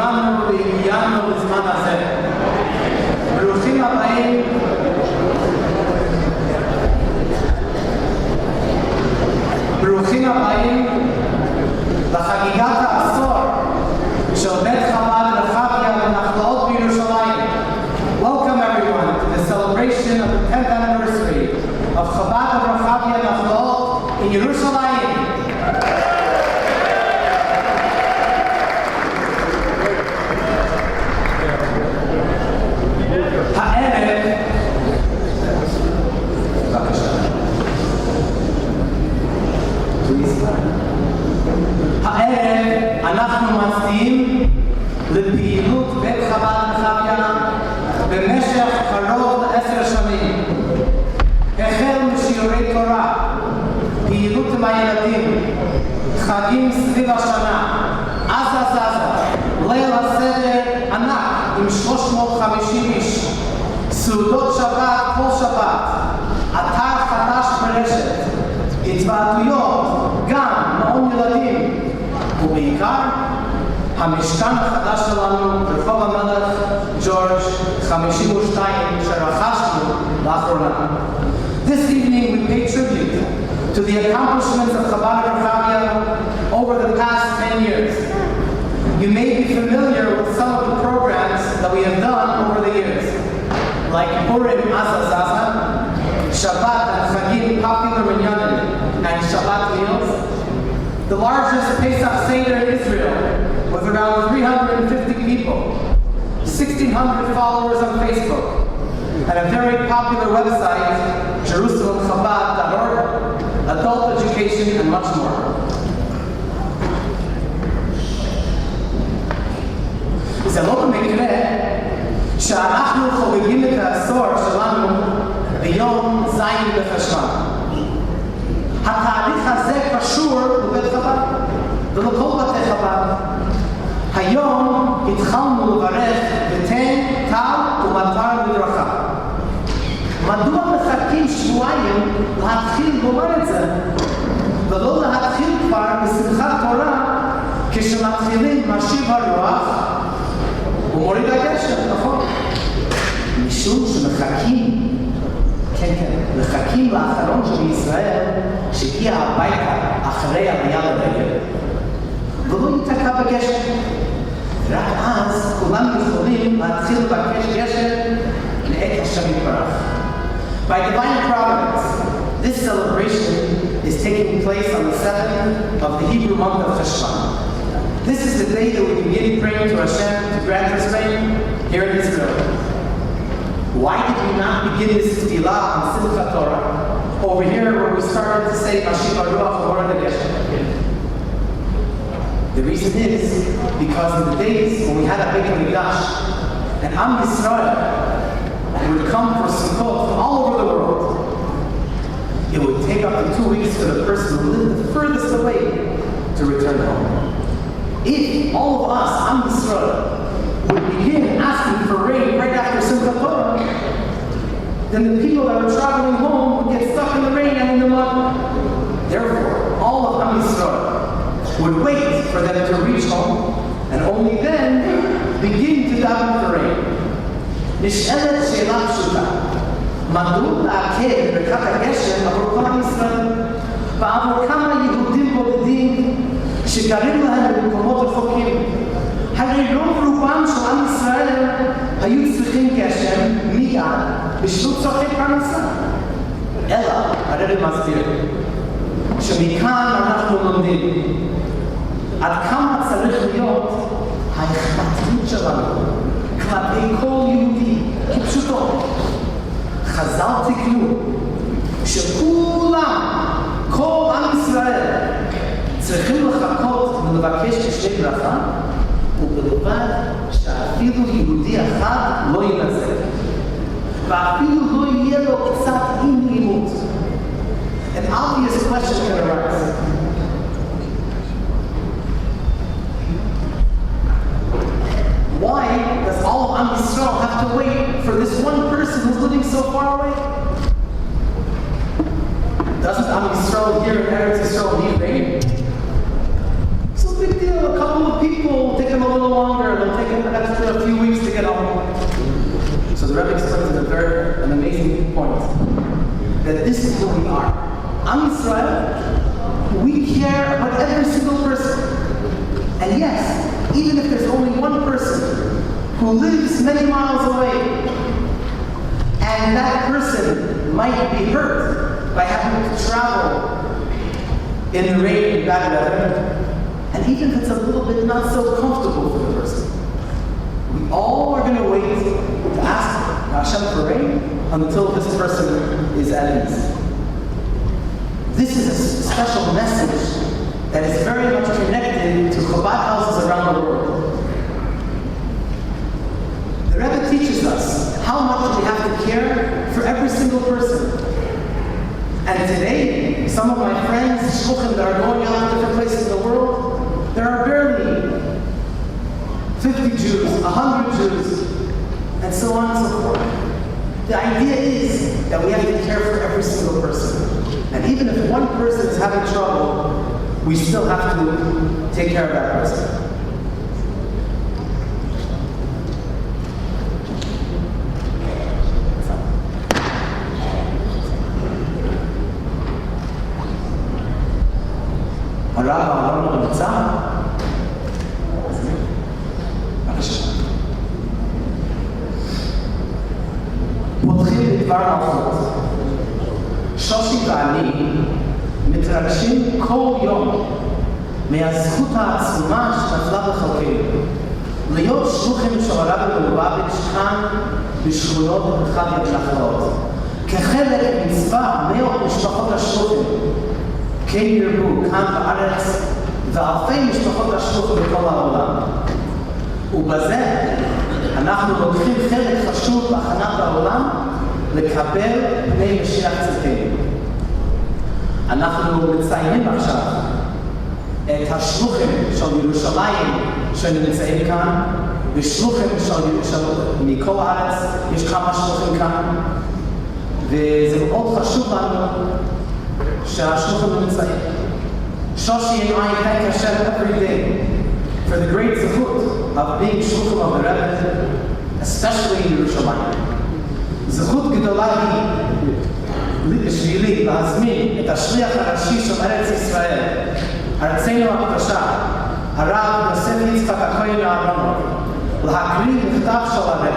שהגיענו והגיענו לזמן הזה. ברוכים הבאים. ברוכים הבאים לחגיגת העשור של בית חב"ד רחביה ונחלאות בירושלים. Welcome everyone to the celebration of the 10th anniversary of Chabad of Rechavia Nachlaot in Yerushalayim. הערב אנחנו מצדיעים לפעילות בית חב"ד רחביה במשך קרוב ל10 שנים. החל משיעורי תורה, פעילות עם הילדים, חגים סביב השנה, עזה, ליל הסדר ענק עם 350 איש, סעודות שבת כל שבת, אתר חדש ברשת, התוועדויות, גם מעון ילדים, ובעיקר המשכן החדש שלנו ברחוב המלך ג'ורג' 52 שרכשנו לאחרונה. This evening we pay tribute to the accomplishments of Chabad Rechavia over the past 10 years. You may be familiar with some of the programs that we have done over the years, like Purim Azazaza, Shabbat and Chagim popular minyanim, and Shabbat meals. The largest Pesach Seder in Israel, with around 350 people, 1,600 followers on Facebook, and a very popular website, JerusalemChabad.org, adult education, and much more. זה לא במקרה שאנחנו חוגגים את העשור שלנו ביום ז' בחשוון. התהליך הזה קשור לבית חב"ד ולכל בתי חב"ד. היום התחלנו לברך ותן, טל ומטר בברכה. מדוע מחכים שבועיים להתחיל לומר את זה ולא להתחיל כבר בשמחת תורה כשמתחילים משיב הרוח ומוריד הגשם, נכון? משום שמחכים, מחכים לאחרון שבישראל שהגיע הביתה אחרי עלייה לרגל ולא ייתקע בגשם. רק אז כולם יכולים להתחיל לבקש גשם לעת השם יתברך. By divine providence, this celebration is taking place on the 7th of the Hebrew month of Cheshvan. This is the day that we begin praying to Hashem to grant us rain here in Israel. Why did we not begin this tefillah on Simchat Torah over here where we started to say Mashiv HaRuach or the Geshem? The reason is because in the days when we had a Beit HaMikdash and Am Yisrael would come for Sukkot from all over the world, it would take up to 2 weeks for the person who lived the furthest away to return home. If all of us, Am Yisrael, would begin asking for rain right after Simchat Torah, then the people that were traveling home would get stuck in the rain and in the mud. Therefore, all of Am Yisrael would wait for them to reach home and only then begin to daven for rain. נשאלת שאלה פשוטה, מדוע לעכב ברכת הגשם עבור כל עם ישראל ועבור כמה יהודים בודדים שגרים להם במקומות רחוקים? הרי רוב רובם של עם ישראל היו צריכים גשם מיד בשביל צורכי פרנסה. אלא, הרבי מסביר, שמכאן אנחנו לומדים עד כמה צריך להיות האכפתיות שלנו כלפי כל יהודי כפשוטו. חז"ל תיקנו שכולם, כל עם ישראל, צריכים לחכות ולבקש כשתי ברכה, ובלבד שאפילו יהודי אחד לא ינזק, ואפילו לא יהיה לו קצת עם לימוד. An obvious question can arise. Why does all of Am Yisrael have to wait for this one person who's living so far away? Doesn't Am Yisrael here in Eretz Yisrael need rain? It's no big deal. a couple of people, will take them a little longer. They'll take them an extra few weeks to get home. So the Rebbe explains an amazing point. That this is who we are. Am Yisrael, we care about every single person. And yes, even if there's only one person who lives many miles away, and that person might be hurt by having to travel in the rain and bad weather, and even if it's a little bit not so comfortable for the person, we all are going to wait to ask Hashem for rain until this person is at ease. This is a special message that is very much connected to Chabad houses around the world. The Rebbe teaches us how much we have to care for every single person. And today, some of my friends, shluchim, that are going out to different places in the world, there are barely 50 Jews, 100 Jews, and so on and so forth. The idea is that we have to care for every single person. And even if one person is having trouble, we still have to take care of that person. Rabbi, פותחים בדבר מלכות. שושי ואני מתרגשים כל יום מהזכות העצומה שנפלה בחלקנו להיות שלוחים של הרבי מלובביץ' כאן בשכונות רחביה ונחלאות. כחלק מצווה מאות משפחות השלוחים כן ירבו כאן בארץ ואלפי משפחות השלוחים בכל העולם. ובזה אנחנו לוקחים חלק חשוב בהכנת העולם לקבל פני משיח צדקנו. אנחנו מציינים עכשיו את השלוחים של ירושלים שנמצאים כאן, ושלוחים מכל הארץ, יש כמה שלוחים כאן, וזה מאוד חשוב לנו שהשלוחים נמצאים. Shoshi and I thank Hashem every day for the great zechut of being shluchim of the Rebbe, especially in Yerushalayim. זכות גדולה היא בשבילי להזמין את השליח הראשי של ארץ ישראל, ארצנו הקדושה, הרב יוסף יצחק הכהן אהרונוב, להקריא מכתב של הרבי,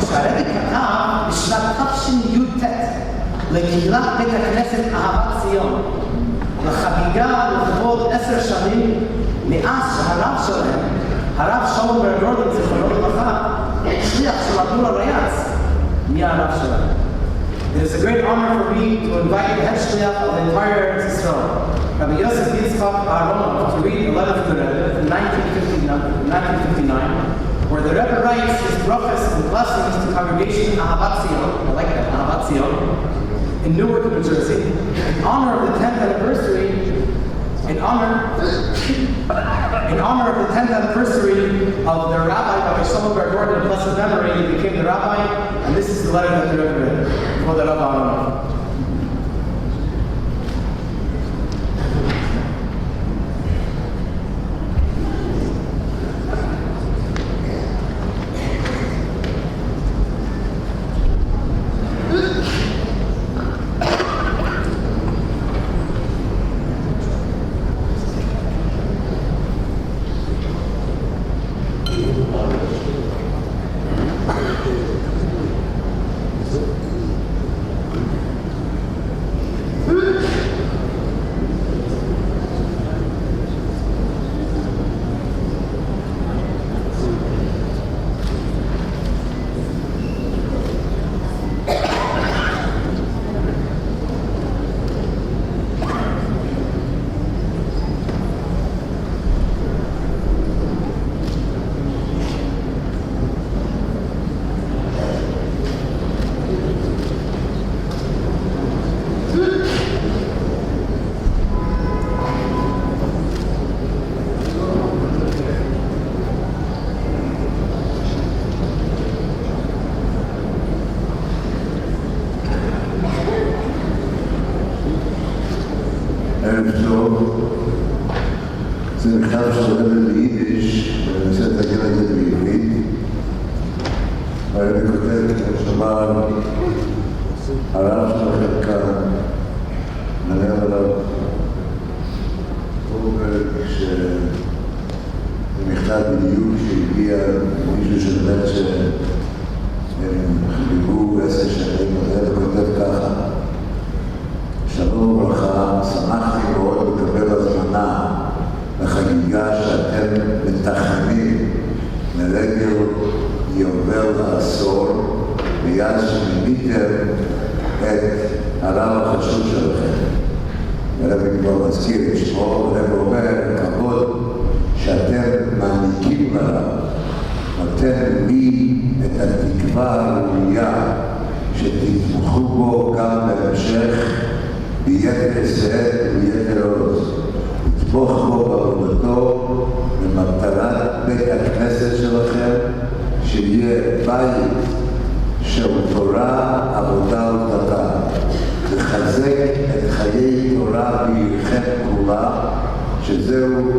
שהרבי כתב בשנת תשי"ט לקהילת בית הכנסת אהבת ציון, לחגיגה לכבוד 10 שנים מאז שהרב שלהם, הרב שלום ברגורדן זיכרונו לברכה, שליח של אדמו"ר הריי"צ, It is a great honor for me to invite the head shliach of the entire Eretz Yisrael, Rabbi Yosef Yitzchak Aharonov, to read a letter from the Rebbe from 1959, where the Rebbe writes his brachas and blessings to congregation Ahavat Zion, I like that, Ahavat Zion, in Newark, New Jersey, in honor of the 10th anniversary, in honor of the 10th anniversary of the Rabbi Shlomo Bar Gordon, in blessed memory, he became the Rabbi, and this is the letter that the Rebbe read for the Rabbi. זה מכתב שעובד ביידיש, ואני רוצה לתקן את זה בעברית. והרבי כותב, כמו שאמר, הרב שלכם כאן, מנהל עליו, הוא אומר שזה מכתב בדיוק שהגיע מישהו שבאמת שהם חגגו 10 שנים, וזה כותב ככה: שלום וברכה, שמחתי מאוד לקבל הזמנה לחגיגה שאתם מתכננים לרגל יובל העשור, מאז שמיניתם את הרב החשוב שלכם. הרבי כבר מזכיר את שמו, הרבי אומר, כבוד שאתם מעניקים לרב, נותן לי את התקווה הראויה שתתמכו בו גם בהמשך ביתר שאת וביתר עוז. לתמוך בו בעבודתו במטרת בית הכנסת שלכם, שיהיה בית של תורה, עבודה ודתה. לחזק את חיי תורה בעירכם כולה, שזהו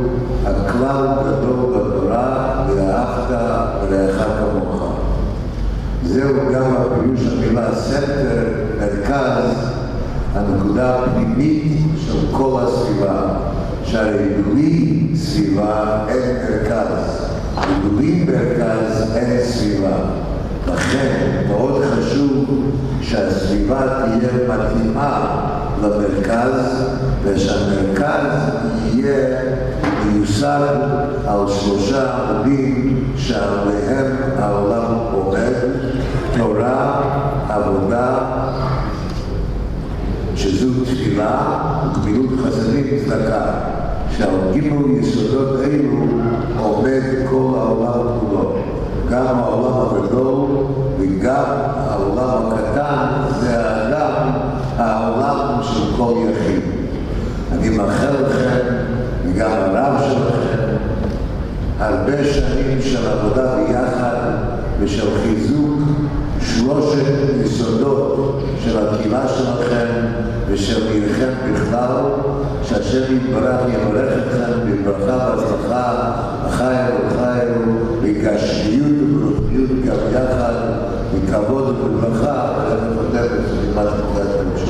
הכלל גדול בתורה, ואהבת ולאחר כמוך. זהו גם הפירוש המילה סנטר, מרכז, הנקודה הפנימית של כל הסביבה, שהרי בלי סביבה אין מרכז, ובלי מרכז אין סביבה. לכן מאוד חשוב שהסביבה תהיה מתאימה למרכז, ושהמרכז יהיה מיוסד על 3 עמודים שעליהם העולם עומד: תורה, עבודה, שזו תפילה, וגמילות חסדים צדקה, שעל גימול יסודות אלו עומד כל העולם כולו. גם העולם הגדול וגם העולם הקטן, זה האדם, העולם של כל יחיד. אני מאחל לכם, וגם הרב שלכם, הרבה שנים של עבודה ביחד ושל חיזוק 3 יסודות של הקהילה שלכם ושל עירכם בכלל, שהשם יתברך יברך אתכם בברכה והצלחה, החיים ולחיים, בגשמיות וברוחניות גם יחד, בכבוד ובברכה, ואני חותם בסביבת נקודת המשך.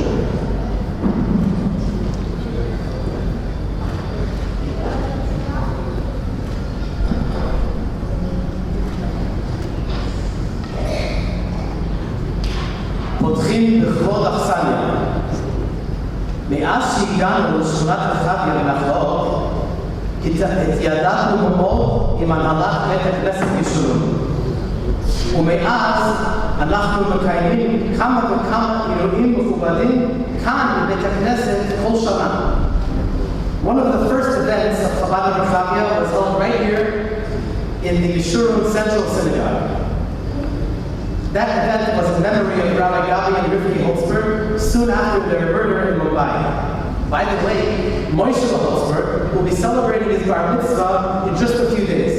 פותחים בכבוד אכסניה. מאז שהגענו לשכונת רחביה לנחלאות, התיידדנו מאוד עם הנהלת בית הכנסת ישורון. ומאז אנחנו מקיימים כמה וכמה אירועים מכובדים כאן בבית הכנסת כל שנה. One of the first events of Chabad Rechavia was held right here in the Yeshurun Central Synagogue. That event was in memory of Rabbi and Rabbi Holzberg soon after their murder in Mumbai. By the way, Moshe Holzberg will be celebrating his bar mitzvah in just a few days.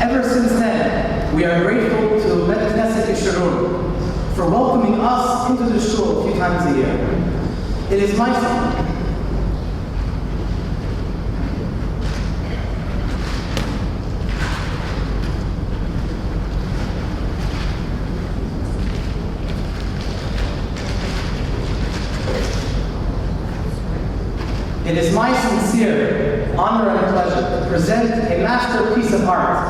Ever since then, we are grateful to Bet Knesset Yeshurun for welcoming us into the shul a few times a year. It is my It is my sincere honor and pleasure to present a masterpiece of art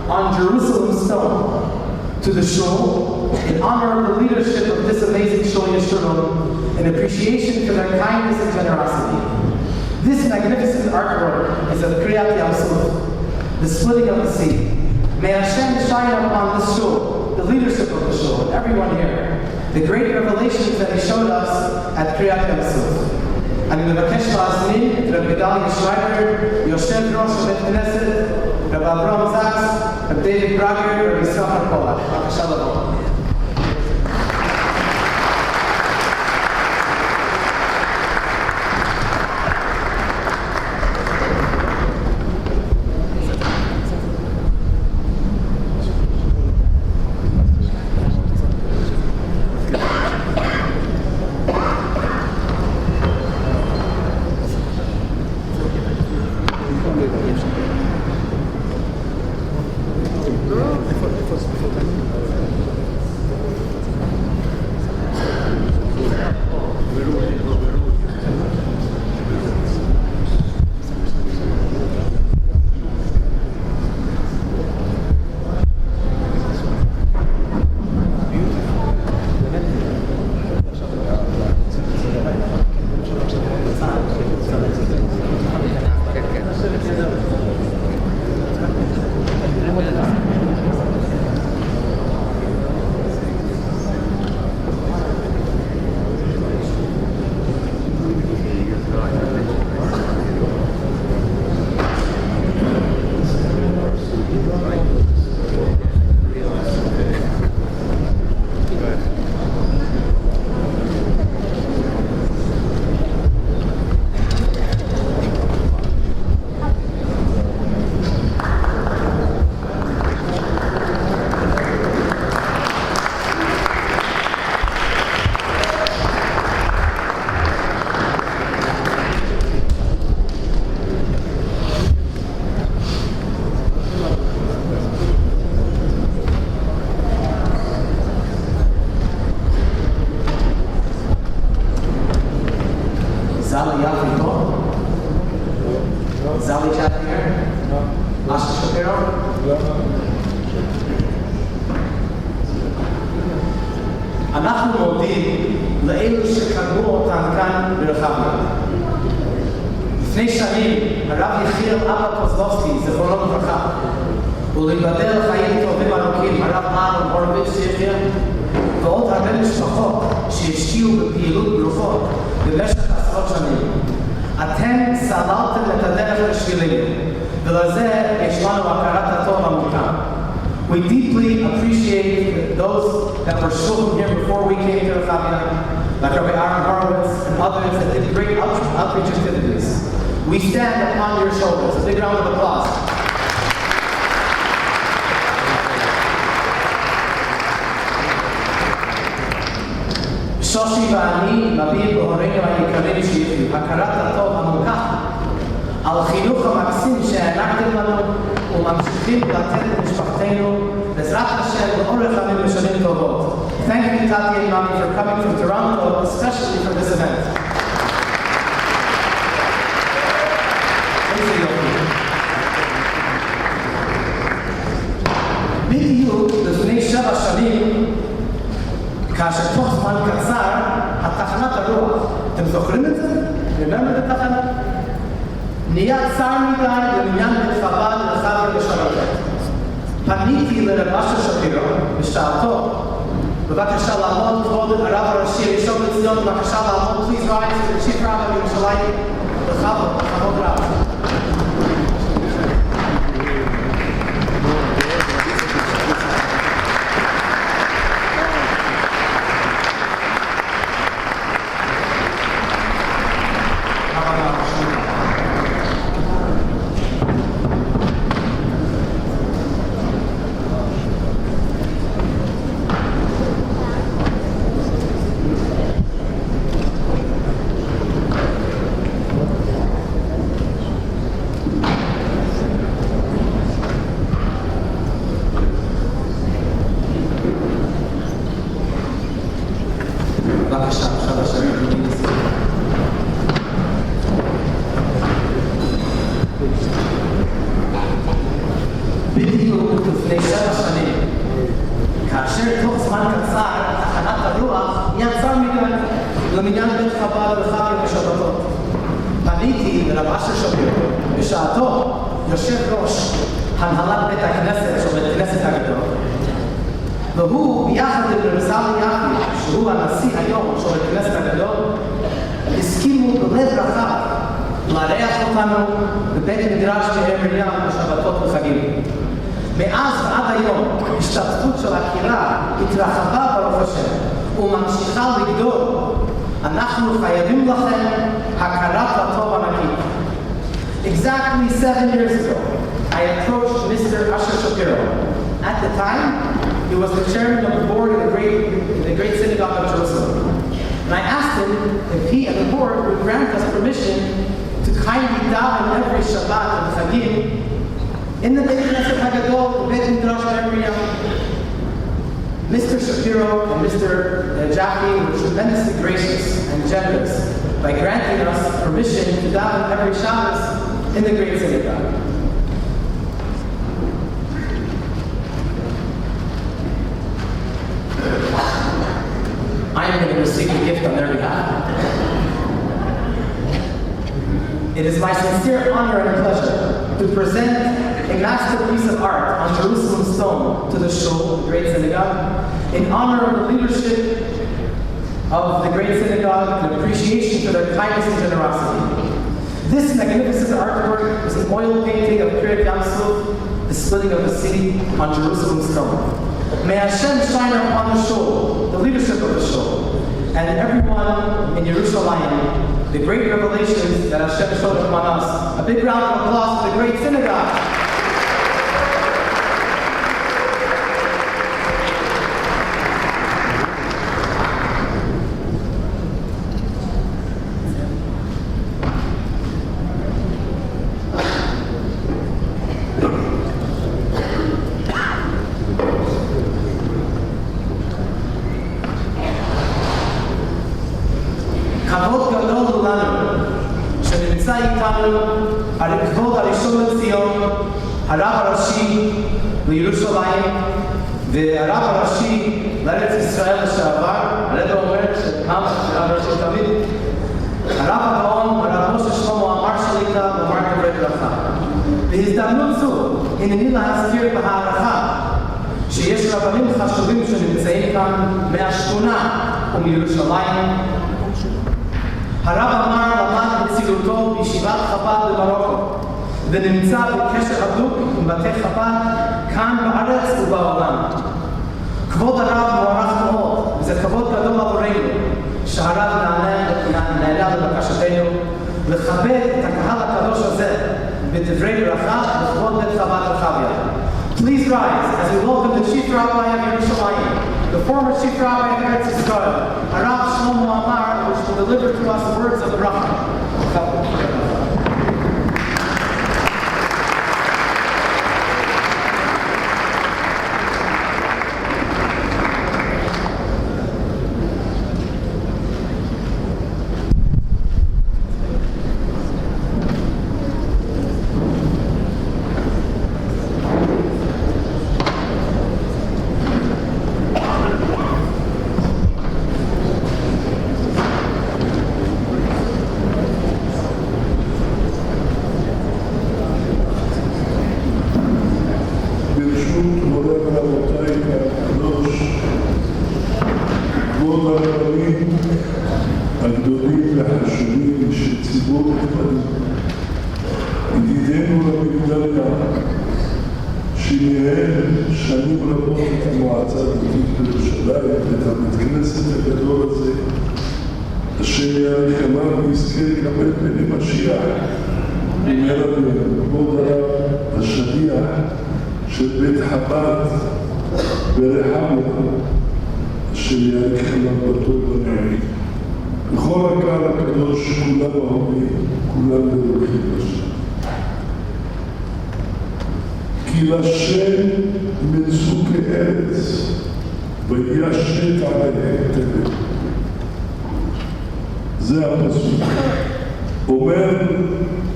on Jerusalem stone to the shul in honor of the leadership of this amazing shul Yeshurun, in appreciation for their kindness and generosity. This magnificent artwork is of Kriyat Yamsuf, the splitting of the sea. May Hashem shine upon this shul, the leadership of the shul, and everyone here, the great revelations that He showed us at Kriyat Yamsuf. אני מבקש להזמין את רבי גדליה שרייבר, יושב ראש בית כנסת, רבי אברהם זקס, רבי דיוויד ברגר ורבי סופר פולק. בבקשה לבוא. אנחנו מודים לאלו שקדמו אותם כאן ברחביה. לפני שנים, הרב יחיאל אבא קוזלובסקי, זכרונו לברכה, ולהיבדל חיים טובים ארוכים, הרב אהרון הורוביץ שיחיה, ועוד הרבה משפחות שהשקיעו בפעילות ברוכות במשך עשרות שנים. אתם סללתם את הדרך בשבילנו, ולזה יש לנו הכרת הטוב עמוקה. We deeply appreciate those that were children here before we came to Rechavia, like Rabbi Aaron Horowitz and others that did great outreach activities. We stand upon your shoulders. A big round of applause. שושי ואני מביעים בהורינו היקרים שיחיו הכרת הטוב עמוקה על החינוך המקסים שהענקתם לנו וממשיכים לתת למשפחתנו בעזרת השם לאורך ימים ושנים טובות. Thank you, Tati and Mommy, for coming from Toronto, especially for this event. בדיוק לפני 7 שנים כאשר תוך זמן קצר, התחנת הרוח, אתם זוכרים את זה? remember את התחנה? נהיה צר מדי למניין בית חב"ד רחביה בשבת. פניתי לרב שפירו בשעתו. בבקשה לעמוד כבוד הרב הראשי ראשון לציון, בבקשה לעמוד, please rise to the chief rabbi בירושלים, בכבוד רב. בדיוק לפני 7 שנים, כאשר תוך זמן קצר תחנת הרוח יצא מכאן למניין בית חב"ד רחביה בשבתות. פניתי לרב שפירו בשעתו יושב ראש הנהלת בית הכנסת של בית הכנסת הגדול, והוא ביחד עם רב סמי יחי, שהוא הנשיא היום של בית הכנסת הגדול, הסכימו בלב רחב לארח אותנו בבית מדרש באר מרים בשבתות וחגים. מאז ועד היום השתתפות של הקהילה התרחבה ברוך השם וממשיכה לגדול. אנחנו חייבים לכם הכרת הטוב ענקית. Exactly 7 years ago, I approached Mr. Asher Shapiro. At the time, he was the chairman of the board in the great synagogue of Jerusalem. And I asked him if he and the board would grant us permission to kindly daven every Shabbat and Chagim in the Beit Knesset HaGadol, the Beit Midrash area. Mr. Shapiro and Mr. Jackie were tremendously gracious and generous by granting us permission to daven every Shabbos in the great synagogue. I am going to receive a gift on their behalf. It is my sincere honor and pleasure to present a masterpiece of art on Jerusalem stone to the Shul, the Great Synagogue, in honor of the leadership of the Great Synagogue and appreciation for their kindness and generosity. This magnificent artwork is an oil painting of Kiryat Yam-Suf, the splitting of the city on Jerusalem stone. May Hashem shine upon the Shul, the leadership of the Shul, and everyone in Yerushalayim, the great revelations that Hashem showed upon us. A big round of applause for the Great Synagogue. כבוד גדול הוא לנו שנמצא איתנו כבוד הראשון לציון, הרב הראשי לירושלים והרב הראשי לארץ ישראל לשעבר, הרב ראשי תמיד, הרב הגאון הרב משה שלמה אמר שליטה ואמר דברי ברכה. בהזדמנות זו הנני להזכיר בהערכה שיש רבנים חשובים שנמצאים כאן מהשכונה ומירושלים. הרב אמר למד בצעירותו בישיבת חב"ד במרוקו ונמצא בקשר הדוק עם בתי חב"ד כאן בארץ ובעולם. כבוד הרב מוערך מאוד, וזה כבוד גדול עבורנו שהרב נענה לבקשתנו לכבד את הקהל הקדוש הזה בדברי ברכה לכבוד בית חב"ד רחביה. Please rise as we welcome the Chief Rabbi of Yerushalayim, the former Chief Rabbi of Eretz Yisrael, Harav Shlomo Amar, which will deliver to us the words of bracha. של בית חב"ד ברחביה, שיאריך לנו בטוב ונעים. בכל הקהל הקדוש, כולם אוהבים, כולם ברוכים לשם. כי לשם מצוק ארץ, וישת עליהם תבל. זה הפסוק. אומר,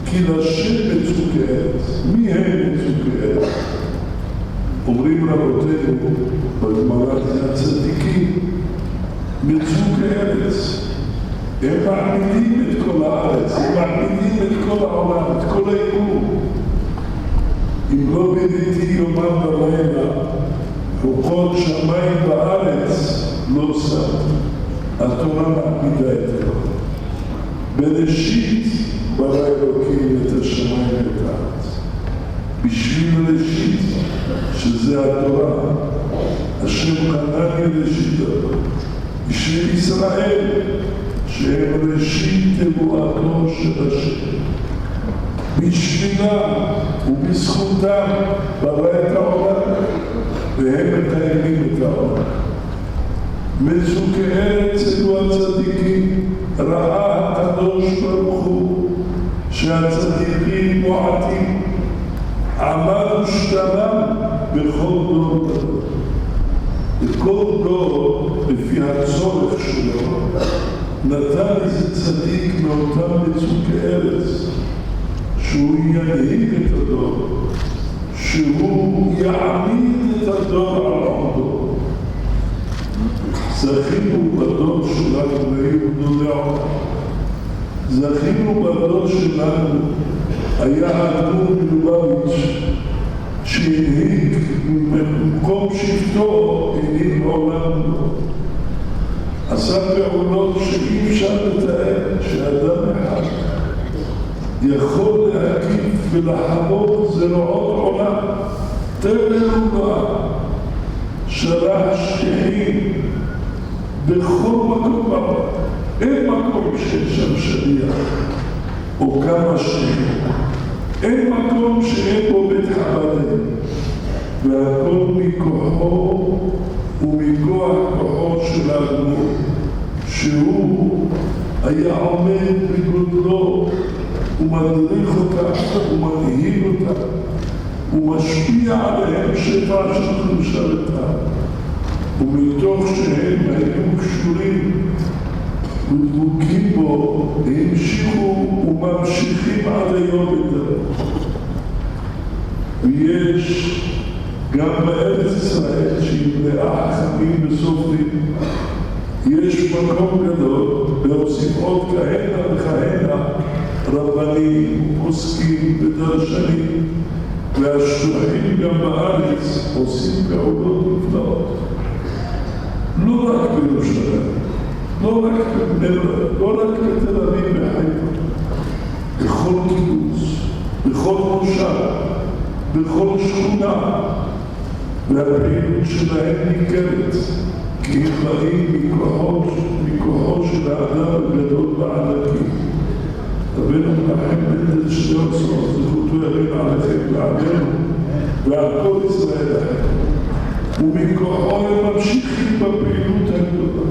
כי לשם מצוק ארץ. מי הם מצוק ארץ? אומרים רבותינו, בגמרא הצדיקים, מצוק ארץ. הם מעמידים את כל הארץ, הם מעמידים את כל העולם, את כל היקום. אם לא בניתי יומם ולילה, רוחות שמיים בארץ לא שם. התורה מעמידה את זה. בראשית ברא אלוקים את השמיים ואת הארץ. בשביל ראשית, שזה התורה, השם חנני ראשיתו. בשביל ישראל, שהם ראשית תבואתו של השם. בשבילם ובזכותם ברא את העולם, והם מקיימים את העולם. מצוק ארץ אלו הצדיקים, ראה הקדוש ברוך הוא, שהצדיקים מועטים, עמד ושתלם בכל דור דור. וכל דור, לפי הצורך שלו, נתן איזה צדיק מאותם מצוק ארץ, שהוא ינהיג את הדור, שהוא יעמיד את הדור על עמדו. זכינו בדור שלנו ליהודי העולם. זכינו בדור שלנו היה האדמו"ר מלובביץ' שהנהיג במקום שבטו, הנהיג בעולם לו. עשה פעולות שאי אפשר לתאר, שאדם אחד יכול להקיף ולחבור זרועות עולם. תבל רובע, שלח שליחים בכל מקום בעולם. אין מקום שיש שם שליח או כמה שליחים. אין מקום שאין בו בית חב"ד, והכל מכוחו ומכוח כוחו של האדמו"ר, שהוא היה עומד בגודלו ומדריך אותה ומנהיג אותה ומשפיע עליהם שפע של קדושתה, ומתוך שהם היו קשורים ודבוקים בו, המשיכו וממשיכים עד היום את זה. ויש גם בארץ ישראל שהיא מלאה חכמים וסופרים, יש מקום גדול להוסיף עוד כהנה וכהנה רבנים, עוסקים ודרשנים, והשלוחים גם בארץ עושים פעולות נפלאות. לא רק בירושלים, לא רק בבני ברק, לא רק בתל אביב וחיפה, בכל קיבוץ, בכל מושב, בכל שכונה, והפעילות שלהם ניכרת, כי הם באים מכוחו של האדם הגדול והענקי. רבנו מנחם בן אליעזר, זכותו יגן עליכם ועלינו ועל כל ישראל אחר. ומכוחו הם ממשיכים בפעילות הגדולה.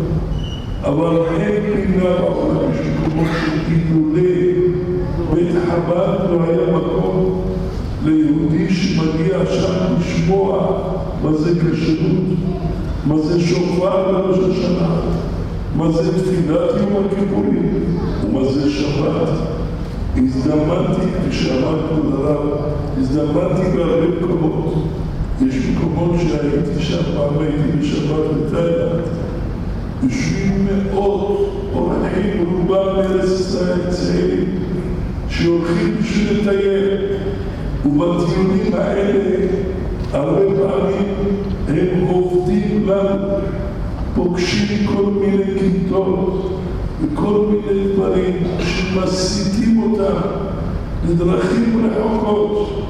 אבל אין פינה בעולם שמקומות של גידולי בית חב"ד לא היה מקום ליהודי שמגיע שם לשמוע מה זה כשרות, מה זה שופר בראש השנה, מה זה תפילת יום הכיפורים ומה זה שבת. הזדמנתי, כשאמרנו לרב, הזדמנתי בהרבה מקומות. יש מקומות שהייתי שם, פעם הייתי בשבת בתאילנד, יושבים מאות אורחים רובם מארץ ישראל צעירים שהולכים בשביל לטייל, ובטיולים האלה הרבה פעמים הם עובדים לנו, פוגשים כל מיני כיתות וכל מיני דברים שמסיתים אותם לדרכים רחוקות,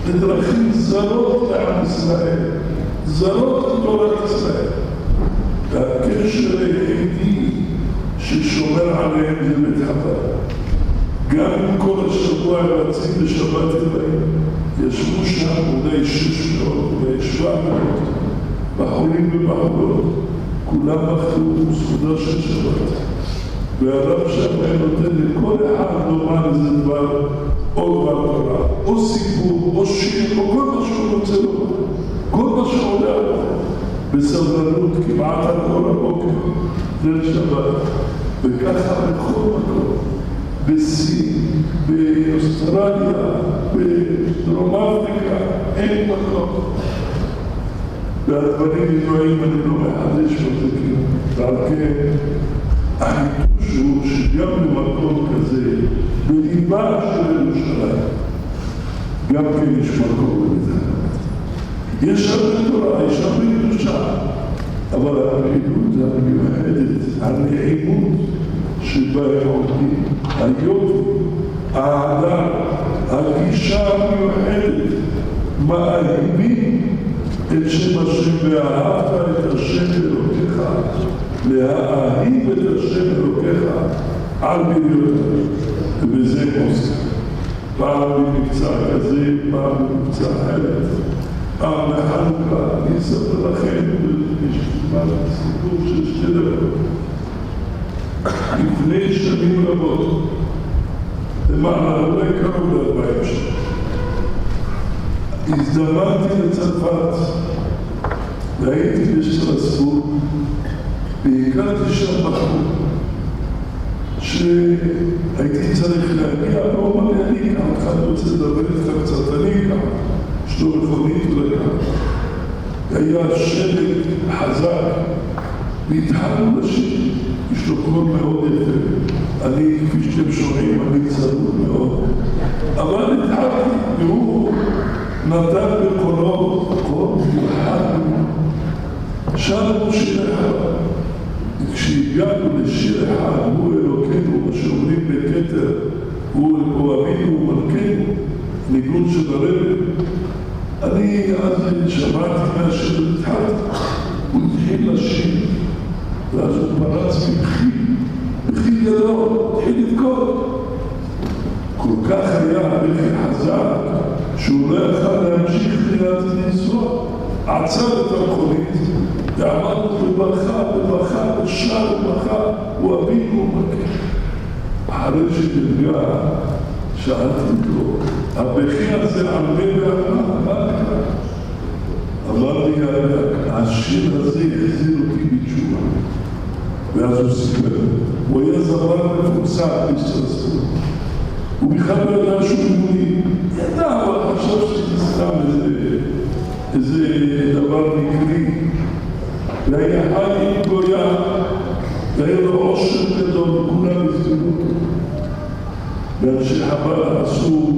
לדרכים זרות לעם ישראל, זרות לתורת ישראל. והקשר היחידי ששומר עליהם זה בית חב"ד. גם אם כל השבוע הם רצים בשבת אלוהים, ישבו שם אולי 600, אולי 700, בחולים ובחולות, כולם אכלו סעודה של שבת. והרב שם היה נותן לכל אחד לומר איזה דבר, או דבר תורה, או סיפור, או שיר, או כל מה שהוא רוצה לומר, כל מה שעולה עליו. בסבלנות כמעט על כל הבוקר, ליל שבת, וככה בכל מקום, בסין, באוסטרליה, בדרום אפריקה, אין מקום. והדברים נראים, אני לא מחדש בזה, ועל כן, החידוש הוא שגם במקום כזה, בליבה של ירושלים, גם כן יש מקום בזה. יש הרבה תורה, יש הרבה קדושה, אבל הפעילות המיוחדת, הנעימות שבה הם עובדים, היופי, האהדה, הגישה המיוחדת, מאהיבים את שם השם ואהבת את השם אלוקיך, להאהיב את השם אלוקיך על בריותיו, ובזה הם עושים. פעם במבצע כזה, פעם במבצע אחרת. פעם בחנוכה, אני אספר לכם, יש זמן סיפור של 2 דקות. לפני שנים רבות, למעלה אולי קרוב ל-40 שנה, הזדמנתי לצרפת, והייתי בשטרסבורג, והכרתי שם בחור, שהייתי צריך להגיע, לא אמר לי, אני כאן, אחד רוצה לדבר איתך קצת, אני כאן. יש לו מכונית ולקח. היה שלג חזק, והתחלנו לשיר. יש לו קול מאוד יפה. אני, כפי שאתם שומעים, אני צרוד מאוד. אבל התחלתי, והוא נתן בקולו, קול מיוחד. שרנו שיר אחד. כשהגענו לשיר אחד, הוא אלוקינו, מה שאומרים בכתר, הוא אוהבינו ומלכנו, ניגון של הרבי. אני אז שמעתי מהשיר התחלתי, הוא התחיל לשיר, ואז הוא פרץ בכי גדול, התחיל לבכות. כל כך היה בכי חזק, שהוא לא יכל להמשיך לנסוע, עצר את המכונית, ועמד בברכה, ושר וברכה, הוא אבינו ומלכנו. אחרי שנרגע, שאלתי אותו, הבכי הזה על מי מה נקרא? אמר לי, השיר הזה החזיר אותי בתשובה. ואז הוא סיפר, הוא היה זמר מפורסם בשטרסבורג. הוא בכלל לא ידע שהוא יהודי. ידע, אבל חשב שזה סתם איזה דבר מקרי. והיה חי עם גויה, והיה לו עושר גדול, וכולם הסבירו אותו. ואנשי חב"ד עשו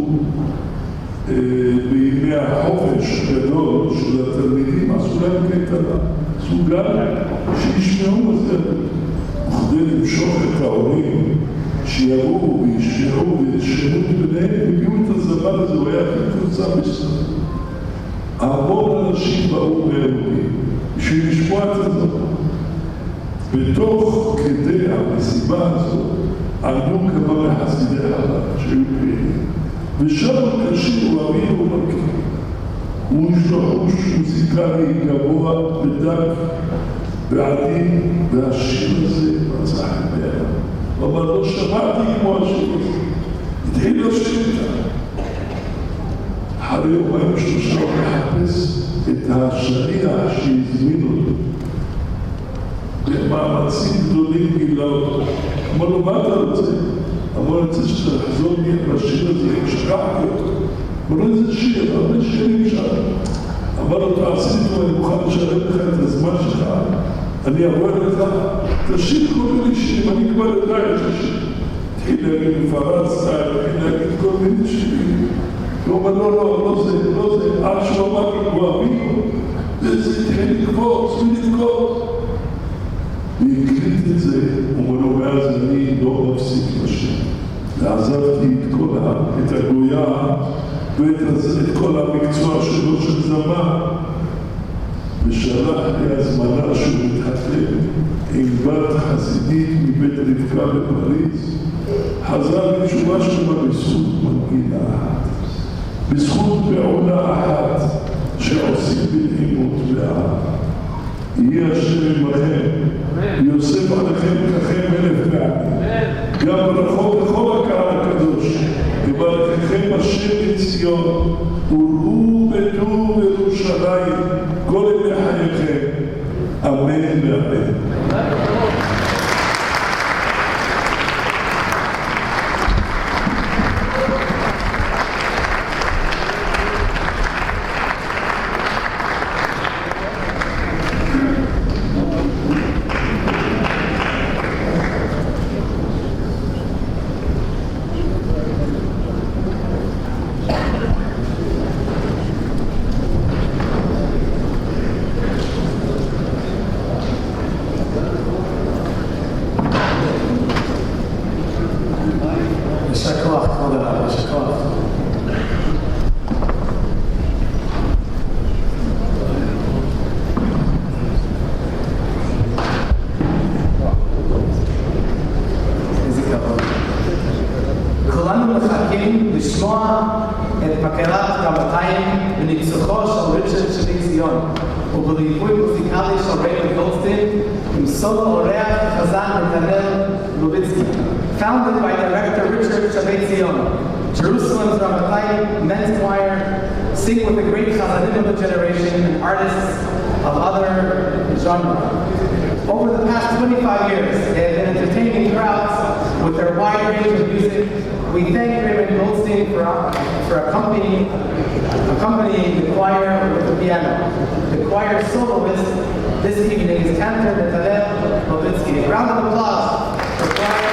בימי החופש הגדול של התלמידים, עשו להם קייטנה, עשו גן שישמעו את זה, וכדי למשוך את ההורים שיבואו וישמעו וישמעו את בניהם, הביאו את הזמן הזה, הוא היה כתוצאה בסדר. המון אנשים באו מאירועים בשביל לשמוע את הזמן. בתוך כדי המסיבה הזאת עלו כמה מחסידי חב"ד שהיו פעילים, ושם קשים אוהבים ומכים. הוא יש לו חוש מוזיקלי גבוה ודק ועדין, והשיר הזה מצא חן בעיניו. הוא אמר, לא שמעתי כמו השיר הזה. התחיל לשיר איתה. אחרי יומיים שלושה הוא מחפש את השליח שהזמין אותו. במאמצים גדולים גילה אותו. אמר לו, מה אתה רוצה? אמר, אני רוצה שתחזור לי לשיר הזה, שכחתי אותו. אמר לו, איזה שיר? הרבה שירים שם. אמר לו, תעשי לי, אני מוכן לשלם לך את הזמן שלך. אני אבוא אליך, תשאיר כל מיני שירים, אני כבר יודע את השיר. התחיל להגיד פרסת, התחיל להגיד כל מיני שירים. הוא אומר, לא זה, עד שהוא אמר לי, אוהבים, וזה התחיל לקפוץ ולקפוץ. והקליט את זה, הוא אומר לו, ואז אני לא מפסיק לשיר. ועזבתי את הגויה ואת כל המקצוע שלו של זמן, ושלח לי הזמנה שהוא מתחתן עם בת חסידית מבית רבקה בפריז. חזר בתשובה שלמה בזכות מנגינה אחת, בזכות פעולה אחת שעושים בנעימות ואהבה. יהיה השם עמכם, יוסף עליכם ככם 1000 פעמים. גם ברכות לכל הקהל הקדוש, יברככם השם מציון, וראו בטוב ירושלים כל ימי חייכם. אמן ואמן. לשמוע את מקהלת רבתיים בניצוחו של ריצ'רד שבי ציון ובליווי מוזיקלי של רבי גולדסטיין עם סולו אורח חזן נתנאל לוביצקי. Founded by director Richard Shabbat Zion, Jerusalem's Rabbtai men's choir sing with the great chazanim of the generation and artists of other genres. Over the past 25 years, they have been entertaining crowds with their wide range of music. We thank Raymond Goldstein for accompanying the choir with the piano. The choir soloist this evening is Cantor Netanel Lovitsky. A round of applause for choir.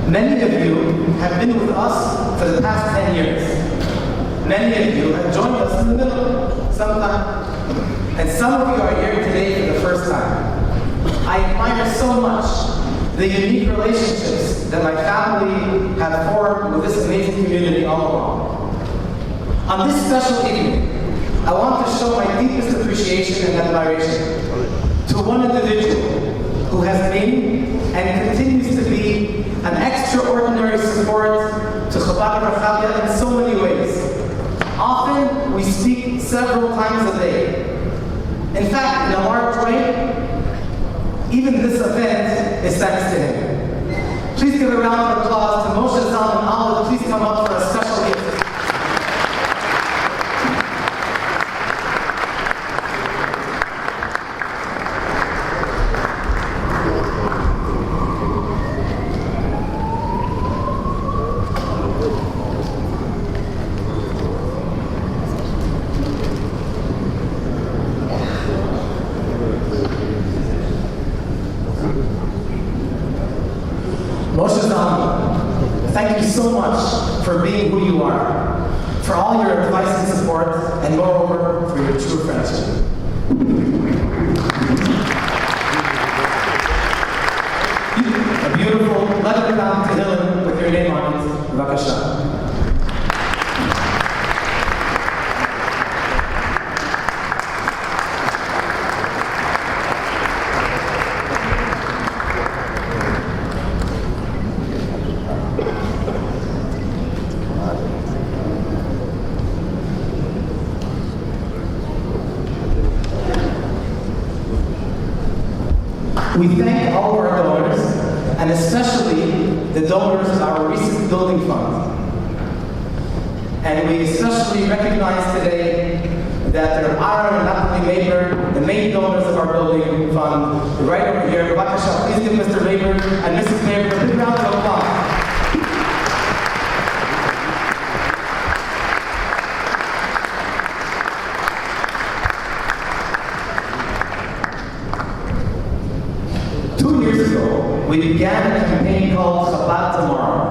Many of you have been with us for the past 10 years. Many of you have joined us in the middle sometime. And some of you are here today for the first time. I admire so much the unique relationships that my family have formed with this amazing community all along. On this special evening, I want to show my deepest appreciation and admiration to one individual who has been and continues to be an extraordinary support to Chabad Rechavia in so many ways. Often, we speak several times a day. In fact, in a large way, even this event is thanks to him. Please give a round of applause to Moshe Zalman Olive. Please come up for a special gift. Moshe Zalman, thank you so much for being who you are, for all your advice and support, and moreover, for your true friendship. A beautiful letter bound to Hillel with your name on it. B'vakasha. We thank all of our donors, and especially the donors of our recent building fund. And we especially recognize today that there are Aaron and Natalie Maber, the main donors of our building fund, right over here. B'vakasha, please give Mr. Maber and Mrs. Maber a big round of applause. We began a campaign called Chabad Tomorrow,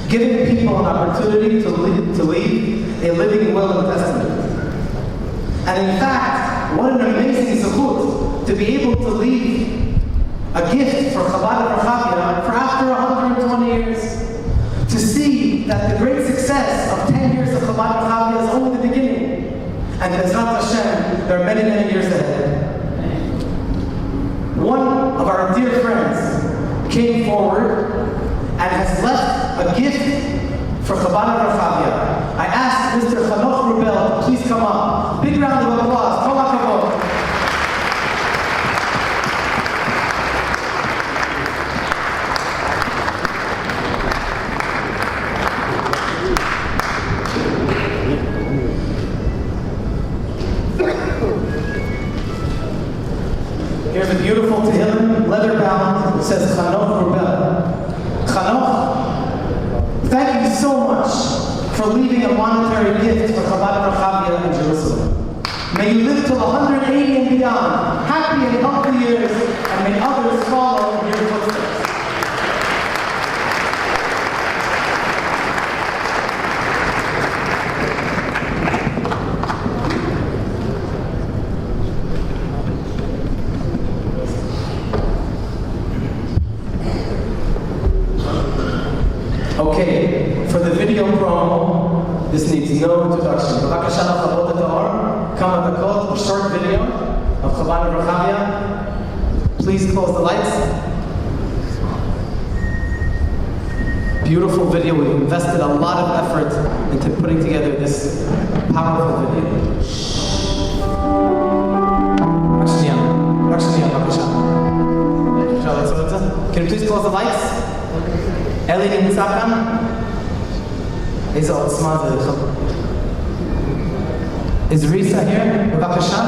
giving people an opportunity to leave a living will and testament. And in fact, what an amazing zechut to be able to leave a gift for Chabad Rechavia for after 120 years. To see that the great success of 10 years of Chabad Rechavia is only the beginning. And Bezrat Hashem, there are many, many years ahead. One of our dear friends came forward and has left a gift for Chabad Rechavia. I asked Mr. Chanoch Rubel to please come up. Big round of applause. Kol hakavod. Here's a beautiful Tehillim, leather bound. It says Chanoch Rubel. Chanoch, thank you so much for leaving a monetary gift for Chabad Rechavia in Jerusalem. May you live till 180 and beyond, happy and healthy years, and may others follow in your footsteps. Okay, for the video promo, this needs no introduction. B'vakasha l'chabot ha'or, kama dakot, a short video of Chabad Rechavia. Please close the lights. Beautiful video. We've invested a lot of effort into putting together this powerful video. Can you please close the lights? Eli נמצא כאן? איזה עוצמה זה. Is Risa here? בבקשה.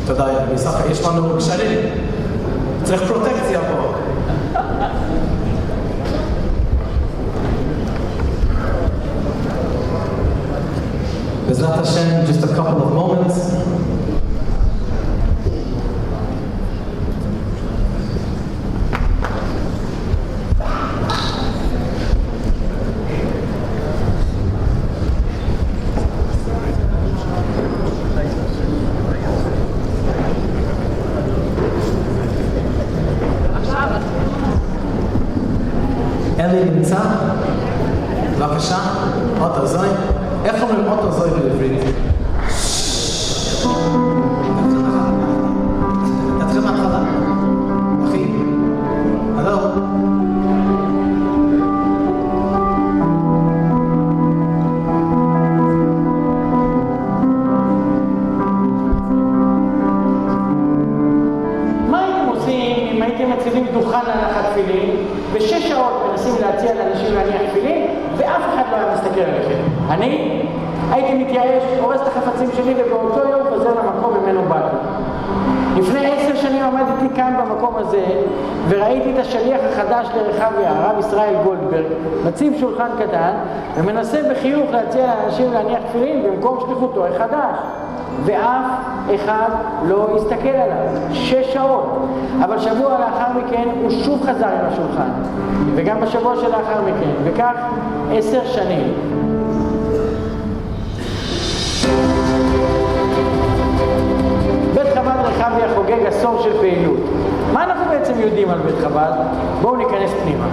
תודה, ריסה, יש לנו קשרים. צריך פרוטקציה פה. בעזרת השם, just a couple of moments. אלי נמצא? בבקשה, אוטו זוי. איך אומרים אוטו זוי בעברית? תתחיל מההתחלה. אחי? הלו? מציבים דוכן להנחת תפילין, ב6 שעות מנסים להציע לאנשים להניח תפילין, ואף אחד לא היה מסתכל עליכם. אני הייתי מתייאש, הורס את החפצים שלי, ובאותו יום חוזר למקום ממנו באתי. לפני 10 שנים עמדתי כאן במקום הזה, וראיתי את השליח החדש לרחביה, הרב ישראל גולדברג, מציב שולחן קטן, ומנסה בחיוך להציע לאנשים להניח תפילין במקום שליחותו החדש. ואף אחד לא הסתכל עליו, 6 שעות. אבל שבוע לאחר מכן הוא שוב חזר עם השולחן, וגם בשבוע שלאחר מכן, וכך 10 שנים. בית חב"ד רחביה חוגג עשור של פעילות. מה אנחנו בעצם יודעים על בית חב"ד? בואו ניכנס פנימה.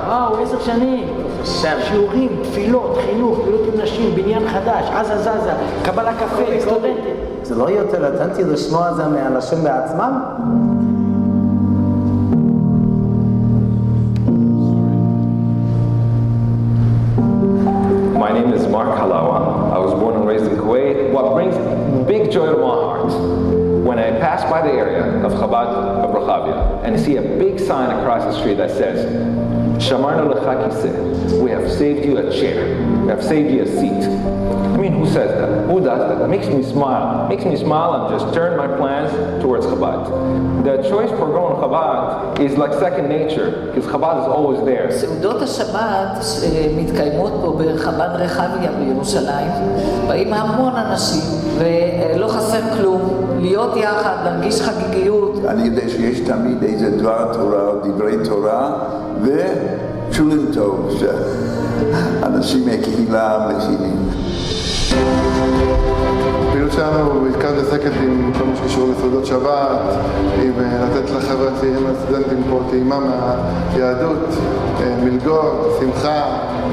וואו, 10 שנים. שיעורים, תפילות, חינוך, פעילות עם נשים, בניין חדש, עזה זזה, קבלה קפה, סטודנטים. זה לא יותר אותנטי לשמוע את זה מאנשים בעצמם? My name is Mark Halawa. I was born and raised in Kuwait. What brings big joy to my heart when I pass by the area of Chabad of Rechavia and see a big sign across the street that says, Shamarnu lecha kiseh, we have saved you a chair, we have saved you a seat. I mean, who says that? Who does that? It makes me smile. It makes me smile and just turn my plans towards Chabad. The choice for going Chabad is like second nature, because Chabad is always there. סעודות השבת מתקיימות פה בחב"ד רחביה בירושלים. באים המון אנשים ולא חסר כלום. להיות יחד, להרגיש חגיגיות. אני יודע שיש תמיד איזה דבר תורה או דברי תורה ושולים טוב שאנשים מהקהילה מכינים. הפעילות שלנו בעיקר מתעסקת עם כל מה שקשור לסעודות שבת, עם לתת לחבר'ה הצעירים והסטודנטים פה טעימה מהיהדות, מלגות, שמחה.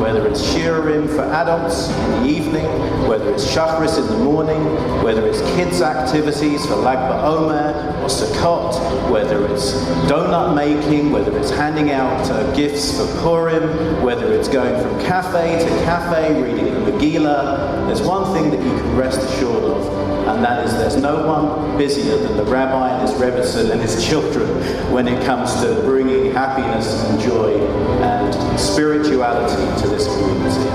Whether it's shiurim for adults in the evening, whether it's shachris in the morning, whether it's kids activities for Lag BaOmer or Sukkot, whether it's donut making, whether it's handing out gifts for Purim, whether it's going from cafe to cafe, reading the Megillah, there's one thing that you can rest assured of, and that is there's no one busier than the Rabbi and his Rebbetzin and his children when it comes to bringing happiness and joy and spirituality to this community.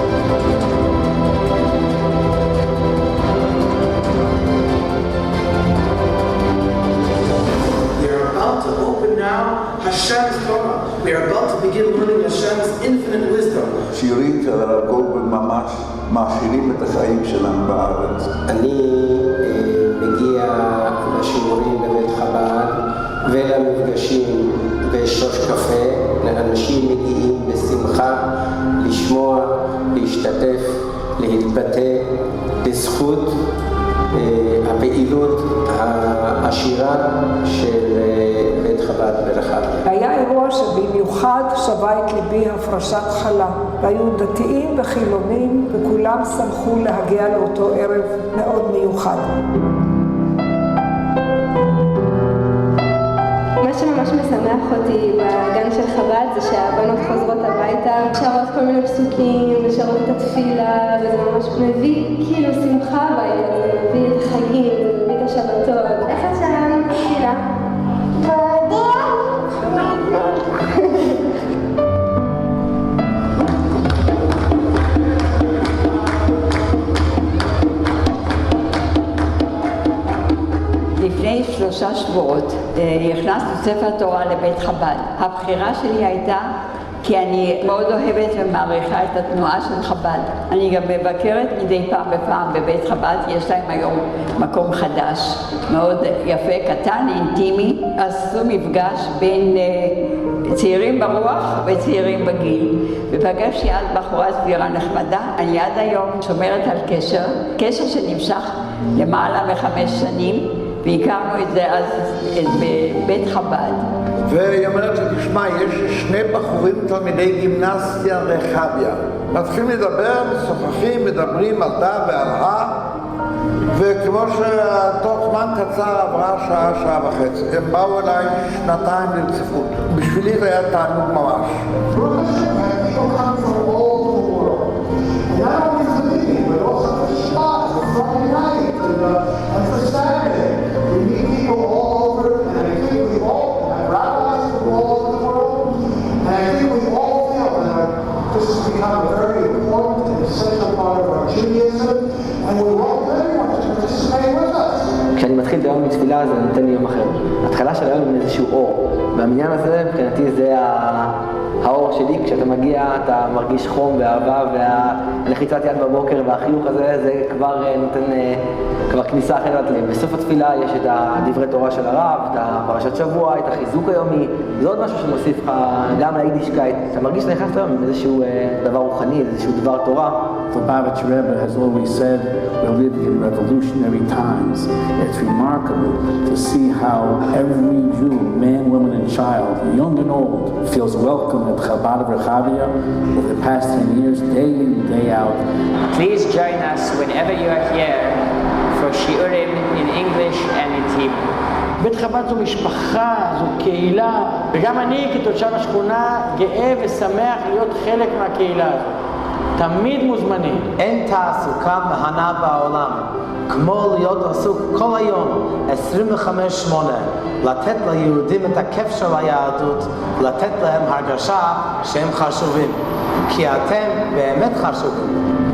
We are about to open now Hashem's Torah. We are about to begin learning Hashem's infinite wisdom. שירים של הרב גולדברג ממש מעשירים את החיים שלנו בארץ. אני מגיע לשיעורים בבית חב"ד ולמפגשים בשוש קפה. לאנשים מגיעים בשמחה לשמוע, להשתתף, להתבטא בזכות הפעילות העשירה של בית חב"ד ברחביה. היה אירוע שבמיוחד שווה את ליבי הפרשת חלה. והיו דתיים וחילונים וכולם שמחו להגיע לאותו ערב מאוד מיוחד. מה שממש משמח אותי בגן של חב"ד זה שהבנות חוזרות הביתה, שרות כל מיני פסוקים ושרות את התפילה, וזה ממש מביא כאילו שמחה הביתה, זה מביא את החגים, זה מביא את השבתות. איך את שלנו תפילה? לפני 3 שבועות הכנסנו ספר תורה לבית חב"ד. הבחירה שלי הייתה כי אני מאוד אוהבת ומעריכה את התנועה של חב"ד. אני גם מבקרת מדי פעם בפעם בבית חב"ד, יש להם היום מקום חדש, מאוד יפה, קטן, אינטימי. עשו מפגש בין צעירים ברוח וצעירים בגיל, ופגשתי אז בחורה סבירה נחמדה. אני עד היום שומרת על קשר שנמשך למעלה מ5 שנים, והכרנו את זה אז בבית חב"ד. והיא אומרת לי, תשמע, יש 2 בחורים תלמידי גימנסיה רחביה. מתחילים לדבר, משוחחים, מדברים על דה ועל וכמו שתוך זמן קצר עברה שעה וחצי. הם באו אליי 2 ברציפות. בשבילי זה היה תענוג ממש. This has become a very important and essential part of our Judaism, and we want everyone to participate with us. כשאני מתחיל את היום מתפילה זה נותן לי יום אחר. ההתחלה של היום עם איזשהו אור. והמניין הזה מבחינתי זה האור שלי. כשאתה מגיע אתה מרגיש חום ואהבה, והלחיצת יד בבוקר והחיוך הזה זה כבר נותן כבר כניסה אחרת ללב. בסוף התפילה יש את הדברי תורה של הרב, את הפרשת שבוע, את החיזוק היומי. זה עוד משהו שמוסיף לך גם ליידישקייט. אתה מרגיש שנכנסת היום עם איזשהו דבר רוחני, איזשהו דבר תורה. The Lubavitch Rebbe has always said we're living in revolutionary times. It's remarkable to see how every Jew, man, woman, and child, young and old, feels welcome at Chabad of Rechavia over the past 10 years, day in, day out. Please join us whenever you are here for shiurim in English and in Hebrew. בית חב"ד זו משפחה, זו קהילה, וגם אני כתושב השכונה גאה ושמח להיות חלק מהקהילה הזאת. תמיד מוזמנים. אין תעסוקה מהנה בעולם כמו להיות עסוק כל היום 25/8 לתת ליהודים את הכיף של היהדות, לתת להם הרגשה שהם חשובים, כי אתם באמת חשובים.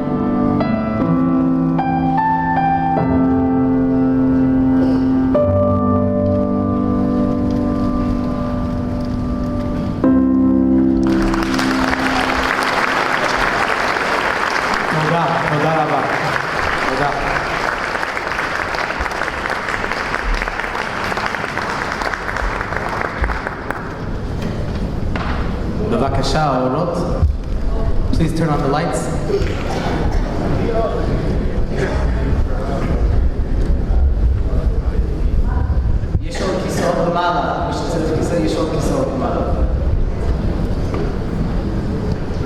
תודה רבה. תודה. בבקשה, האורות. Please turn on the lights. יש עוד כיסאות למעלה. מי שצריך כיסא, יש עוד כיסאות למעלה.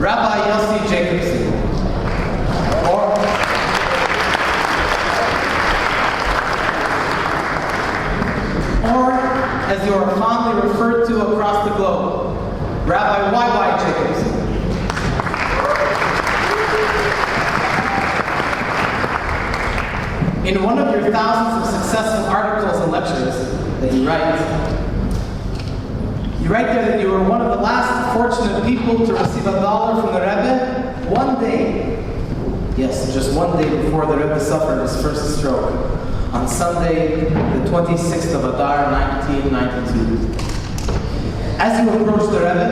Rabbi Yossi Jacobson. Or, as you are fondly referred to across the globe, Rabbi Y.Y. Jacobson. In one of your thousands of successful articles and lectures that you write there that you were one of the last fortunate people to receive $1 from the Rebbe one day. Yes, just one day before the Rebbe suffered his first stroke, on Sunday, the 26th of Adar, 1992. As you approached the Rebbe,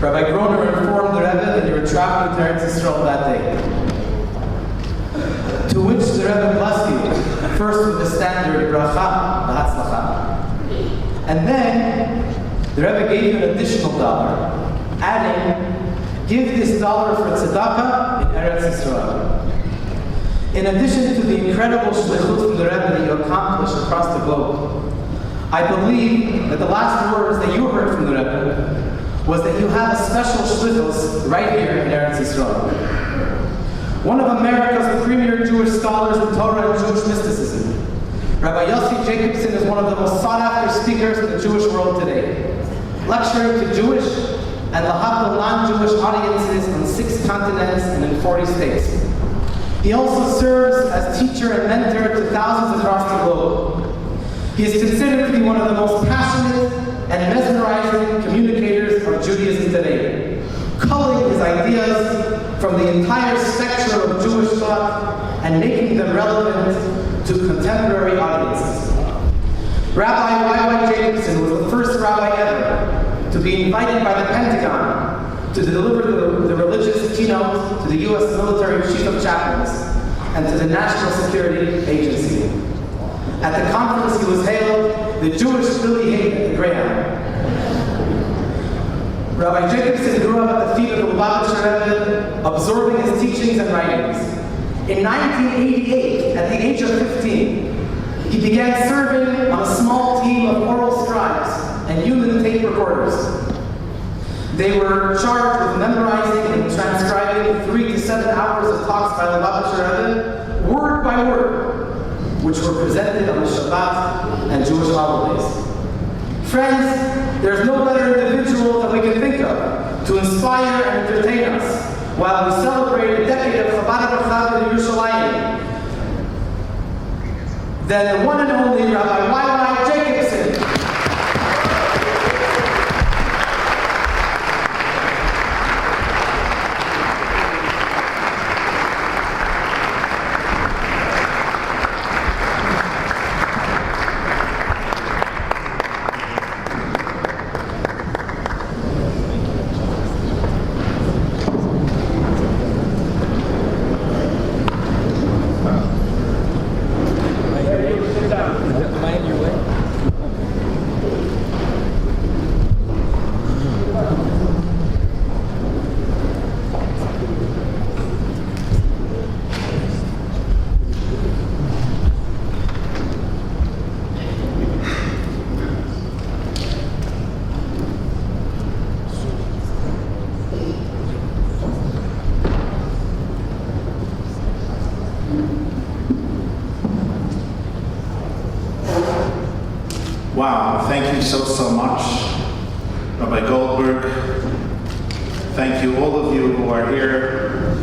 Rabbi Groner informed the Rebbe that you were traveling to Eretz Yisrael that day. To which the Rebbe blessed you, first with the standard bracha, v'hatzlacha, and then the Rebbe gave you an additional $1, adding, give this $1 for tzedakah in Eretz Yisrael. In addition to the incredible shlichut from the Rebbe that you accomplished across the globe, I believe that the last words that you heard from the Rebbe was that you have a special shlichut right here in Eretz Yisrael. One of America's premier Jewish scholars in Torah and Jewish mysticism, Rabbi Yossi Jacobson is one of the most sought-after speakers in the Jewish world today, lecturing to Jewish and lahavdil non-Jewish audiences on 6 continents and in 40 states. He also serves as teacher and mentor to thousands across the globe. He is considered to be one of the most passionate and mesmerizing communicators of Judaism today, culling his ideas from the entire spectrum of Jewish thought and making them relevant to contemporary audiences. Rabbi Y.Y. Jacobson was the first rabbi ever to be invited by the Pentagon to deliver the religious keynote to the U.S. military chief of chaplains and to the National Security Agency. At the conference he was hailed, the Jewish really hate the Greyhound. Rabbi Jacobson grew up at the feet of the Lubavitcher Rebbe, absorbing his teachings and writings. In 1988, at the age of 15, he began serving on a small team of oral scribes and human tape recorders. They were charged with memorizing and transcribing 3 to 7 hours of talks by the Lubavitcher Rebbe, word by word, which were presented on the Shabbat and Jewish holidays. Friends, there's no better individual that we can think of to inspire and entertain us while we celebrate a decade of Chabad Rechavia in Yerushalayim than the one and only Rabbi Jacobson. Wow, thank you so much, Rabbi Goldberg. Thank you, all of you who are here,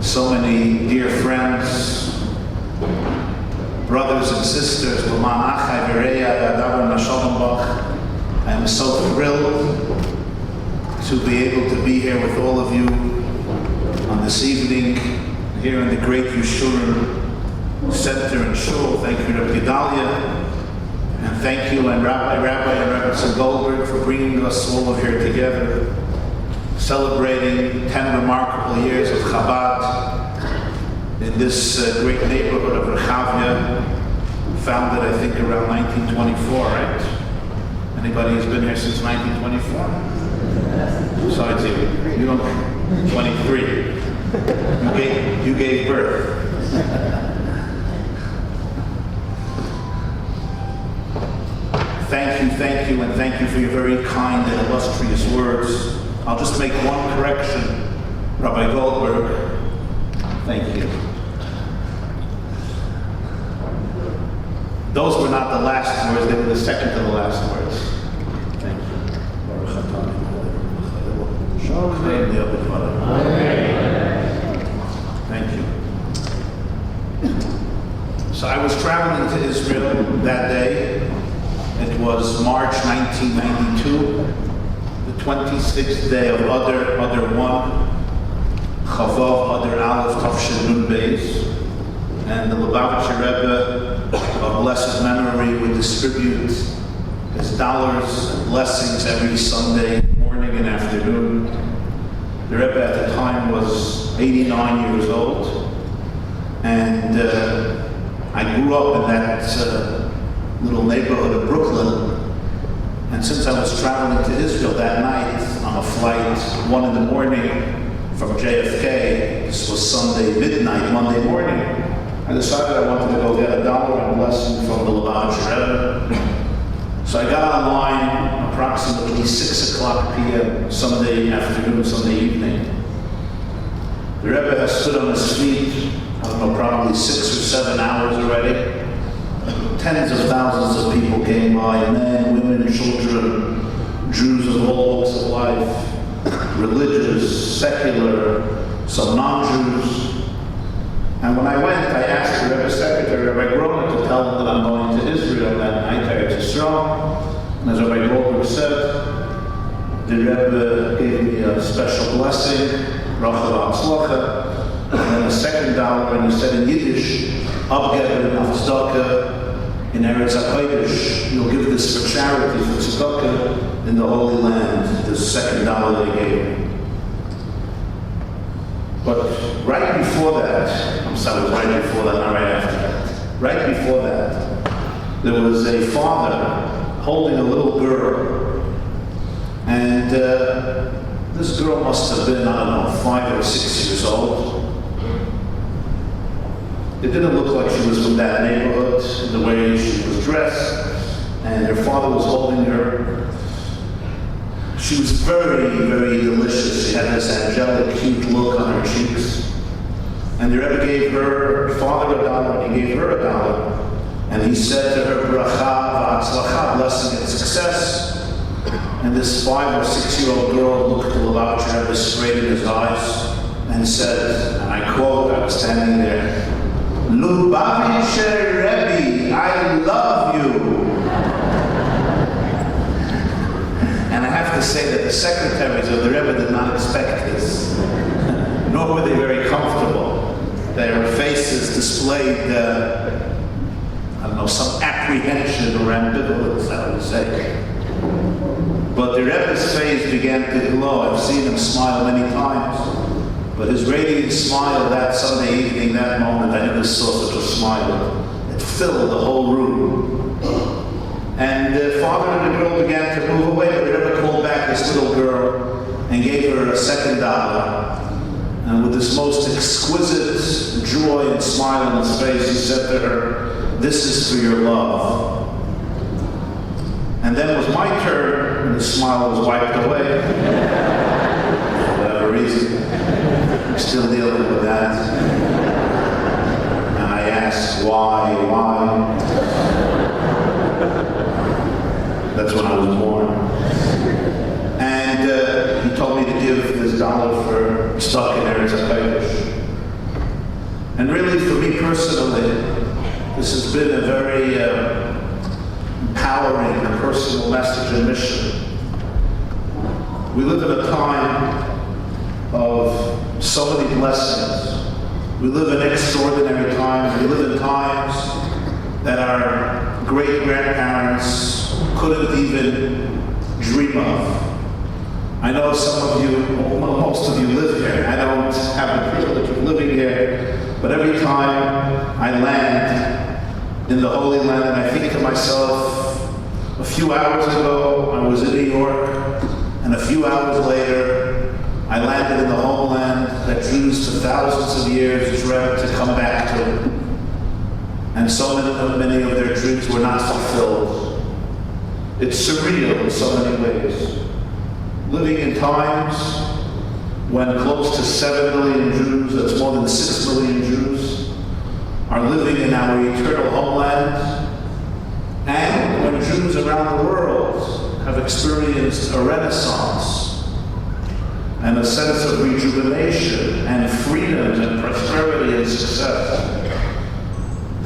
so many dear friends, brothers and sisters. I am so thrilled to be able to be here with all of you on this evening here in the great Yeshurun Center in Shul. Thank you, Rabbi Gedalia. And thank you, and Rabbi and Rebbe Goldberg, for bringing us all here together, celebrating 10 remarkable years of Chabad in this great neighborhood of Rechavia, founded, I think, around 1924, right? Anybody who's been here since 1924? Besides you, you don't, 23. You gave birth. Thank you, and thank you for your very kind and illustrious words. I'll just make one correction, Rabbi Goldberg. Thank you. Those were not the last words, they were the second to the last words. Thank you. Thank you. So I was traveling to Israel that day. It was March 1992, the 26th day of Adar 1, Chavav Adar Aleph Tafshin Nun Beis, and the Lubavitcher Rebbe of blessed memory would distribute his dollars and blessings every Sunday morning and afternoon. The Rebbe at the time was 89 years old, and I grew up in that little neighborhood of Brooklyn, and since I was traveling to Israel that night on a flight 1 in the morning from JFK, this was Sunday midnight, Monday morning, I decided I wanted to go get a dollar and blessing from the Lubavitcher Rebbe. So I got online approximately 6 o'clock p.m. Sunday afternoon, Sunday evening. The Rebbe has stood on his feet, I don't know, probably 6 or 7 hours already. Tens of thousands of people came by, men, women, children, Jews of all walks of life, religious, secular, some non-Jews. And when I went, I asked the Rebbe's secretary, Rabbi Groner, to tell him that I'm going to Israel that night, to Israel. And as Rabbi Goldberg said, the Rebbe gave me a special blessing, Rachav Atzlacha, and then a second dollar, and he said in Yiddish, Abgeber Nafzdaka, in Eretz HaKodesh, you'll give this for charity, for tzedakah in the Holy Land, the second dollar they gave me. But right before that, I'm sorry, right before that, not right after that, right before that, there was a father holding a little girl And this girl must have been, I don't know, 5 or 6 years old. It didn't look like she was from that neighborhood, the way she was dressed, and her father was holding her. She was very, very delicious. She had this angelic, cute look on her cheeks. And the Rebbe gave her father $1, and he gave her $1. And he said to her, bracha v'atzlacha, blessing and success. And this 5 or 6-year-old girl looked the Lubavitcher Rebbe straight in his eyes and said, and I quote, I was standing there, Lubavitcher Rebbe, I love you. And I have to say that the secretaries of the Rebbe did not expect this, nor were they very comfortable. Their faces displayed, I don't know, some apprehension or ambivalence, I would say. But the Rebbe's face began to glow. I've seen him smile many times. But his radiant smile that Sunday evening, that moment, I never saw such a smile. It filled the whole room. And the father and the girl began to move away, but the Rebbe called back this little girl and gave her a $2. And with this most exquisite joy and smile on his face, he said to her, "This is for your love." And then it was my turn, and the smile was wiped away. For whatever reason. I'm still dealing with that. And I asked, why? That's when I was born. And he told me to give this $1 for stock in Eretz HaKodesh. And really, for me personally, this has been a very empowering and personal message and mission. We live in a time of so many blessings. We live in extraordinary times. We live in times that our great-grandparents couldn't even dream of. I know some of you, most of you live here. I don't have the privilege of living here, but every time I land in the Holy Land, and I think to myself, a few hours ago, I was in New York, and a few hours later, I landed in the homeland that Jews for thousands of years dreamt to come back to. And so many of their dreams were not fulfilled. It's surreal in so many ways. Living in times when close to 7 million Jews, that's more than 6 million Jews, are living in our eternal homeland. And when Jews around the world have experienced a renaissance and a sense of rejuvenation and freedom and prosperity and success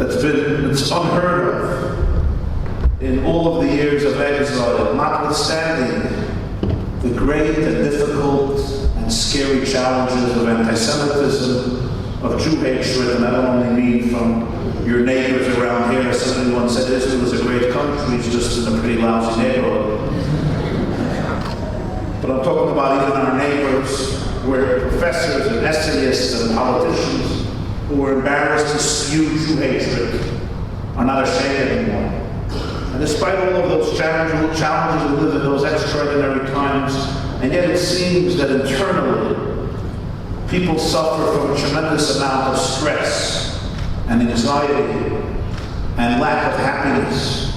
it's unheard of in all of the years of exile, notwithstanding the great and difficult and scary challenges of anti-Semitism, of Jew hatred, and I don't only mean from your neighbors around here. Somebody once said Israel is a great country, it's just in a pretty lousy neighborhood. But I'm talking about even our neighbors, where professors and essayists and politicians who were embarrassed to spew Jew hatred are not ashamed anymore. And despite all of those challenges, we live in those extraordinary times, and yet it seems that internally, people suffer from a tremendous amount of stress and anxiety and lack of happiness.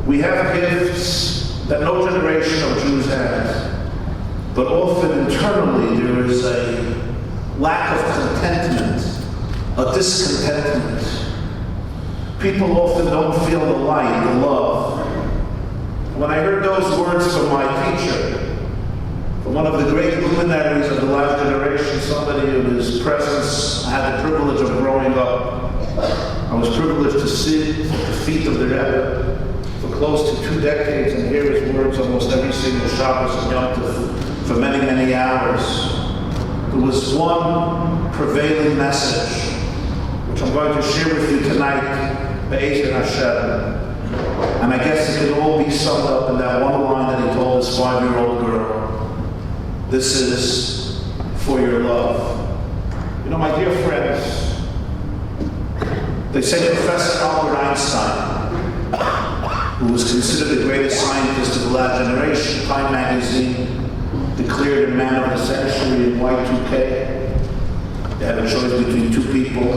We have gifts that no generation of Jews has, but often internally there is a lack of contentment, a discontentment. People often don't feel the light, the love. When I heard those words from my teacher, from one of the great luminaries of the last generation, somebody in whose presence I had the privilege of growing up. I was privileged to sit at the feet of the Rebbe for close to 2 decades and hear his words almost every single Shabbos and Yom Tov for many, many hours. There was one prevailing message, which I'm going to share with you tonight, Be'ezer Hashem. And I guess it can all be summed up in that one line that he told his 5-year-old girl. This is for your love. You know, my dear friends, they say Professor Albert Einstein who was considered the greatest scientist of the last generation. Time magazine declared him man of the century in Y2K. They had a choice between two people.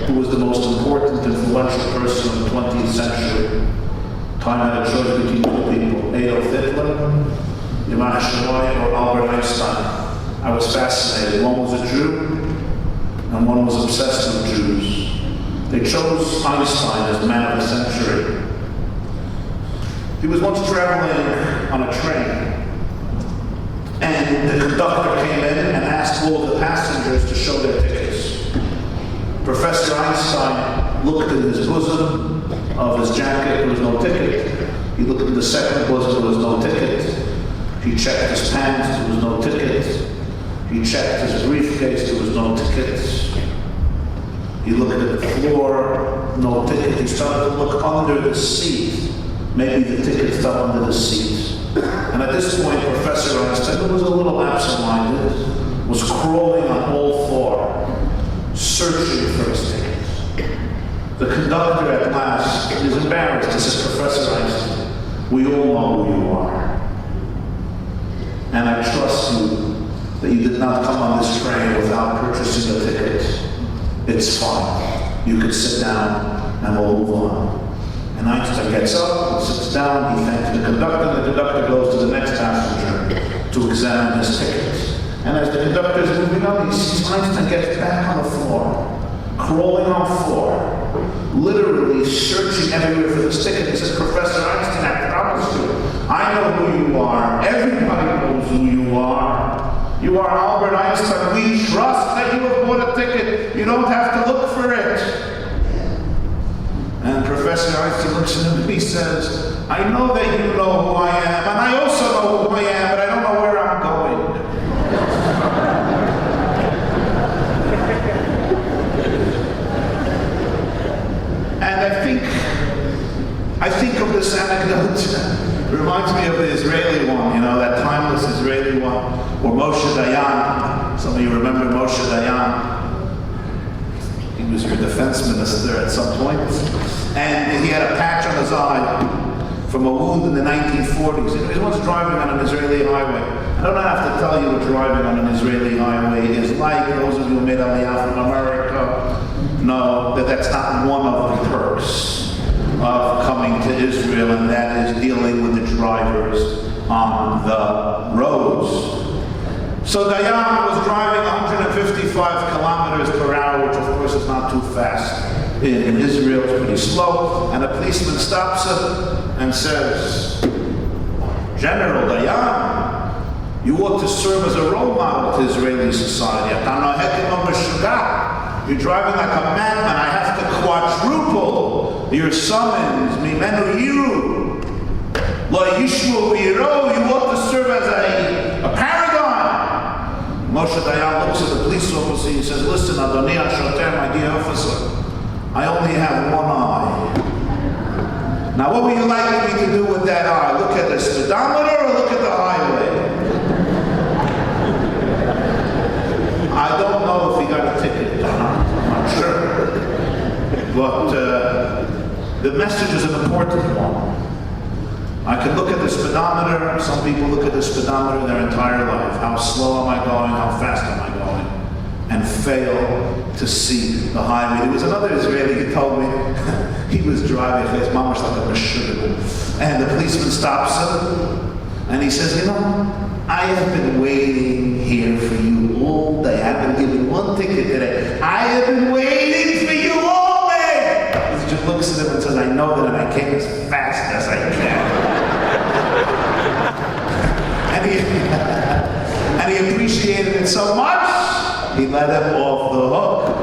Who was the most important, influential person of the 20th century? Time had a choice between two people, Adolf Hitler, Yamach Shemai, or Albert Einstein. I was fascinated. One was a Jew, and one was obsessed with Jews. They chose Einstein as man of the century. He was once traveling on a train, and the conductor came in and asked all the passengers to show their tickets. Professor Einstein looked in his bosom of his jacket, there was no ticket. He looked in the second bosom, there was no ticket. He checked his pants, there was no ticket. He checked his briefcase, there was no ticket. He looked at the floor, no ticket. He started to look under the seat. Maybe the ticket fell under the seat. And at this point, Professor Einstein, who was a little absent-minded, was crawling on all four, searching for his ticket. The conductor at last is embarrassed. He says, Professor Einstein, we all know who you are. And I trust you that you did not come on this train without purchasing a ticket. It's fine. You can sit down and we'll move on. And Einstein gets up and sits down. He thanks the conductor, and the conductor goes to the next passenger to examine his ticket. And as the conductor is moving on, he sees Einstein gets back on the floor, crawling on the floor, literally searching everywhere for this ticket. He says, Professor Einstein, I promise you, I know who you are. Everybody knows who you are. You are Albert Einstein. We trust that you have bought a ticket. You don't have to look for it. And Professor Einstein looks at him and he says, I know that you know who I am, and I also know who I am, but I don't know where I'm going. And I think of this anecdote. It reminds me of the Israeli one, you know, that timeless Israeli one, or Moshe Dayan. Some of you remember Moshe Dayan. He was your defense minister at some point. And he had a patch on his eye from a wound in the 1940s. He was driving on an Israeli highway. I don't have to tell you what driving on an Israeli highway is like. Those of you who made Aliyah from America know that that's not one of the perks of coming to Israel, and that is dealing with the drivers on the roads. So Dayan was driving 155 kilometers per hour, which of course is not too fast. In Israel, it's pretty slow, and a policeman stops him and says, General Dayan, you ought to serve as a role model to Israeli society. You're driving like a madman. I have to quadruple your summons. Mimenu yiru. Lo yishmu v'yiro. You ought to serve as a paragon. Moshe Dayan looks at the police officer. He says, listen, Adoni HaShoter, my dear officer, I only have one eye. Now, what would you like me to do with that eye? Look at the speedometer or look at the highway? I don't know if he got a ticket or not. I'm not sure. But the message is an important one. I can look at the speedometer. Some people look at the speedometer their entire life. How slow am I going? How fast am I going? And fail to see the highway. There was another Israeli who told me he was driving, it's mamash like a mashur, and the policeman stops him and he says, you know, I have been waiting here for you all day. I've been given one ticket today. I have been waiting for you all day. He just looks at him and says, I know that, and I came as fast as I can. and he appreciated it so much, he let him off the hook.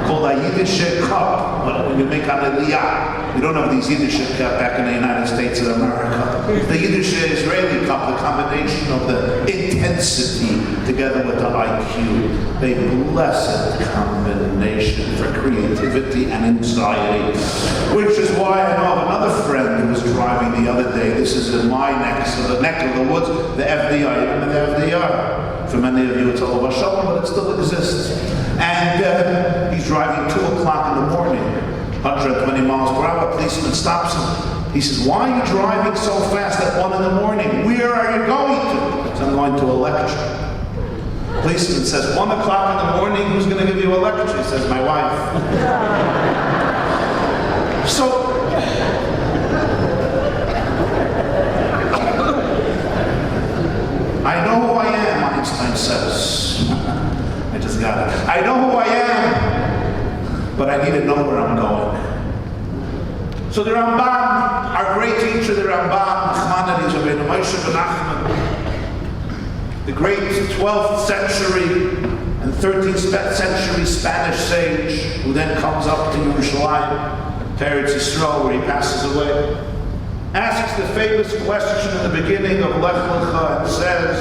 Called a Yiddish cup. When you make an aliyah, you don't have these Yiddish cup back in the United States of America. The Yiddish Israeli cup, the combination of the intensity together with the IQ, a blessed combination for creativity and anxiety. Which is why I know of another friend who was driving the other day. This is in my neck, so the neck of the woods, the FDR. You remember the FDR? For many of you, it's all about Shalom, but it still exists. And he's driving 2 o'clock in the morning, 120 miles per hour. A policeman stops him. He says, why are you driving so fast at 1 in the morning? Where are you going to? He says, I'm going to a lecture. Policeman says, 1 o'clock in the morning, who's going to give you a lecture? He says, my wife. So, I know who I am, Einstein says. I just got it. I know who I am, but I need to know where I'm going. So the Rambam, our great teacher, the Rambam, Nachmanides, Rabbeinu Moshe ben Nachman, the great 12th century and 13th century Spanish sage, who then comes up to Yerushalayim, to Eretz Yisrael, where he passes away, asks the famous question in the beginning of Lech Lecha and says,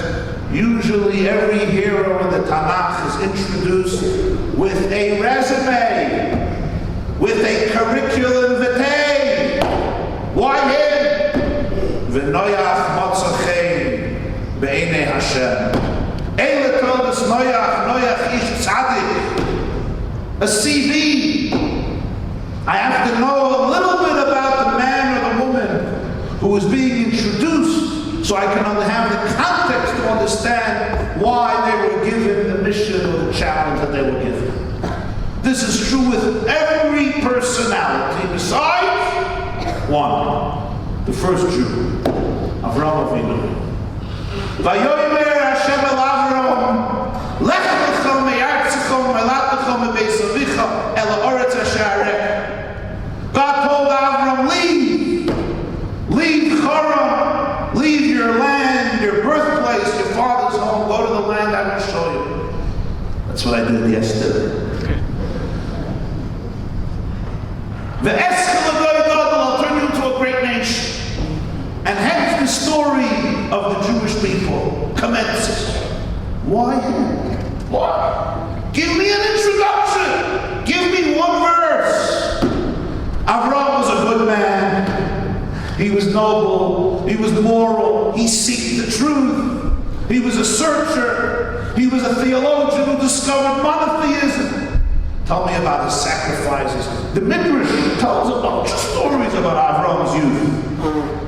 usually every hero in the Tanakh is introduced with a resume, with a curriculum vitae. Why him? V'noyach motzachein be'enei Hashem. Eile todas Noyach ish tzadik. A CV. I have to know a little bit about the man or the woman who is being introduced, so I can have the context to understand why they were given the mission or the challenge that they were given. This is true with every personality besides one, the first Jew, Avraham Avinu. Vayomer Hashem el Avram, lech lecha me'artzecha me'latzecha me'beis avicha el ha'oretz asher arech. God told Avram, leave Haran, leave your land, your birthplace, your father's home, go to the land I will show you. That's what I did yesterday. I'll turn you into a great nation. And hence the story of the Jewish people commences. Why? Why? Give me an introduction. Give me one verse. Avraham was a good man. He was noble. He was moral. He sought the truth. He was a searcher. He was a theologian who discovered monotheism. Tell me about his sacrifices. The Midrash tells a bunch of stories about Avraham's youth.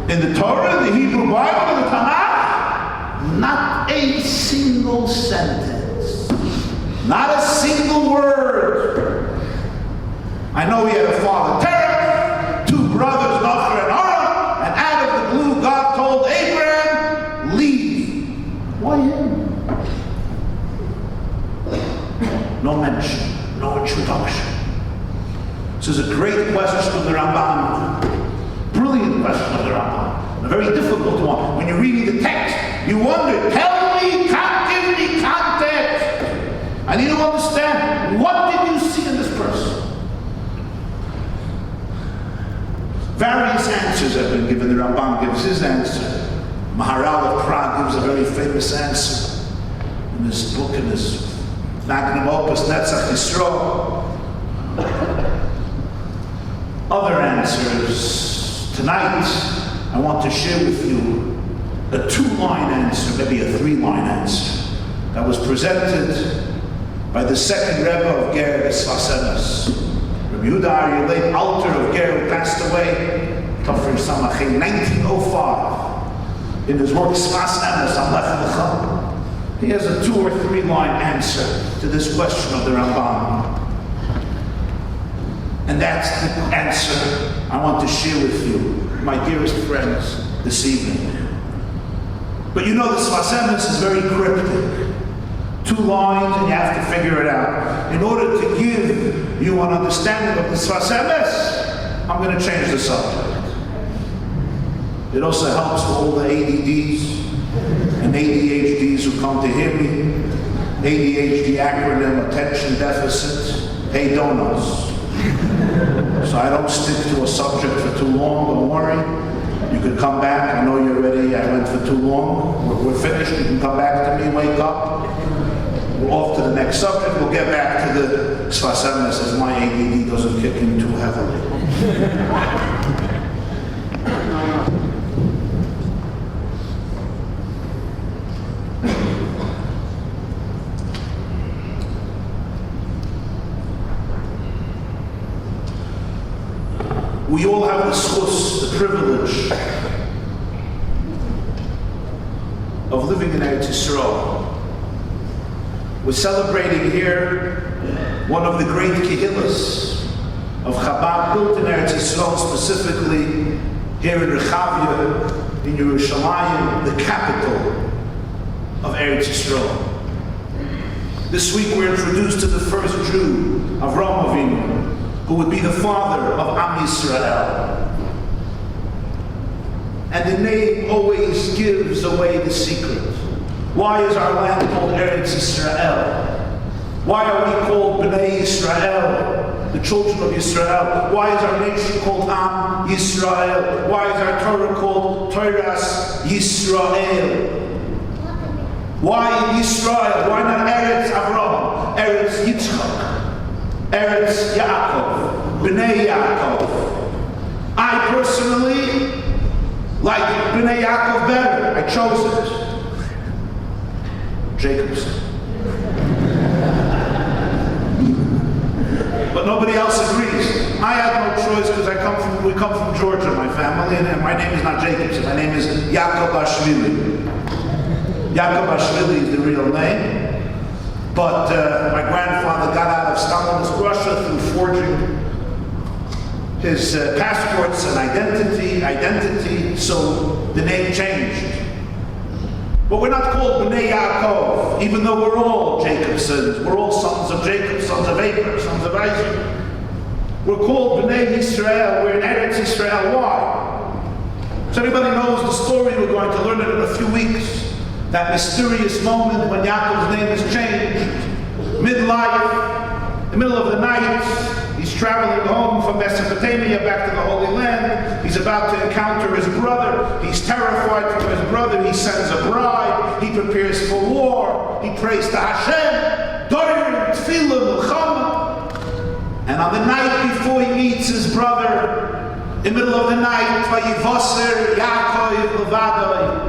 In the Torah, the Hebrew Bible, the Tanakh, not a single sentence. Not a single word. I know he had a father, Terah, two brothers, Nachor and Haran, and out of the blue, God told Abraham, leave. Why him? No mention. No introduction. This is a great question of the Rambam. Brilliant question of the Rambam. A very difficult one. When you're reading the text, you wonder, tell me, give me context. I need to understand, what did you see in this person? Various answers have been given. The Rambam gives his answer. Maharal of Prague gives a very famous answer in this book, in his Magnum Opus, Netzach Yisrael. Other answers. Tonight, I want to share with you a 2-line answer, maybe a 3-line answer, that was presented by the second Rebbe of Ger, the Svasemes. Rabbi Yehuda Aryeh Leib, Alter of Ger, who passed away, Tafir Samach, in 1905, in his work Svasemes on Lech Lecha. He has a 2 or 3-line answer to this question of the Rambam. And that's the answer I want to share with you, my dearest friends, this evening. But you know the Svasemes is very cryptic. 2 lines and you have to figure it out. In order to give you an understanding of the Svasemes, I'm going to change the subject. It also helps for all the ADDs and ADHDs who come to hear me. ADHD acronym, attention deficit, hey donuts. So I don't stick to a subject for too long, don't worry. You can come back, I know you're ready, I went for too long. We're finished, you can come back to me, wake up. We're off to the next subject, we'll get back to the Svasemes as my ADD doesn't kick in too heavily. We all have the schus, the privilege of living in Eretz Yisrael. We're celebrating here one of the great kehillas of Chabad built in Eretz Yisrael, specifically here in Rechavia, in Yerushalayim, the capital of Eretz Yisrael. This week we're introduced to the first Jew, Avraham Avinu, who would be the father of Am Yisrael. And the name always gives away the secret. Why is our land called Eretz Yisrael? Why are we called Bnei Yisrael, the children of Yisrael? Why is our nation called Am Yisrael? Why is our Torah called Toras Yisrael? Why Yisrael? Why not Eretz Avraham, Eretz Yitzchak, Eretz Yaakov, Bnei Yaakov? I personally like Bnei Yaakov better. I chose it. Jacobson. But nobody else agrees. I had no choice because we come from Georgia, my family, and my name is not Jacobson. My name is Jacobashvili. Jacobashvili is the real name. But my grandfather got out of Stalinist Russia through forging his passports and identity, so the name changed. But we're not called Bnei Yaakov, even though we're all Jacobsons. We're all sons of Jacob, sons of Abraham, sons of Isaac. We're called Bnei Yisrael. We're in Eretz Yisrael. Why? So everybody knows the story. We're going to learn it in a few weeks. That mysterious moment when Yaakov's name is changed. Midlife, in the middle of the night, he's traveling home from Mesopotamia back to the Holy Land. He's about to encounter his brother. He's terrified from his brother. He sends a bride. He prepares for war. He prays to Hashem. Dorim, Tfilah, Milchama. And on the night before he meets his brother, in the middle of the night, Vayivaser Yaakov Levadoi,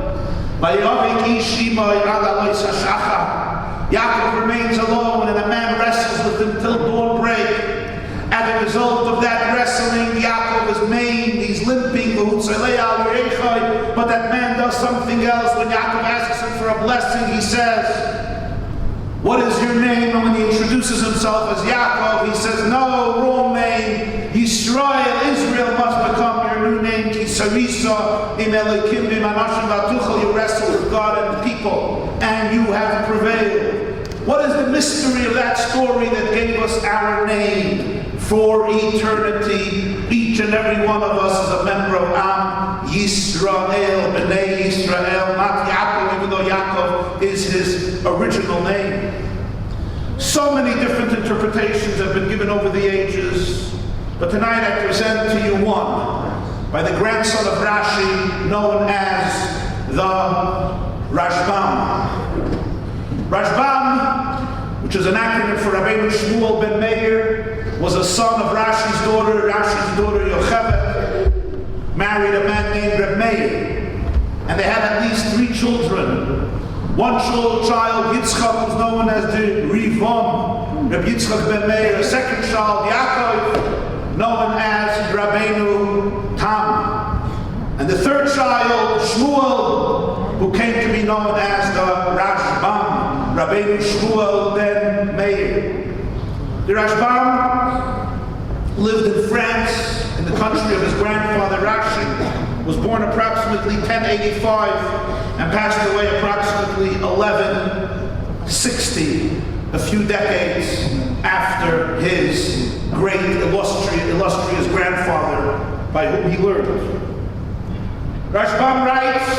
Vayavik Ishimai Adaloi Sashachar. Yaakov remains alone, and a man wrestles with him till dawn break. As a result of that wrestling, Yaakov is maimed, he's limping, but that man does something else. When Yaakov asks him for a blessing, he says, "What is your name?" And when he introduces himself as Yaakov, he says, "No, wrong name. Yisrael, Israel must become your new name. Ki sarisa im Elokim b'manashim v'atuchel." You wrestle with God and the people, and you have prevailed. What is the mystery of that story that gave us our name? For eternity, each and every one of us is a member of Am Yisrael, Bnei Yisrael, not Yaakov, even though Yaakov is his original name. So many different interpretations have been given over the ages, but tonight I present to you one by the grandson of Rashi, known as the Rashbam. Rashbam, which is an acronym for Rabbi Shmuel ben Meir, was a son of Rashi's daughter Yocheved, married a man named Reb Meir, and they had at least 3 children. One child, Yitzchak, was known as the Rivon, Reb Yitzchak ben Meir. A second child, Yaakov, known as Rabbeinu Tam. And the third child, Shmuel, who came to be known as the Rashbam, Rabbeinu Shmuel ben Meir. The Rashbam lived in France, in the country of his grandfather Rashi, was born approximately 1085 and passed away approximately 1160, a few decades after his great illustrious grandfather by whom he learned. Rashbam writes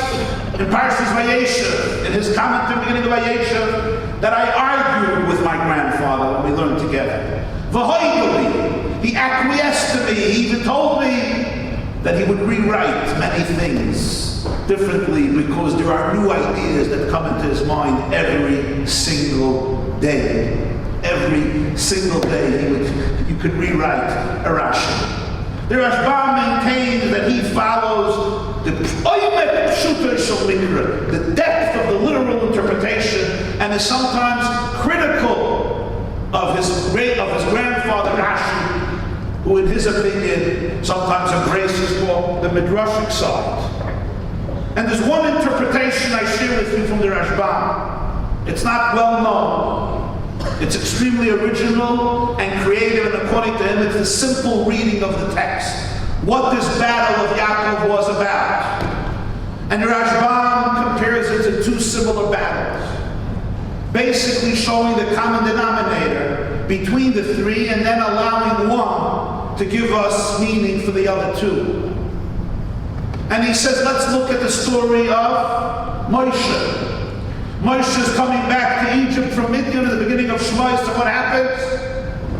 in Parshas Vayeshev, in his commentary beginning of Vayeshev, that I argued with my grandfather when we learned together. V'hoidoli, he acquiesced to me, he even told me that he would rewrite many things differently because there are new ideas that come into his mind every single day. Every single day you could rewrite a Rashi. The Rashbam maintains that he follows the depth of the literal interpretation and is sometimes critical of his grandfather Rashi, who in his opinion sometimes embraces more the Midrashic side. And there's one interpretation I share with you from the Rashba. It's not well known. It's extremely original and creative, and according to him, it's a simple reading of the text. What this battle of Yaakov was about. And the Rashba compares it to two similar battles, basically showing the common denominator between the three and then allowing one to give us meaning for the other two. And he says, let's look at the story of Moshe. Moshe is coming back to Egypt from Midian at the beginning of Shemais, so what happens?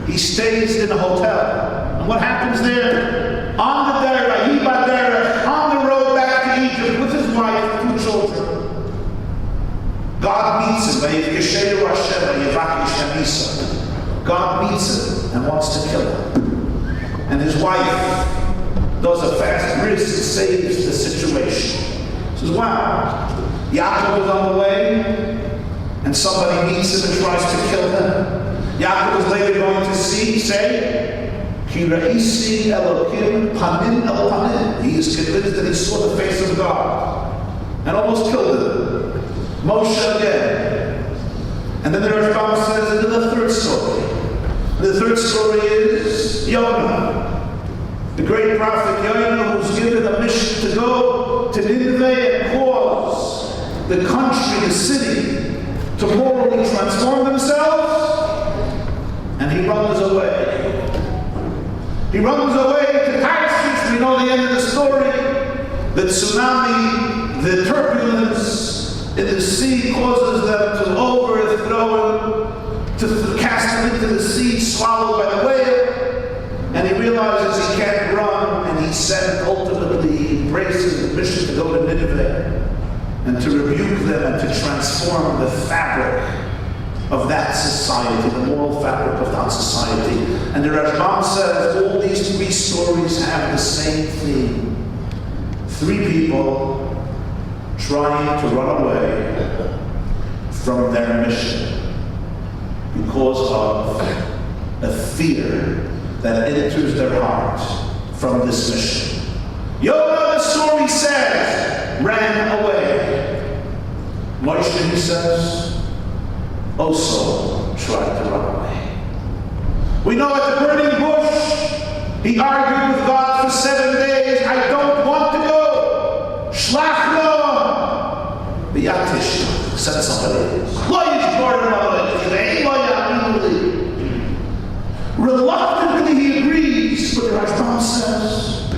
He stays in a hotel. And what happens there? On the derech, on the road back to Egypt with his wife and 2 children. God meets him. God meets him and wants to kill him. And his wife does a fast risk and saves the situation. Says, wow, Yaakov is on the way, and somebody meets him and tries to kill him. Yaakov is later going to say, Ki ra'isi Elokim panim el panim. He is convinced that he saw the face of God and almost killed him. Moshe again. And then the Rabbi says into the third story. The third story is Yonah. The great prophet Yonah, who's given a mission to go to Nineveh and cause the country, the city, to morally transform themselves, and he runs away. He runs away to Tarshish. We know the end of the story. The tsunami, the turbulence in the sea causes them to overthrow him, to cast him into the sea, swallowed by the whale. And he realizes he can't run, and he said, ultimately, he embraces the mission to go to Nineveh and to rebuke them and to transform the fabric of that society, the moral fabric of that society. And the Rashbam says all these 3 stories have the same theme. 3 people trying to run away from their mission because of a fear that enters their heart from this mission. Yonah, the story says, ran away. Moshe, he says, also tried to run away. We know at the burning bush, he argued with God for 7 days. I don't want to go. Shlach lo v'yatish. Send somebody else. Reluctantly he agrees, but the Rashbam says,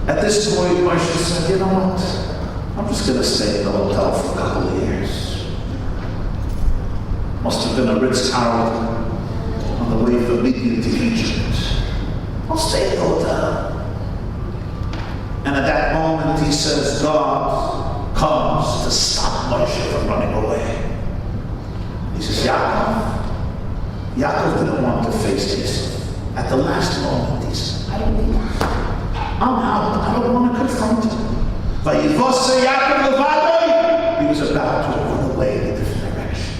at this point, Moshe said, you know what? I'm just going to stay in the hotel for a couple of years. Must have been a Ritz-Carlton on the way from Midian to Egypt. I'll stay in the hotel. And at that moment, he says, God comes to stop Moshe from running away. He says, Yaakov didn't want to face this. At the last moment, he said, I'm out. I don't want to confront him. Vayivoseh Yaakov levadoi. He was about to run away in a different direction.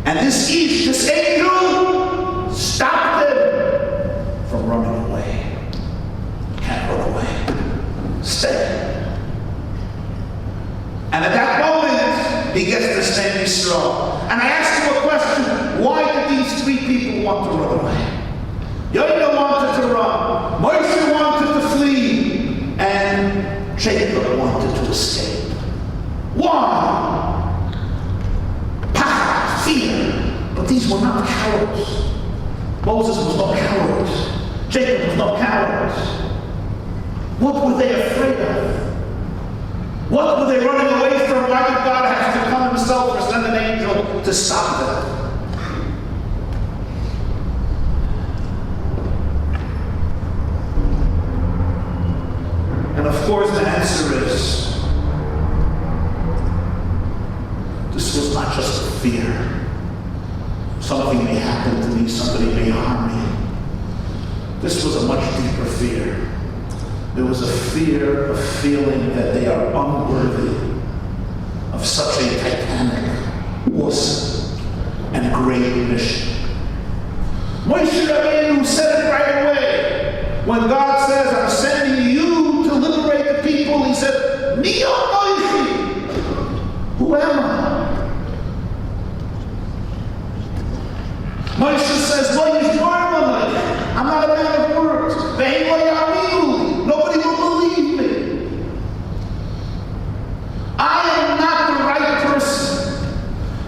And this angel stopped him from running away. Can't run away. Stay. And at that moment, he gets to stand strong. And I asked him a question. Why did these 3 people want to run away? Yonah wanted to run. Moshe wanted to flee. And Jacob wanted to escape. Why? Pachad, fear. But these were not cowards. Moses was not coward. Jacob was not coward. What were they afraid of? What were they running away from? Why did God have to come himself or send an angel to stop them? And of course the answer is, this was not just a fear. Something may happen to me, somebody may harm me. This was a much deeper fear. There was a fear of feeling that they are unworthy of such a titanic, awesome, and great mission. Moshe Rabbeinu said it right away. When God says, I'm sending you to liberate the people, he said, Mi Anochi. Who am I? Moshe says, I'm not a man of words. Nobody will believe me. I am not the right person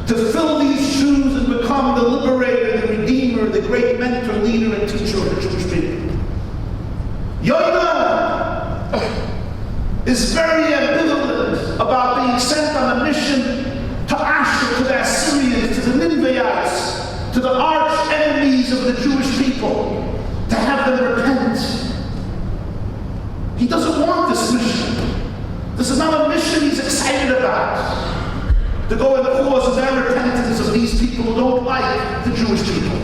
to fill these shoes and become the liberator, the redeemer, the great mentor, leader, and teacher of the Jewish people. Yonah is very ambivalent about being sent on a mission to Asher, to the Assyrians, to the Ninevites, to the arch enemies of the Jewish people, to have them repent. He doesn't want this mission. This is not a mission he's excited about. To go and cause their repentance of these people who don't like the Jewish people.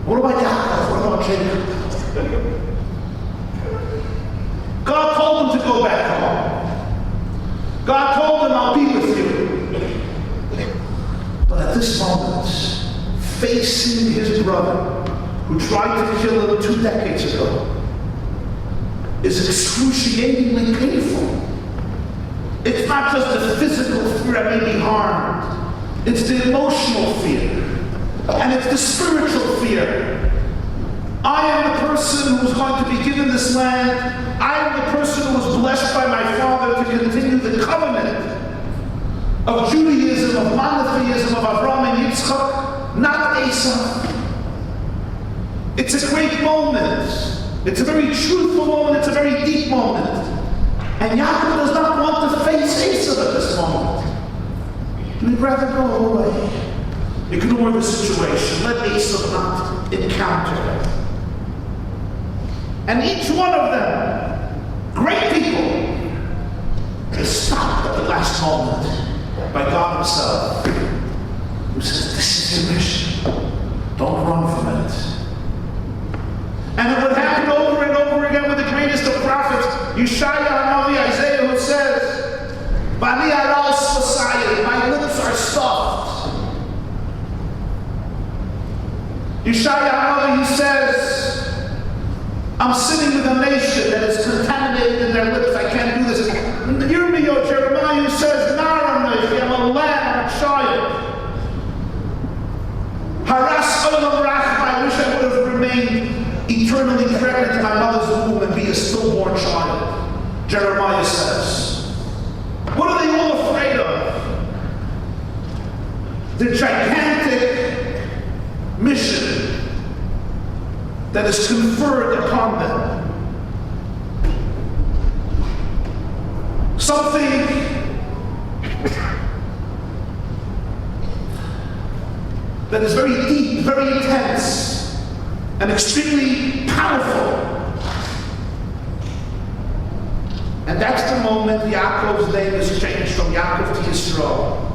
What about Yaakov? What about Jacob? God told him to go back home. God told him, I'll be with you. But at this moment, facing his brother, who tried to kill him 2 decades ago, is excruciatingly painful. It's not just the physical fear I may be harmed. It's the emotional fear. And it's the spiritual fear. I am the person who is going to be given this land. I am the person who was blessed by my father to continue the covenant of Judaism, of monotheism, of Avraham and Yitzchak, not Esau. It's a great moment. It's a very truthful moment. It's a very deep moment. And Yaakov does not want to face Esau at this moment. He'd rather go away. Ignore the situation. Let Esau not encounter him. And each one of them, great people, is stopped at the last moment by God himself, who says, this is your mission. Don't run from it. And it would happen over and over again with the greatest of prophets, Yeshaya, Hanavi, Isaiah, who says, Bani aros Messiah, my lips are stuffed. Yeshaya, Hanavi, he says, I'm sitting with a nation that is contaminated in their lips. I can't do this. Yirmiyahu, Jeremiah, who says, I'm a lamb, I'm a child. Haras olam rach, I wish I would have remained eternally pregnant in my mother's womb and be a stillborn child. Jeremiah says. What are they all afraid of? The gigantic mission that is conferred upon them. Something that is very deep, very intense, and extremely powerful. And that's the moment Yaakov's name is changed from Yaakov to Yisrael.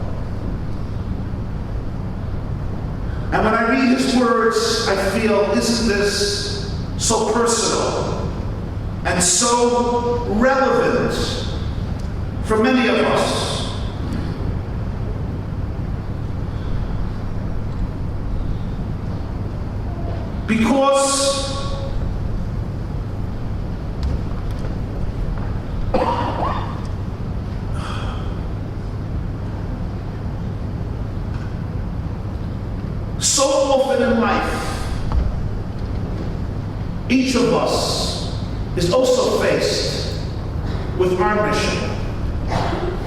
And when I read his words, I feel, isn't this so personal and so relevant for many of us? Because so often in life, each of us is also faced with our mission.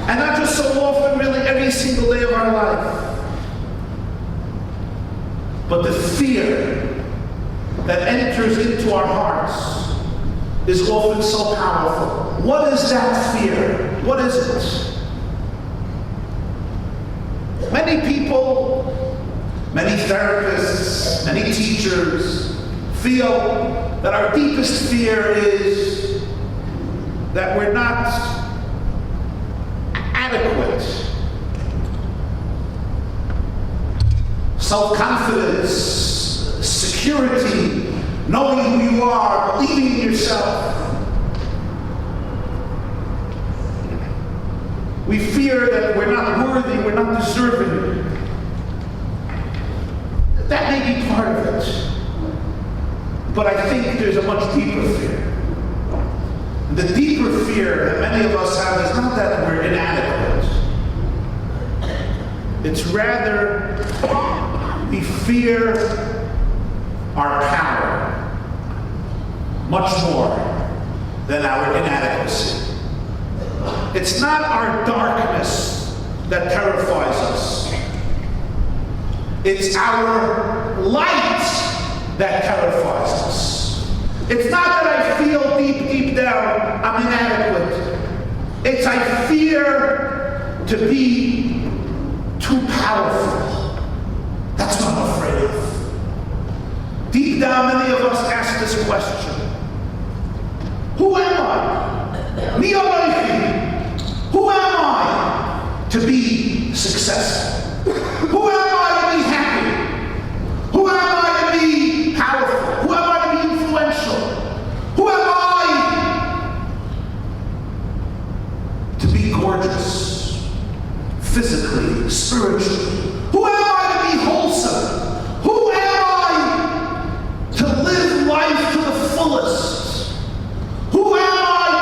And not just so often, really every single day of our life, but the fear that enters into our hearts is often so powerful. What is that fear? What is it? Many people, many therapists, many teachers feel that our deepest fear is that we're not adequate. Self-confidence, security, knowing who you are, believing in yourself. We fear that we're not worthy, we're not deserving. That may be part of it. But I think there's a much deeper fear. The deeper fear that many of us have is not that we're inadequate. It's rather we fear our power much more than our inadequacy. It's not our darkness that terrifies us. It's our light that terrifies us. It's not that I feel deep down I'm inadequate. It's I fear to be too powerful. That's what I'm afraid of. Deep down, many of us ask this question. Who am I? Mi Elohim. Who am I to be successful? Who am I to be happy? Who am I to be powerful? Who am I to be influential? Who am I to be gorgeous? Physically, spiritually. Who am I to be wholesome? Who am I to live life to the fullest? Who am I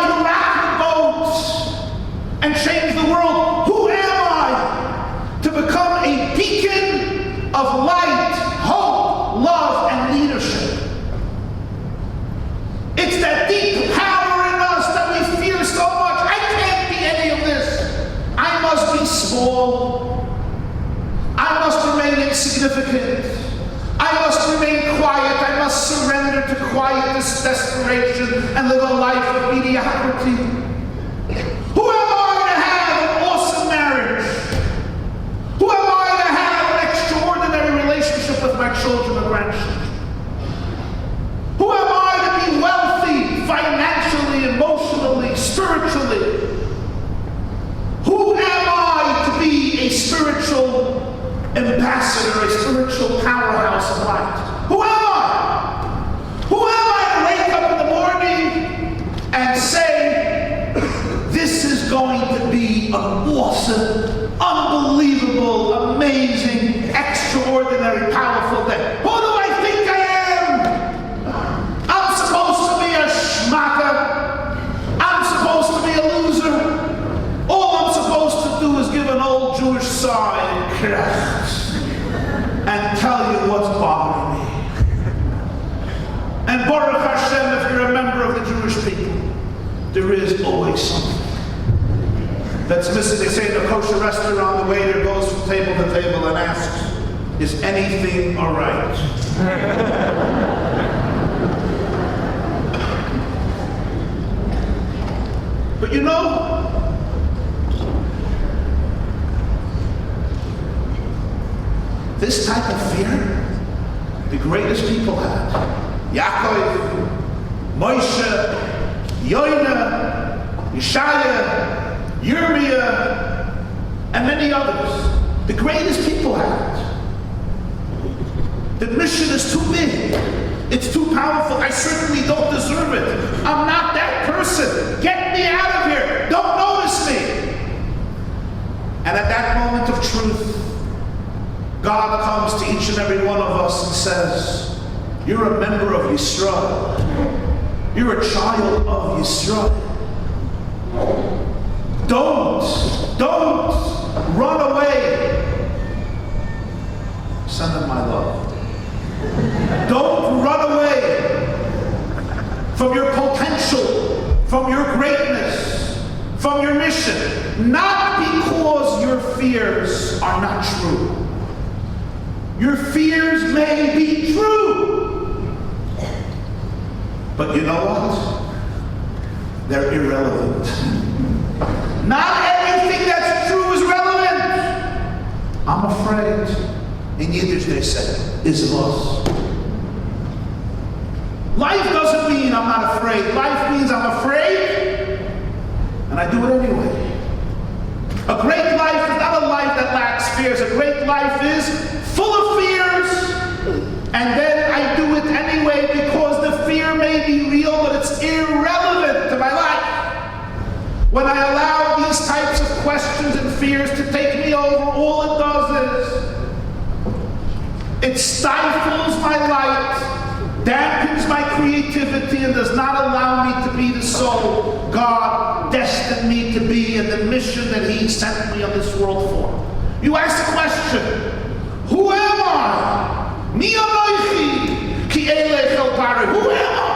to rock the boat and change the world? Who am I to become a beacon of light, hope, love, and leadership? It's that deep power in us that we fear so much. I can't be any of this. I must be small. I must remain insignificant. I must remain quiet. I must surrender to quiet desperation and live a life of mediocrity. Who am I to have an awesome marriage? Who am I to have an extraordinary relationship with my children and grandchildren? Who am I to be wealthy financially, emotionally, spiritually? Who am I to be a spiritual ambassador, a spiritual powerhouse of light? Who am I? Who am I to wake up in the morning and say, this is going to be an awesome, unbelievable, amazing, extraordinary, powerful day? Who do I think I am? I'm supposed to be a schmacker. I'm supposed to be a loser. All I'm supposed to do is give an old Jewish sigh and tell you what's bothering me. And Baruch Hashem, if you're a member of the Jewish people, there is always something that's missing. They say in a kosher restaurant, the waiter goes from table to table and asks, is anything all right? But you know, this type of fear, the greatest people had. Yaakov, Moshe, Yoina, Yeshaya, Yirmiyah, and many others. The greatest people had. The mission is too big. It's too powerful. I certainly don't deserve it. I'm not that person. Get me out of here. Don't notice me. And at that moment of truth, God comes to each and every one of us and says, you're a member of Yisrael. You're a child of Yisrael. Don't run away. Send them my love. Don't run away from your potential, from your greatness, from your mission. Not because your fears are not true. Your fears may be true. But you know what? They're irrelevant. Not everything that's true is relevant. I'm afraid. In Yiddish they say, is was. Life doesn't mean I'm not afraid. Life means I'm afraid, and I do it anyway. A great life is not a life that lacks fears. A great life is full of fears, and then I do it anyway because the fear may be real, but it's irrelevant to my life. When I allow these types of questions and fears to take me over, all it does is It stifles my light, dampens my creativity, and does not allow me to be the soul God destined me to be in the mission that He sent me on this world for. You ask the question, who am I? Mi anoichi ki elech el pari. Who am I?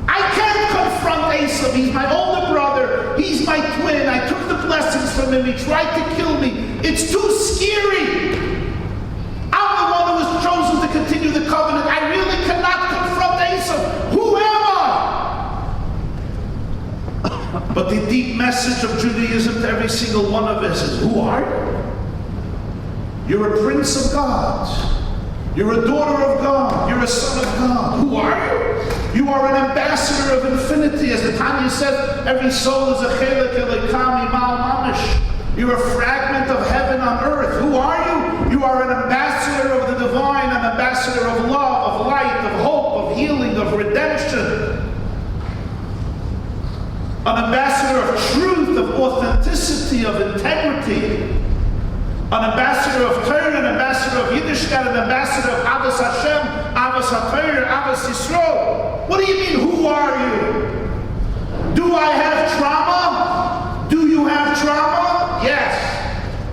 I can't confront Esav. He's my older brother. He's my twin. I took the blessings from him. He tried to kill me. It's too scary. I'm the one who was chosen to continue the covenant. I really cannot confront Esav. Who am I? But the deep message of Judaism to every single one of us is, who are you? You're a prince of God. You're a daughter of God. You're a son of God. Who are you? You are an ambassador of infinity. As the Tanya says, every soul is a chelek elekami mal mamish. You're a fragment of heaven on earth. Who are you? You are an ambassador of the divine, an ambassador of love, of light, of hope, of healing, of redemption. An ambassador of truth, of authenticity, of integrity. An ambassador of Torah, an ambassador of Yiddishkeit, an ambassador of Avos Hashem, Avos HaTorah, Avos Yisrael. What do you mean, who are you? Do I have trauma? Do you have trauma? Yes.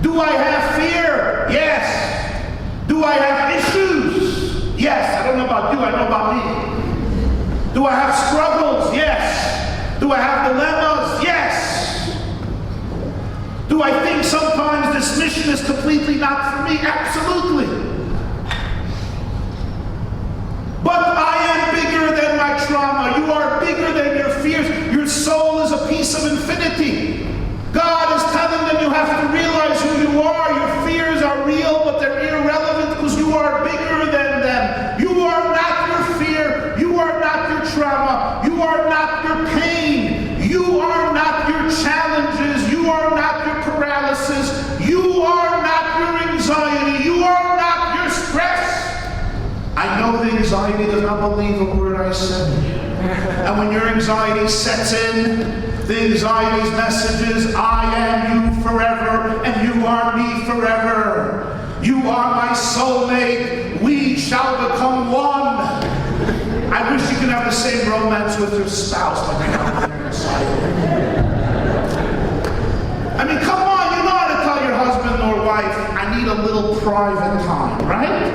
Do I have fear? Yes. Do I have issues? Yes. I don't know about you, I know about me. Do I have struggles? Yes. Do I have dilemmas? Yes. Do I think sometimes this mission is completely not for me? Absolutely. But I am bigger than my trauma. You are bigger than your fears. Your soul is a piece of infinity. God is telling them you have to realize who you are. Your fears are real, but they're irrelevant because you are bigger than them. You are not your fear. You are not your trauma. You are not your pain. You are not your challenges. You are not your paralysis. You are not your anxiety. You are not your stress. I know the anxiety does not believe a word I say. And when your anxiety sets in, the anxiety's message is, I am you forever, and you are me forever. You are my soulmate. We shall become one. I wish you could have the same romance with your spouse like you have with your anxiety. I mean, come on, you know how to tell your husband or wife, I need a little private time, right?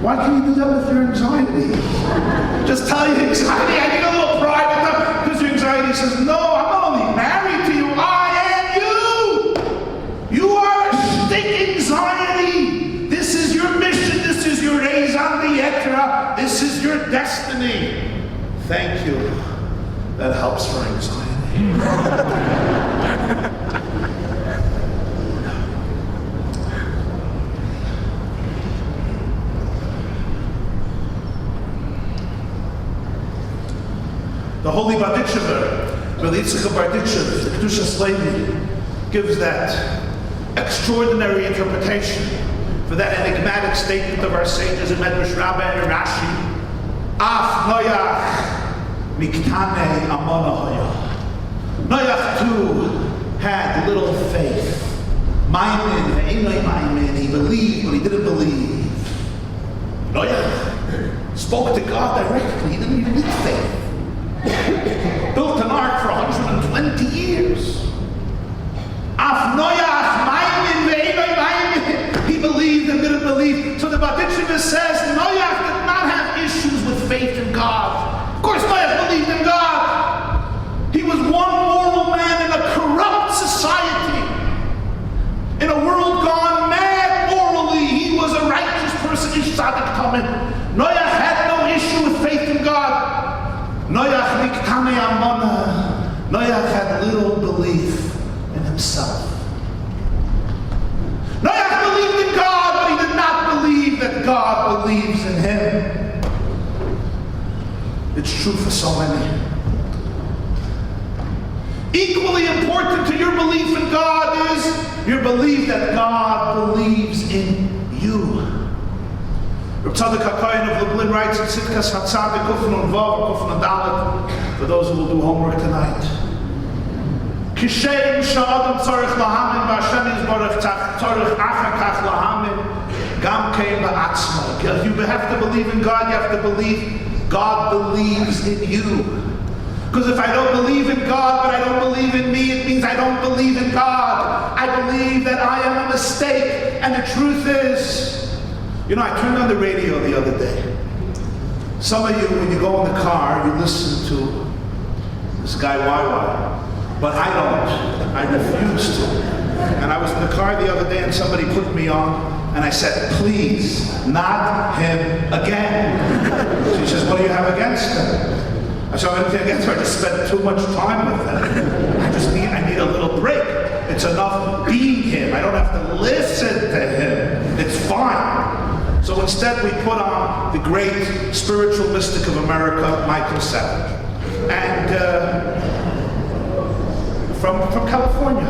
Why can't you do that with your anxiety? Just tell your anxiety, I need a little private time. Because your anxiety says, no, I'm not only married to you, I am you. You are a shtick anxiety. This is your mission. This is your raison d'etre. This is your destiny. Thank you. That helps for anxiety. The Holy Barditchever, the Yitzchak Barditchev, the Kedushas Levi, gives that extraordinary interpretation for that enigmatic statement of our sages in Medrash Rabbi and Rashi. Af Noach miktane amona hoya. Noach too had little faith. Maimin, ve'enoi maimin. He believed, but he didn't believe. Noach spoke to God directly. He didn't even need faith. Built an ark for 120 years. Af Noach maimin ve'enoi maimin. He believed and didn't believe. So the Barditchever says Noach did not have issues with faith in God. Of course, Noach believed in God. He was one moral man in a corrupt society. In a world gone mad morally, he was a righteous person. Noach had no issue with faith in God. Noach had little belief in himself. Noach believed in God, but he did not believe that God believes in him. It's true for so many. Equally important to your belief in God is your belief that God believes in you. Reb Tzadok HaKohen of Lublin writes in Sitkas HaTzadik Kufn and Vav Kufn and Dalet, for those who will do homework tonight. Kishem sha'adam tzarech lahamin b'Hashem yizborech tzarech achar kach lahamin Gam kein ba'atzma. You have to believe in God, you have to believe God believes in you. Because if I don't believe in God, but I don't believe in me, it means I don't believe in God. I believe that I am a mistake. And the truth is, I turned on the radio the other day. Some of you, when you go in the car, you listen to this guy YY. But I don't. I refuse to. And I was in the car the other day and somebody put me on and I said, please, not him again. She says, what do you have against him? I said, I don't think against her. I just spent too much time with him. I need a little break. It's enough being him. I don't have to listen to him. It's fine. So instead we put on the great spiritual mystic of America, Michael Savage. And from California.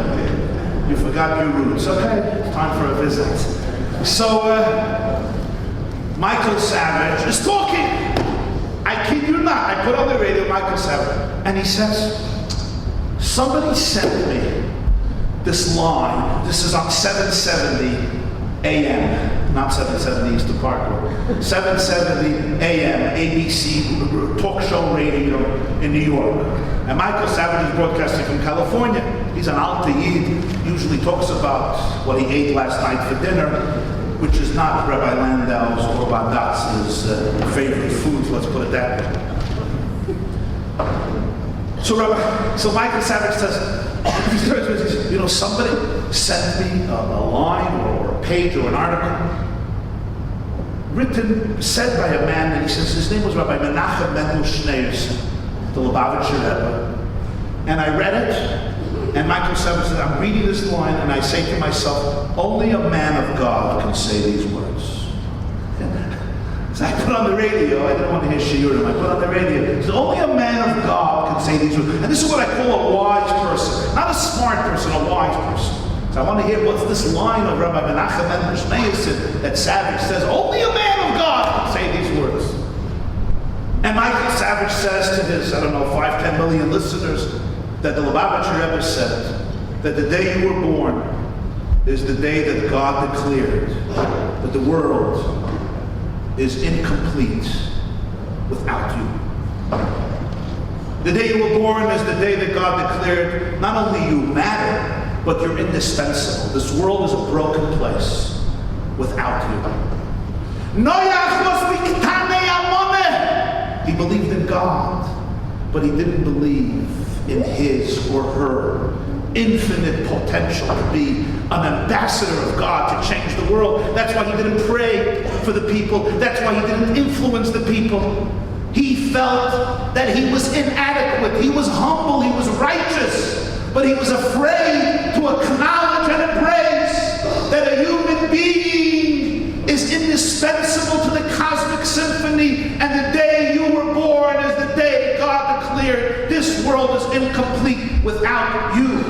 You forgot your roots. Okay, it's time for a visit. So Michael Savage is talking. I kid you not. I put on the radio Michael Savage, and he says, somebody sent me this line. This is on 770 AM, not 770 Eastern Park Road. 770 AM, ABC talk show radio in New York. And Michael Savage is broadcasting from California. He's an Alta Yid, usually talks about what he ate last night for dinner, which is not Rabbi Landau's or Badatz's favorite foods, let's put it that way. So Michael Savage says, somebody sent me a line or a page or an article said by a man, and he says his name was Rabbi Menachem Mendel Schneerson, the Lubavitcher Rebbe. And I read it, and Michael Savage said, I'm reading this line, and I say to myself, only a man of God can say these words. So I put on the radio, I didn't want to hear shiurim, I put on the radio, so only a man of God can say these words. And this is what I call a wise person, not a smart person, a wise person. So I want to hear what's this line of Rabbi Menachem Mendel Schneerson that Savage says, only a man of God can say these words. And Michael Savage says to his, 5-10 million listeners, that the Lubavitcher Rebbe said that the day you were born is the day that God declared that the world is incomplete without you. The day you were born is the day that God declared not only you matter, but you're indispensable. This world is a broken place without you. He believed in God, but he didn't believe in his or her infinite potential to be an ambassador of God to change the world. That's why he didn't pray for the people. That's why he didn't influence the people. He felt that he was inadequate. He was humble. He was righteous. But he was afraid to acknowledge and embrace that a human being is indispensable to the cosmic symphony, and the day you were born is the day God declared this world is incomplete without you.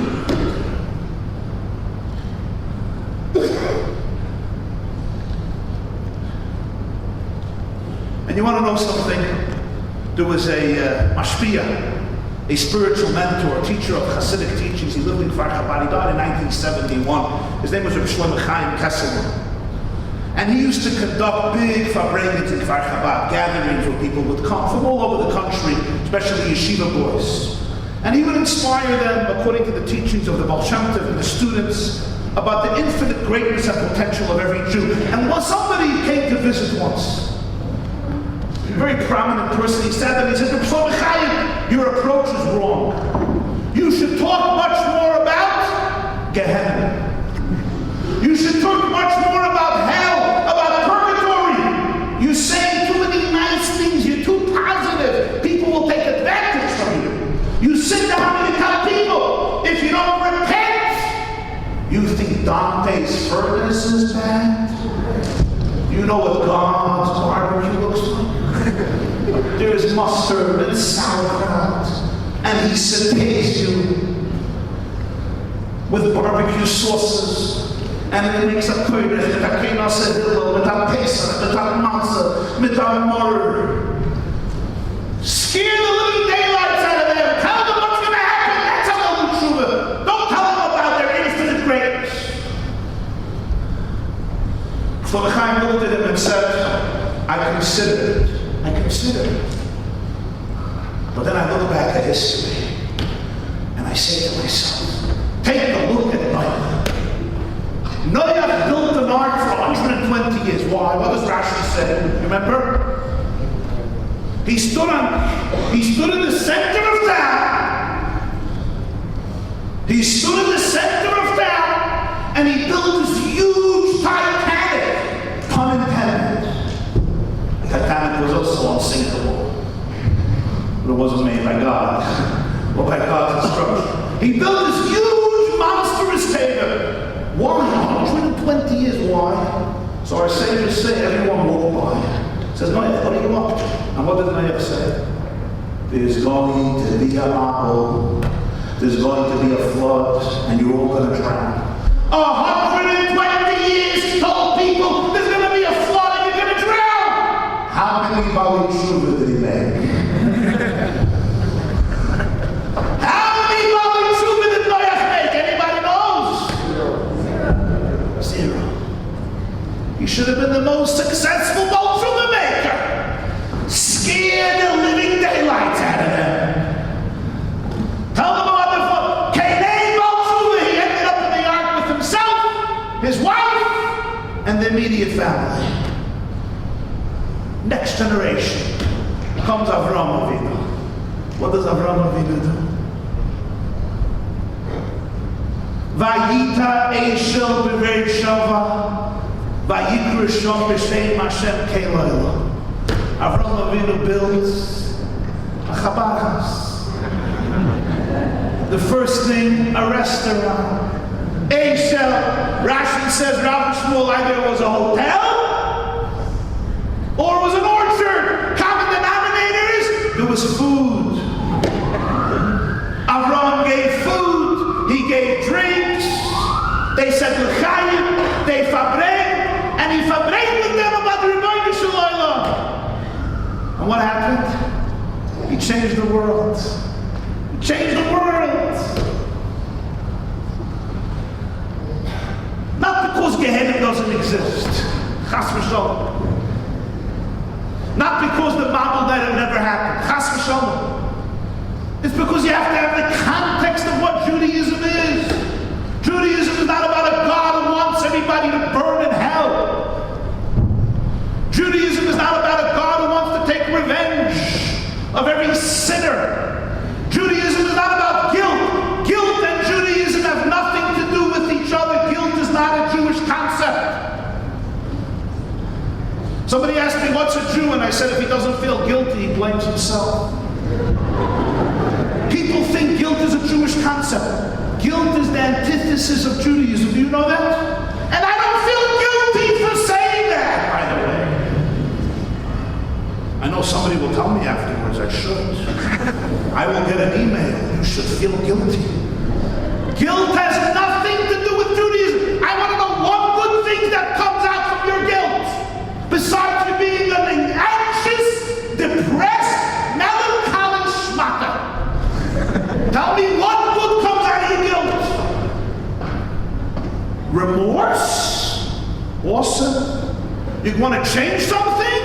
And you want to know something? There was a mashpia, a spiritual mentor, teacher of Hasidic teachings. He lived in Kfar Chabad. He died in 1971. His name was Rabbi Shlomo Chaim Kesselman. And he used to conduct big fabrengens in Kfar Chabad, gatherings where people would come from all over the country, especially yeshiva boys. And he would inspire them, according to the teachings of the Baal Shem Tov and the students, about the infinite greatness and potential of every Jew. And somebody came to visit once, a very prominent person. He said that, he said, Rabbi Chaim, your approach is wrong. You should talk much more about Gehenna. You should talk much more about hell, about purgatory. You're saying too many nice things. You're too positive. People will take advantage from you. You sit down and you tell people, if you don't repent, you think Dante's furnace is bad? You know what God's barbecue looks like? There's mustard and sauerkraut, and he sautés you with barbecue sauces. And it makes a kodesh, mit a kinosse hillel, mit a pesach, mit a matzah, mit a murr. Scare the living daylights out of them. Tell them what's going to happen. That's how they'll do tshuva. Don't tell them about their infinite greatness. So the Chaim looked at him and said, I consider it. But then I look back at history and I say to myself, take a look at Noah. Noah built an ark for 120 years. Why? What does Rashi say? Remember? He stood in the center of town. He stood in the center of town and he built this huge Titanic. Pun intended. The Titanic was also unsinkable. But it wasn't made by God, or by God's instruction. He built this huge, monstrous taker. Why? 120 years. Why? So our sages say, everyone walked by. Says, Noah, what are you up to? And what did Noah say? There's going to be an apple. There's going to be a flood, and you're all going to drown. 120 years told people there's going to be a flood and you're going to drown. How many Bali Tshuva did he make? How many Bali Tshuva did Noah make? Anybody knows? Zero. He should have been the most successful Bali Tshuva maker. Scared the living daylights out of them. Tell them about the flood. Canaan Bali Tshuva, he ended up in the ark with himself, his wife, and the immediate family. Next generation comes Avraham Avinu. What does Avraham Avinu do? Vayita Eishel b'Rechavia, vayikra sham b'Shem Hashem Kelayla. Avraham Avinu builds a Chabad house. The first thing, a restaurant. Eishel, Rashi says, Rabbi Shmuel, either it was a hotel or it was an orchard. Common denominators, there was food. Avraham gave food, he gave drinks. They said l'chaim, they fabreg, and he fabreg with them about the Rebbeinu Shalom. And what happened? He changed the world. He changed the world. Not because Gehenna doesn't exist. Chas v'sholom. Not because the Bible that it never happened. Chas v'sholom. It's because you have to have the context of what Judaism is. Judaism is not about a God who wants everybody to burn in hell. Judaism is not about a God who wants to take revenge of every sinner. Judaism is not about guilt. Guilt and Judaism have nothing to do with each other. Guilt is not a Jewish concept. Somebody asked me, what's a Jew? And I said, if he doesn't feel guilty, he blames himself. People think guilt is a Jewish concept. Guilt is the antithesis of Judaism. Do you know that? And I don't feel guilty for saying that, by the way. I know somebody will tell me afterwards I should. I will get an email. You should feel guilty. Guilt has nothing to do with Judaism. I want to know one good thing that comes out from your guilt. Besides you being an anxious, depressed, melancholy schmucker. Tell me what good comes out of your guilt. Remorse? Awesome. You want to change something?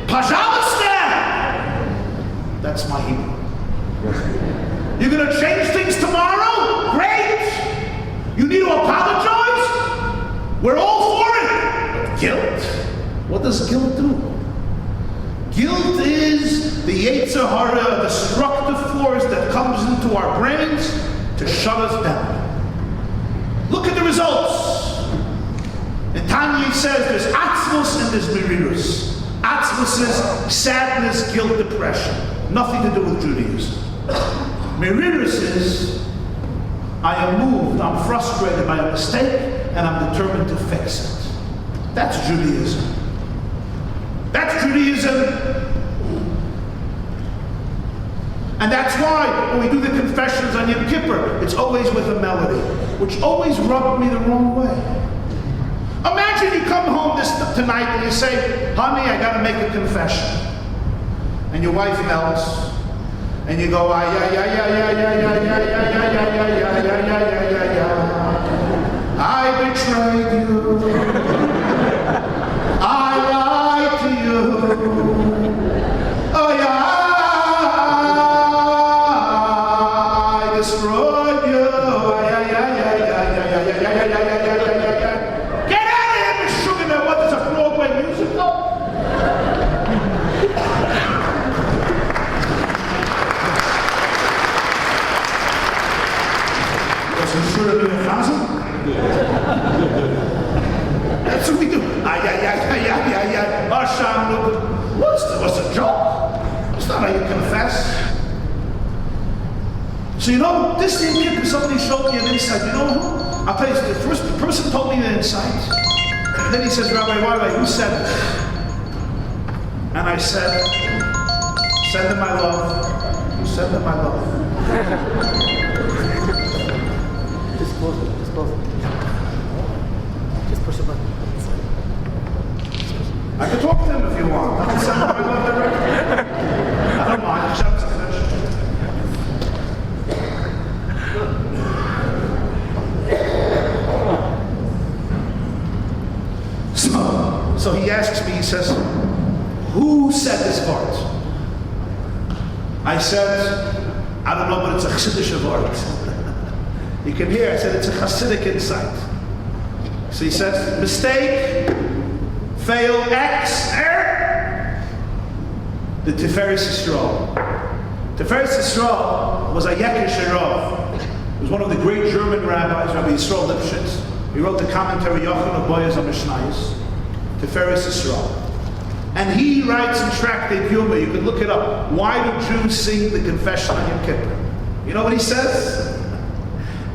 Pajamasta! That's my Hebrew. You're going to change things tomorrow? Great! You need to apologize? We're all for it. But guilt? What does guilt do? Guilt is the Yetzer Hara, destructive force that comes into our brains to shut us down. Look at the results. And Tanya says there's atzvus and there's merirus. Atzvus is sadness, guilt, depression. Nothing to do with Judaism. Merirus is I am moved, I'm frustrated by a mistake, and I'm determined to fix it. That's Judaism. That's Judaism. And that's why when we do the confessions on Yom Kippur, it's always with a melody, which always rubbed me the wrong way. Imagine you come home tonight and you say, honey, I got to make a confession. And your wife melts. And you go, I betrayed you. What's the joke? It's not how you confess. So you know, this thing, somebody showed me an insight. You know who? I'll tell you, the first person told me the insight. And then he says, Rabbi, who said it? And I said, send him my love. Send him my love. Just close it. Just push the button. I can talk to him if you want. I can send him my love directly. I don't mind. Shut up. So he asks me, he says, who said this part? I said, I don't know, but it's a Chassidish part. You can hear, I said, it's a Chassidic insight. So he says, mistake, fail, X, the Tiferes Yisrael. Tiferes Yisrael was a Yekish Rav. He was one of the great German rabbis, Rabbi Yisrael Lipschitz. He wrote the commentary Yochanan of Boyaz HaMishnayos, Tiferes Yisrael. And he writes in Tractate Yuma, you can look it up, why do Jews sing the confession on Yom Kippur? You know what he says?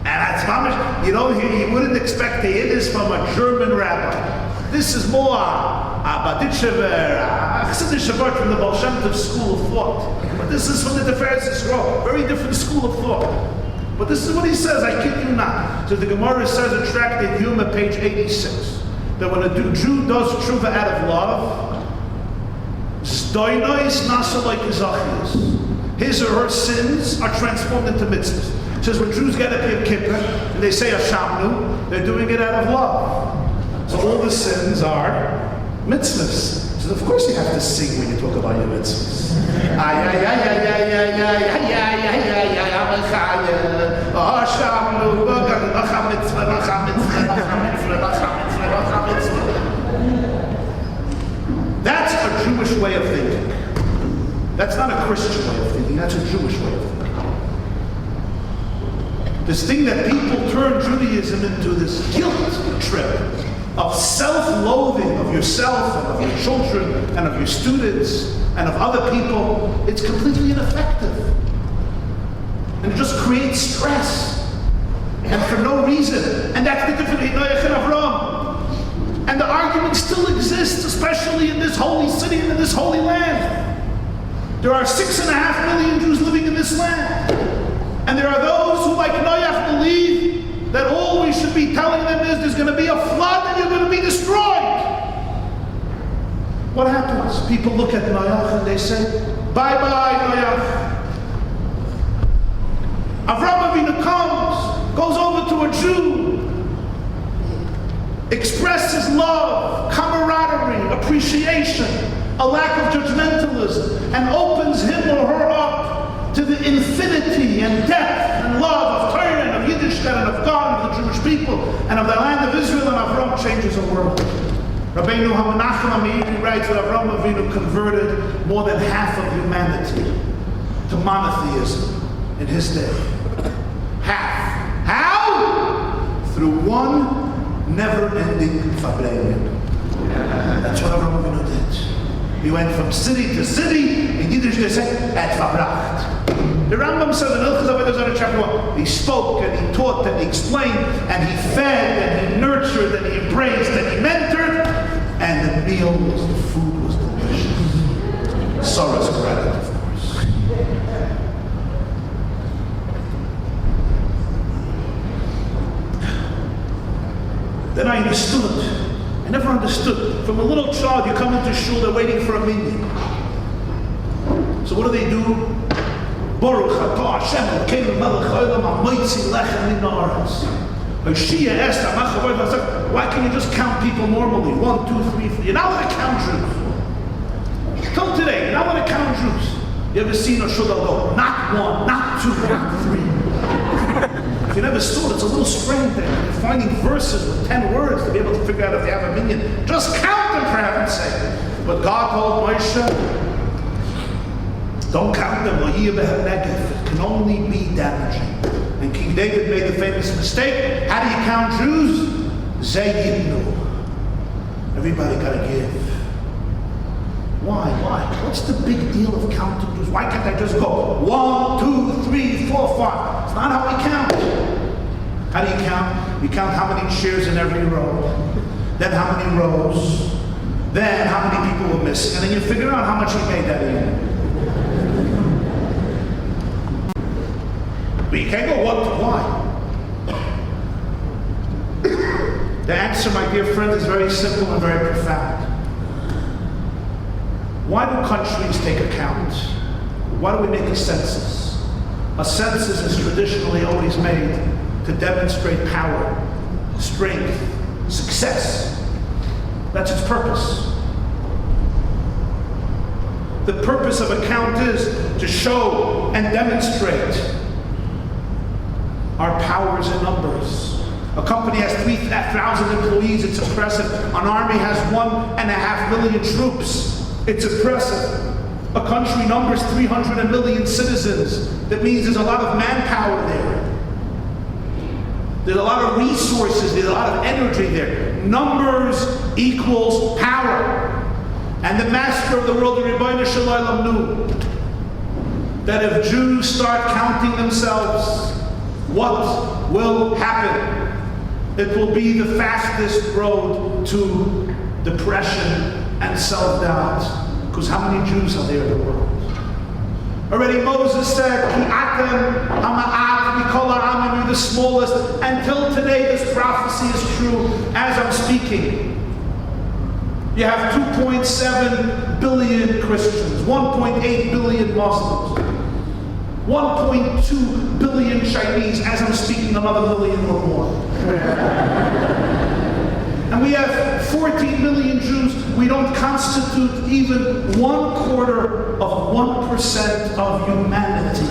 And that's mamish, you know, he wouldn't expect to hear this from a German rabbi. This is more a Chassidish from the Baal Shem Tov school of thought. But this is from the Tiferes Yisrael, very different school of thought. But this is what he says, I kid you not. So the Gemara says in Tractate Yuma, page 86, that when a Jew does tshuva out of love, his or her sins are transformed into mitzvahs. It says when Jews get up Yom Kippur and they say Hashamnu, they're doing it out of love. So all the sins are mitzvahs. So of course you have to sing when you talk about your mitzvahs. That's a Jewish way of thinking. That's not a Christian way of thinking, that's a Jewish way of thinking. This thing that people turn Judaism into this guilt trip of self-loathing of yourself and of your children and of your students and of other people, it's completely ineffective. And it just creates stress. And for no reason. And that's the difference between Noach and Avram. And the argument still exists, especially in this holy city and in this holy land. There are 6.5 million Jews living in this land. And there are those who, like Noach, believe that all we should be telling them is there's going to be a flood and you're going to be destroyed. What happens? People look at Noach and they say, bye-bye, Noach. Avraham Avinu comes, goes over to a Jew, expresses love, camaraderie, appreciation, a lack of judgmentalism, and opens him or her up to the infinity and depth and love of Torah and of Yiddishkeit and of God and of the Jewish people and of the land of Israel, and Avraham changes the world. Rabbeinu HaMenachem HaMeiri writes that Avraham Avinu converted more than half of humanity to monotheism in his day. Half. How? Through one never-ending fabrengen. That's what Avraham Avinu did. He went from city to city. In Yiddish they say, et verbracht. The Rambam says in Hilchos Avodah chapter 1, he spoke and he taught and he explained and he fed and he nurtured and he embraced and he mentored, and the meal was, the food was delicious. Sorrow's credit, of course. Then I understood. I never understood. From a little child, you come into shul, they're waiting for a minyan. So what do? Baruch atah Hashem Elokeinu melech haolam hamoitzi lechem min haaretz. Hoshea asked Hamachavar, why can't you just count people normally? 1, 2, 3, 4. You're not allowed to count Jews. Till today, you're not allowed to count Jews. You ever seen a shul go, not 1, not 2, not 3. If you never saw it, it's a little strange thing. You're finding verses with 10 words to be able to figure out if they have a minyan. Just count them, for heaven's sake. But God told Moshe, don't count them. It can only be damaging. And King David made the famous mistake. How do you count Jews? Zayidnu. Everybody got to give. Why? What's the big deal of counting Jews? Why can't I just go 1, 2, 3, 4, 5? It's not how we count. How do you count? You count how many chairs in every row, then how many rows, then how many people were missing, and then you figure out how much you made that year. But you can't go 1 to why. The answer, my dear friend, is very simple and very profound. Why do countries take account? Why do we make a census? A census is traditionally always made to demonstrate power, strength, success. That's its purpose. The purpose of a count is to show and demonstrate our powers in numbers. A company has 3,000 employees, it's impressive. An army has 1.5 million troops. It's impressive. A country numbers 300 million citizens. That means there's a lot of manpower there. There's a lot of resources, there's a lot of energy there. Numbers equals power. And the master of the world, the Rabbi Shalom, knew that if Jews start counting themselves, what will happen? It will be the fastest road to depression and self-doubt. Because how many Jews are there in the world? Already Moses said, Ki atem hama'at mikol ha'amim, you're the smallest. Until today, this prophecy is true as I'm speaking. You have 2.7 billion Christians, 1.8 billion Muslims, 1.2 billion Chinese, as I'm speaking, another million or more. And we have 14 million Jews. We don't constitute even 1/4 of 1% of humanity.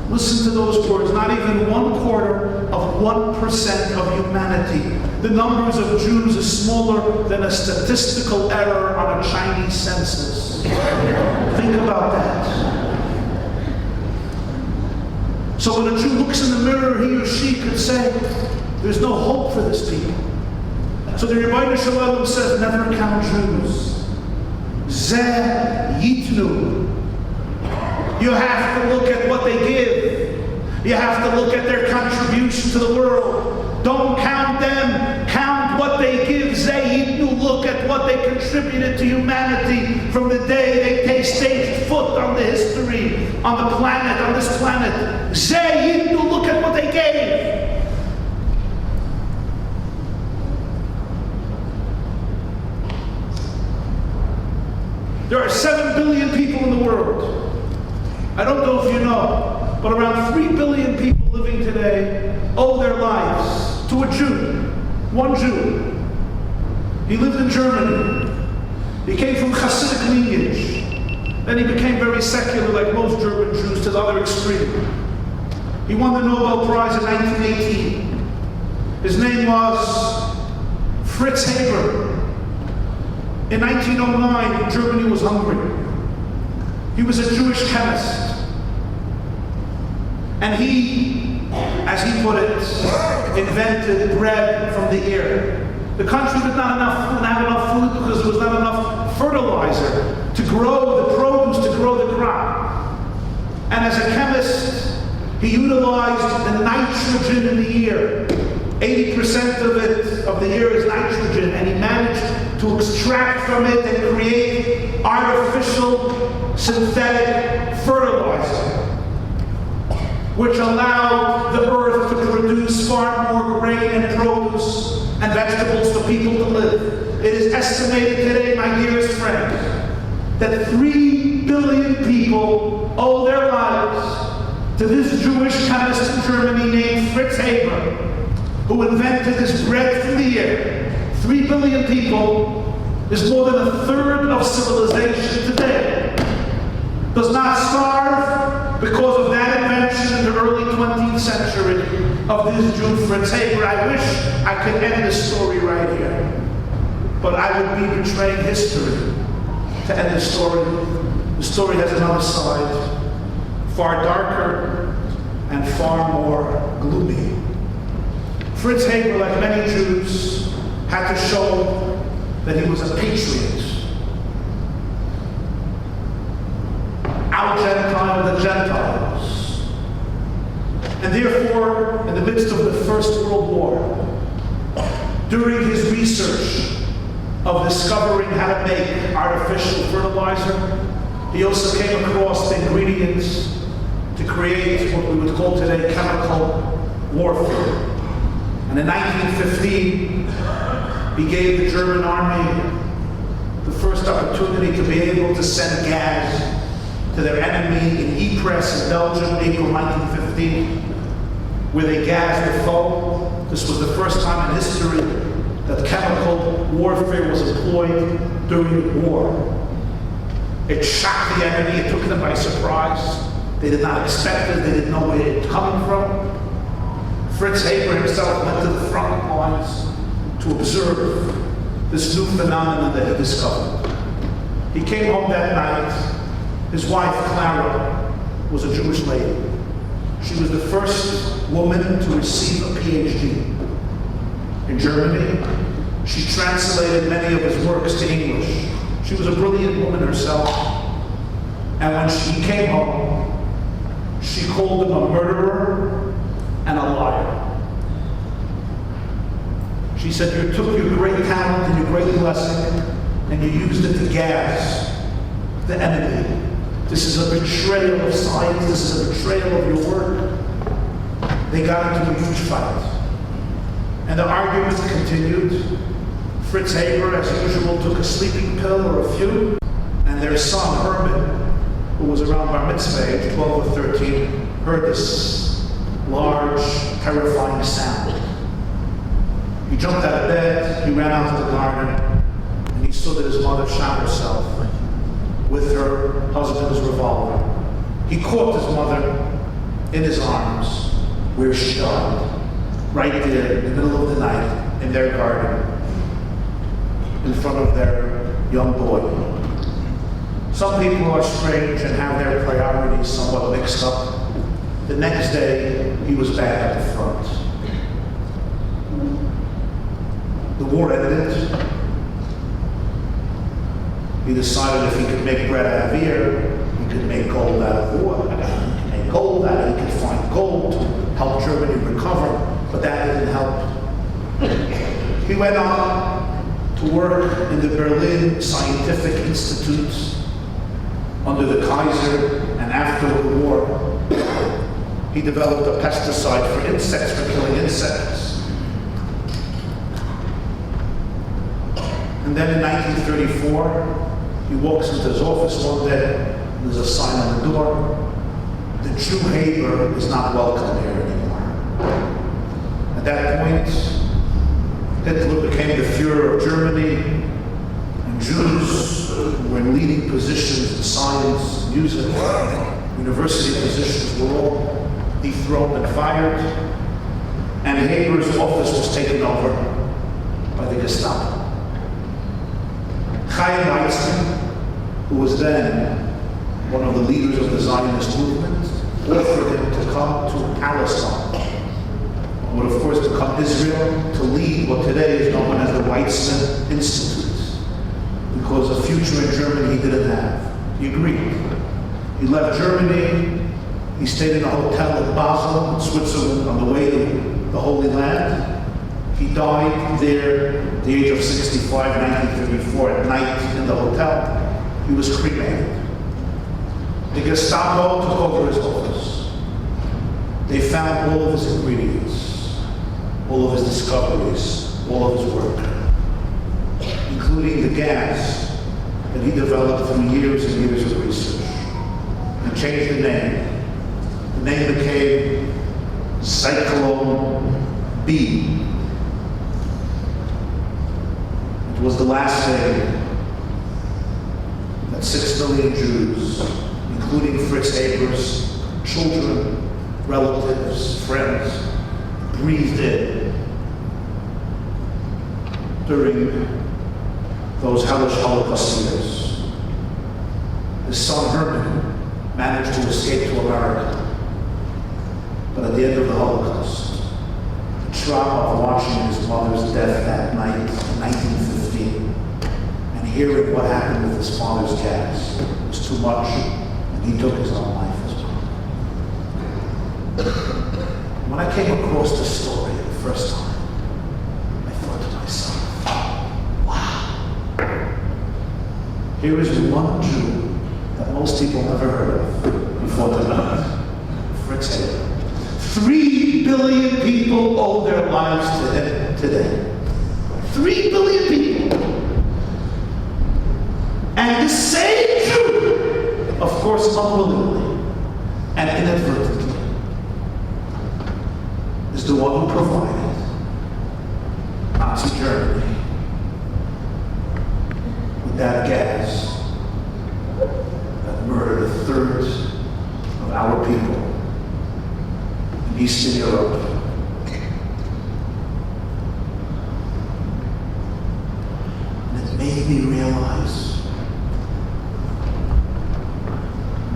Listen to those words, not even 1/4 of 1% of humanity. The numbers of Jews is smaller than a statistical error on a Chinese census. Think about that. So when a Jew looks in the mirror, he or she could say, there's no hope for this people. So the Rabbi Shalom says, never count Jews. Zeh yitnu. You have to look at what they give. You have to look at their contribution to the world. Don't count them. Count what they give. Zeh yitnu. Look at what they contributed to humanity from the day they staged foot on the history, on the planet, on this planet. Zeh yitnu. Look at what they gave. There are 7 billion people in the world. I don't know if you know, but around 3 billion people living today owe their lives to a Jew. One Jew. He lived in Germany. He came from Hasidic lineage. Then he became very secular, like most German Jews, to the other extreme. He won the Nobel Prize in 1918. His name was Fritz Haber. In 1909, Germany was hungry. He was a Jewish chemist. And he, as he put it, invented bread from the air. The country didn't have enough food because there was not enough fertilizer to grow the produce, to grow the crop. And as a chemist, he utilized the nitrogen in the air. 80% of the air is nitrogen, and he managed to extract from it and create artificial synthetic fertilizer, which allowed the earth to produce far more grain and produce and vegetables for people to live. It is estimated today, my dearest friends, that 3 billion people owe their lives to this Jewish chemist in Germany named Fritz Haber, who invented this bread from the air. 3 billion people is more than 1/3 of civilization today. Does not starve because of that invention in the early 20th century of this Jew Fritz Haber. I wish I could end this story right here, but I would be betraying history to end this story. The story has another side, far darker and far more gloomy. Fritz Haber, like many Jews, had to show that he was a patriot. And therefore, in the midst of the First World War, during his research of discovering how to make artificial fertilizer, he also came across the ingredients to create what we would call today chemical warfare. And in 1915, he gave the German army the first opportunity to be able to send gas to their enemy in Ypres in Belgium, April 1915, where they gassed the foe. This was the first time in history that chemical warfare was employed during the war. It shocked the enemy, it took them by surprise. They did not expect it, they didn't know where it was coming from. Fritz Haber himself went to the front lines to observe this new phenomenon that he discovered. He came home that night. His wife, Clara, was a Jewish lady. She was the first woman to receive a PhD in Germany. She translated many of his works to English. She was a brilliant woman herself. And when she came home, she called him a murderer and a liar. She said, you took your great talent and your great blessing and you used it to gas the enemy. This is a betrayal of science. This is a betrayal of your work. They got into a huge fight. And the argument continued. Fritz Haber, as usual, took a sleeping pill or a few, and their son, Herman, who was around bar mitzvah age, 12 or 13, heard this large, terrifying sound. He jumped out of bed, he ran out to the garden, and he saw that his mother shot herself with her husband's revolver. He caught his mother in his arms, where she died, right there in the middle of the night, in their garden, in front of their young boy. Some people are strange and have their priorities somewhat mixed up. The next day, he was back at the front. The war ended. He decided if he could make bread out of beer, he could make gold out of war. He could make gold out of it, he could find gold to help Germany recover, but that didn't help. He went on to work in the Berlin Scientific Institute under the Kaiser, and after the war, he developed a pesticide for insects, for killing insects. And then in 1934, he walks into his office one day, and there's a sign on the door, the Jew Haber is not welcome here anymore. At that point, Hitler became the Führer of Germany, and Jews who were in leading positions in science, music, university positions were all dethroned and fired, and Haber's office was taken over by the Gestapo. Chaim Weizmann, who was then one of the leaders of the Zionist movement, offered him to come to Palestine, but of course to come to Israel to lead what today is known as the Weizmann Institute, because a future in Germany he didn't have. He agreed. He left Germany, he stayed in a hotel in Basel, in Switzerland, on the way to the Holy Land. He died there at the age of 65, 1934, at night in the hotel. He was cremated. The Gestapo took over his office. They found all of his ingredients, all of his discoveries, all of his work, including the gas that he developed through years and years of research. He changed the name. The name became Cyclone B. It was the last day that 6 million Jews, including Fritz Haber's children, relatives, friends, breathed in during those hellish Holocaust years. His son Herman managed to escape to America, but at the end of the Holocaust, the trauma of watching his mother's death that night in 1915 and hearing what happened with his father's gas was too much, and he took his own life as well. When I came across the story the first time, I thought to myself, wow, here is one Jew that most people never heard of before tonight, Rechavia. 3 billion people owe their lives to him today. 3 billion people. And the same Jew, of course unwillingly and inadvertently, is the one who provided Nazi Germany with that gas that murdered a third of our people in Eastern Europe. And it made me realize,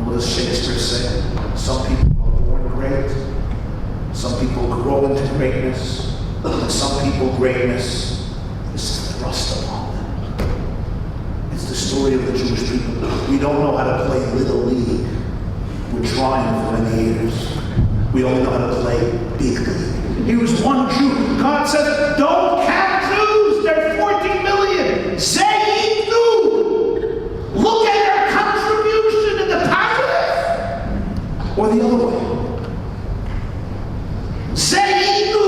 what does Shakespeare say? Some people are born great, some people grow into greatness, and some people greatness is thrust upon them. It's the story of the Jewish people. We don't know how to play Little League. We're trying for many years. We only know how to play Big League. Here was one Jew. God says, don't count Jews. They're 40 million. Say you. Look at their contribution in the positive or the other way. Say you.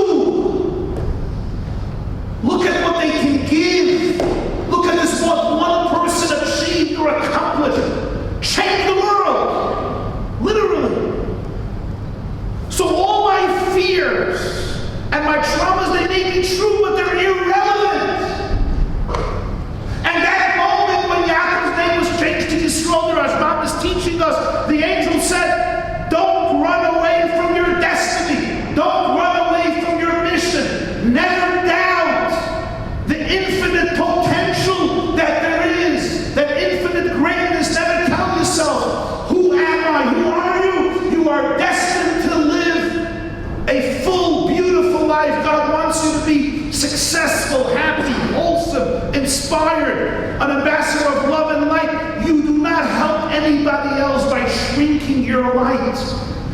Look at what they can give. Look at this, what one person achieved or accomplished. Change the world. Literally. So all my fears and my traumas, they may be true, but they're irrelevant. And that moment when Yaakov's name was changed to Yisrael, the Rashbam is teaching us, the angel said, don't run away from your destiny. Don't run away from your mission. Never doubt the infinite potential that there is, that infinite greatness. Never tell yourself, who am I? Who are you? You are destined to live a full, beautiful life. God wants you to be successful, happy, wholesome, inspired, an ambassador of love and light. You do not help anybody else by shrinking your light.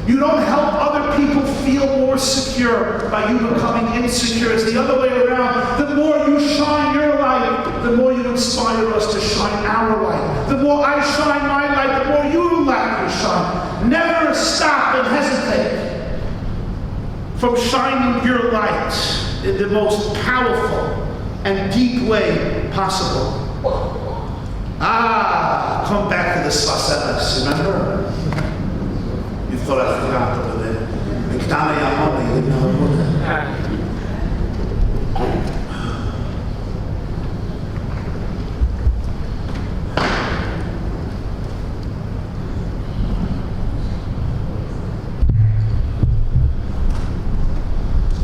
You don't help other people feel more secure by you becoming insecure. It's the other way around. The more you shine your light, the more you inspire us to shine our light. The more I shine my light, the more you like to shine. Never stop and hesitate from shining your light in the most powerful and deep way possible. Come back to the Svaselas, remember? You thought I forgot over there. Miktana Yamani, you didn't know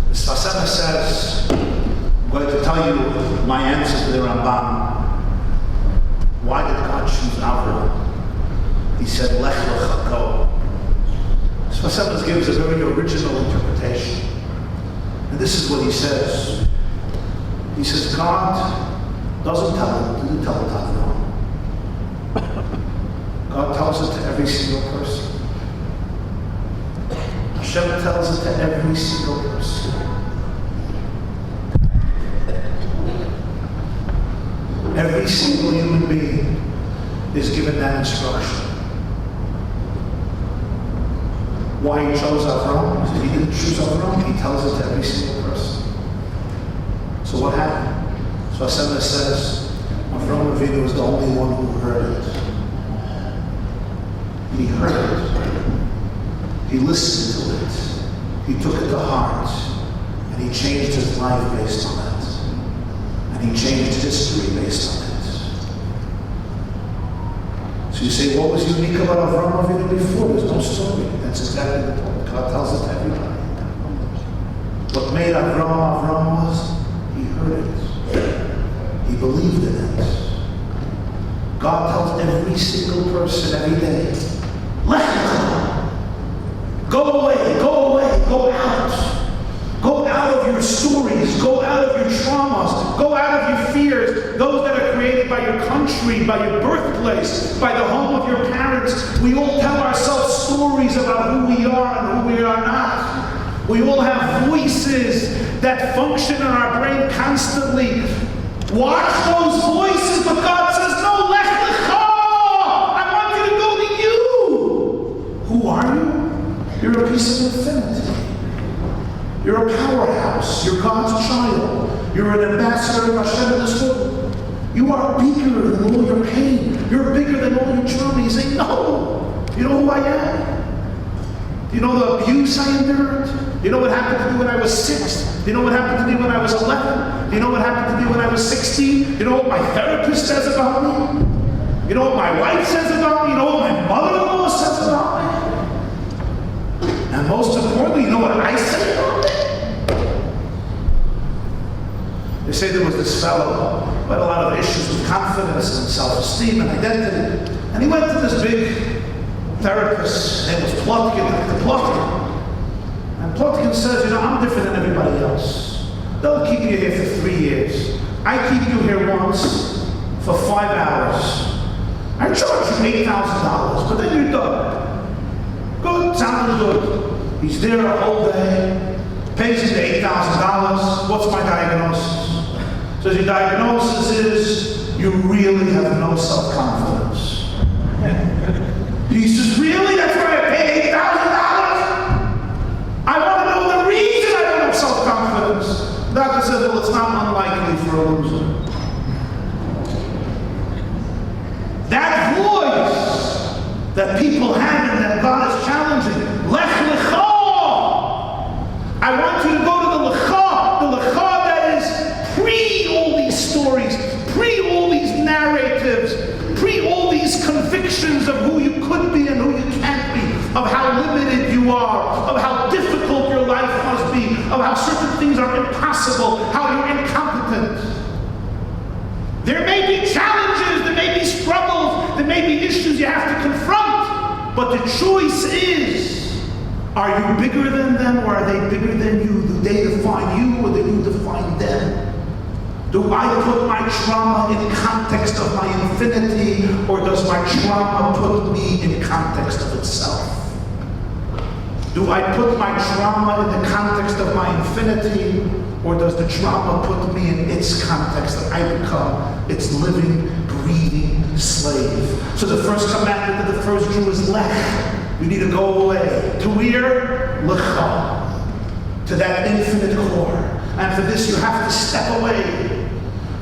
the Svaselas says, I'm going to tell you my answer to the Rambam. Why did God choose Avraham? He said, Lech lecha, go. Svaselas gives a very original interpretation. And this is what he says. He says, God doesn't didn't tell it to Avraham. God tells it to every single person. Hashem tells it to every single person. Every single human being is given that instruction. Why he chose Avraham? He didn't choose Avraham, he tells it to every single person. So what happened? So Svaselas says, Avraham Avinu was the only one who heard it. He heard it. He listened to it. He took it to heart. And he changed his life based on it. And he changed history based on it. So you say, what was unique about Avraham Avinu before? There's no story. That's exactly the point. God tells it to everybody. What made Avraham was, he heard it. He believed in it. God tells every single person every day, let go away, go away, go out. Go out of your stories, go out of your traumas, go out of your fears, those that are created by your country, by your birthplace, by the home of your parents. We all tell ourselves stories about who we are and who we are not. We all have voices that function in our brain constantly. Watch those voices, but God says, no, lech lecha. I want you to go to you. Who are you? You're a piece of infinity. You're a powerhouse. You're God's child. You're an ambassador of Hashem in this world. You are bigger than all your pain. You're bigger than all your trauma. You say, no. You know who I am? Do you know the abuse I endured? Do you know what happened to me when I was 6? Do you know what happened to me when I was 11? Do you know what happened to me when I was 16? Do you know what my therapist says about me? You know what my wife says about me? You know what my mother-in-law says about me? And most importantly, you know what I say about me? They say there was this fellow who had a lot of issues with confidence and self-esteem and identity. And he went to this big therapist. His name was Plotkin, Dr. Plotkin. And Plotkin says, you know, I'm different than everybody else. They'll keep you here for 3 years. I keep you here once for 5 hours. I charge you $8,000, but then you're done. Good, sounds good. He's there a whole day, pays him the $8,000. What's my diagnosis? Says your diagnosis is you really have no self-confidence. He says, really? That's why I paid $8,000? I want to know the reason I don't have self-confidence. The doctor says, well, it's not unlikely for a loser. That voice that people have and that God is challenging, lech lecha. I want you to go to the lecha that is pre all these stories, pre all these narratives, pre all these convictions of who you could be and who you can't be, of how limited you are, of how difficult your life must be, of how certain things are impossible, how you're incompetent. There may be challenges, there may be struggles, there may be issues you have to confront, but the choice is, are you bigger than them or are they bigger than you? Do they define you or do you define them? Do I put my trauma in context of my infinity, or does my trauma put me in context of itself? Do I put my trauma in the context of my infinity, or does the trauma put me in its context that I become its living, breathing slave? So the first commandment of the first Jew is lech. You need to go away. To where? Lecha. To that infinite core. And for this you have to step away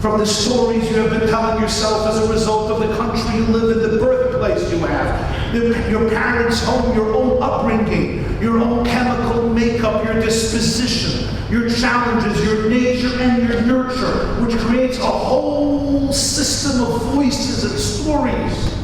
from the stories you have been telling yourself as a result of the country you live in, the birthplace you have, your parents' home, your own upbringing, your own chemical makeup, your disposition, your challenges, your nature and your nurture, which creates a whole system of voices and stories,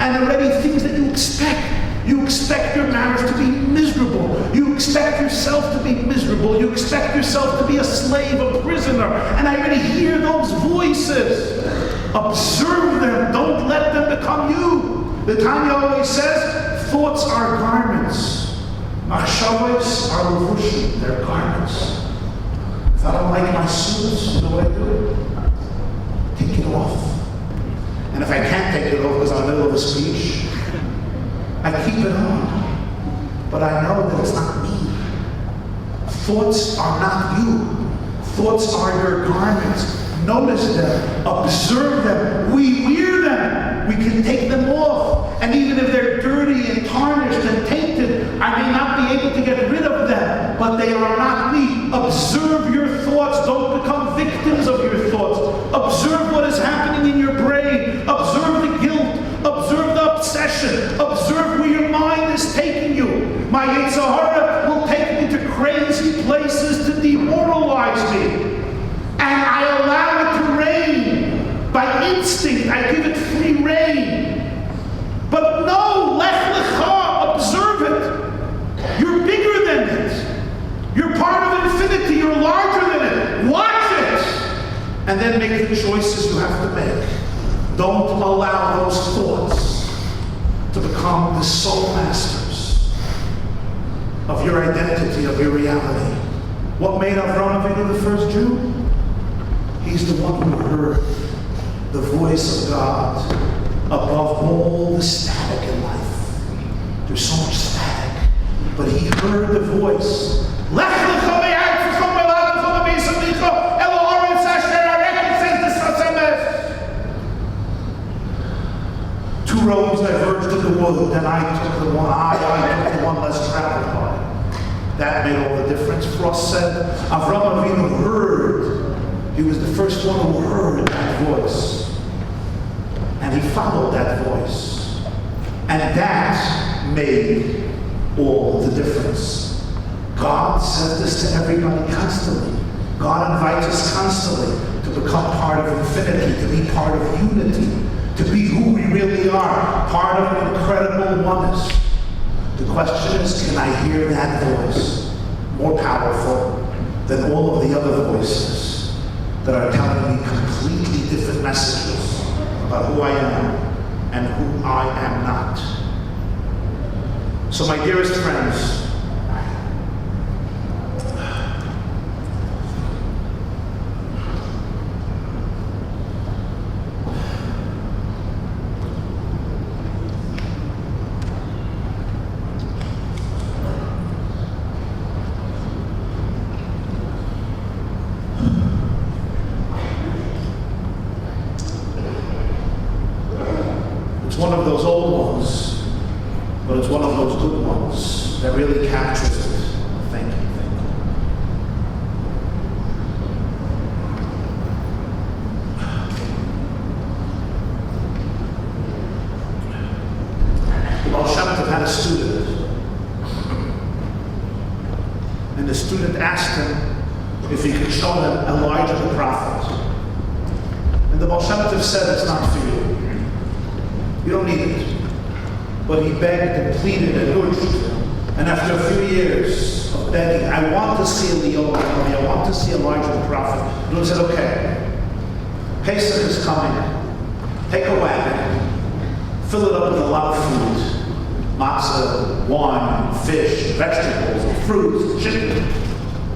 and already things that you expect. You expect your marriage to be miserable. You expect yourself to be miserable. You expect yourself to be a slave, a prisoner. And I already hear those voices. Observe them. Don't let them become you. The Tanya always says, thoughts are garments. Machshavos are levushim. They're garments. If I don't like my suits, you know what I do? Take it off. And if I can't take it off because I'm in the middle of a speech, I keep it on, but I know that it's not me. Thoughts are not you. Thoughts are your garments. Notice them, observe them, we wear them. We can take them off. And even if they're dirty and tarnished and tainted, I may not be able to get rid of them, but they are not me. Observe your thoughts. Don't become victims of your thoughts. Observe what is happening in your brain. Observe the guilt. Observe the obsession. Observe where your mind is taking you. My Yetzer Hara will take me to crazy places to demoralize me. And I allow it to reign. By instinct, I give it free reign. But no, lech lecha, observe it. You're bigger than it. You're part of infinity. You're larger than it. Watch it. And then make the choices you have to make. Don't allow those thoughts to become the sole masters of your identity, of your reality. What made Avraham Avinu the first Jew? He's the one who heard the voice of God above all the static in life. There's so much static. But he heard the voice. Lech diverged in the wood, then I took the one less traveled by. That made all the difference. Frost said, Avram Avinu heard. He was the first one who heard that voice. And he followed that voice. And that made all the difference. God says this to everybody constantly. God invites us constantly to become part of infinity, to be part of unity, to be who we really are, part of an incredible oneness. The question is, can I hear that voice more powerful than all of the other voices that are telling me completely different messages about who I am and who I am not? So my dearest friends, it's one of those old ones, but it's one of those good ones that really captures it. Thank you. Baal Shem Tov had a student, and the student asked him if he could show him Elijah the prophet. And the Baal Shem Tov said, it's not for you. You don't need it. But he begged and pleaded and urged. And after a few years of begging, I want to see Eliyahu, I want to see Elijah the prophet. And he said, okay, Pesach is coming. Take a wagon, fill it up with a lot of food. Matzah, wine, fish, vegetables, fruits, chicken,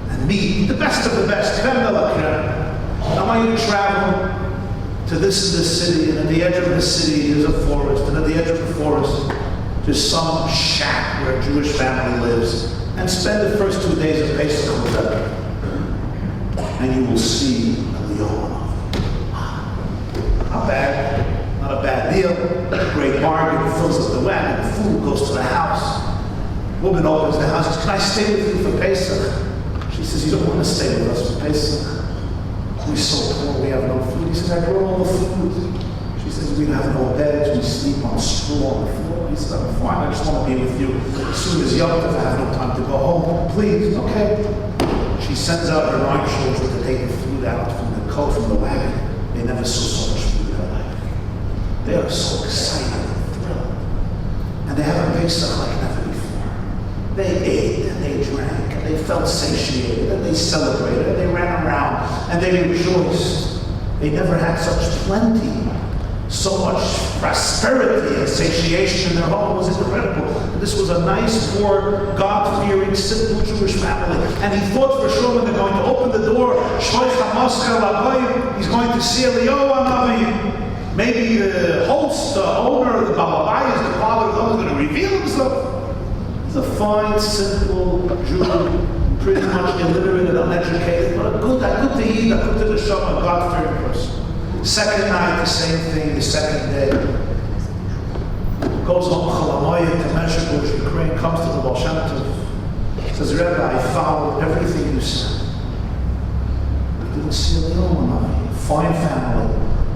and meat. The best of the best. I want you to travel to this city, and at the edge of the city there's a forest, and at the edge of the forest there's some shack where a Jewish family lives, and spend the first 2 days of Pesach with them, and you will see Eliyahu. Not bad, not a bad deal, great bargain, fills up the wagon, the food goes to the house. Woman opens the house, says, can I stay with you for Pesach? She says, you don't want to stay with us for Pesach. We're so poor, we have no food. He says, I brought all the food. She says, we have no beds, we sleep on straw on the floor. He says, I'm fine, I just want to be with you. As soon as Yom Tov, I have no time to go home. Please, okay. She sends out her 9 children to take the food out from the coat, from the wagon. They never saw so much food in their life. They are so excited and thrilled. And they have a Pesach like never before. They ate and they drank and they felt satiated and they celebrated and they ran around and they rejoiced. They never had such plenty, so much prosperity and satiation in their home. It was incredible. This was a nice, poor, God-fearing, simple Jewish family. And he thought for sure when they're going to open the door, he's going to see Eliyahu Hanavi. Maybe the host, the owner, the Balabai, is the father of those going to reveal himself. He's a fine, simple Jew, pretty much illiterate and uneducated, but a good to eat, a good to the neshama, a God-fearing person. Second night, the same thing, the second day. Goes home, Chalamoyah, to Meshach, Ukraine, comes to the Baal Shem Tov. Says, Rebbe, I followed everything you said. I didn't see Eliyahu Hanavi. Fine family,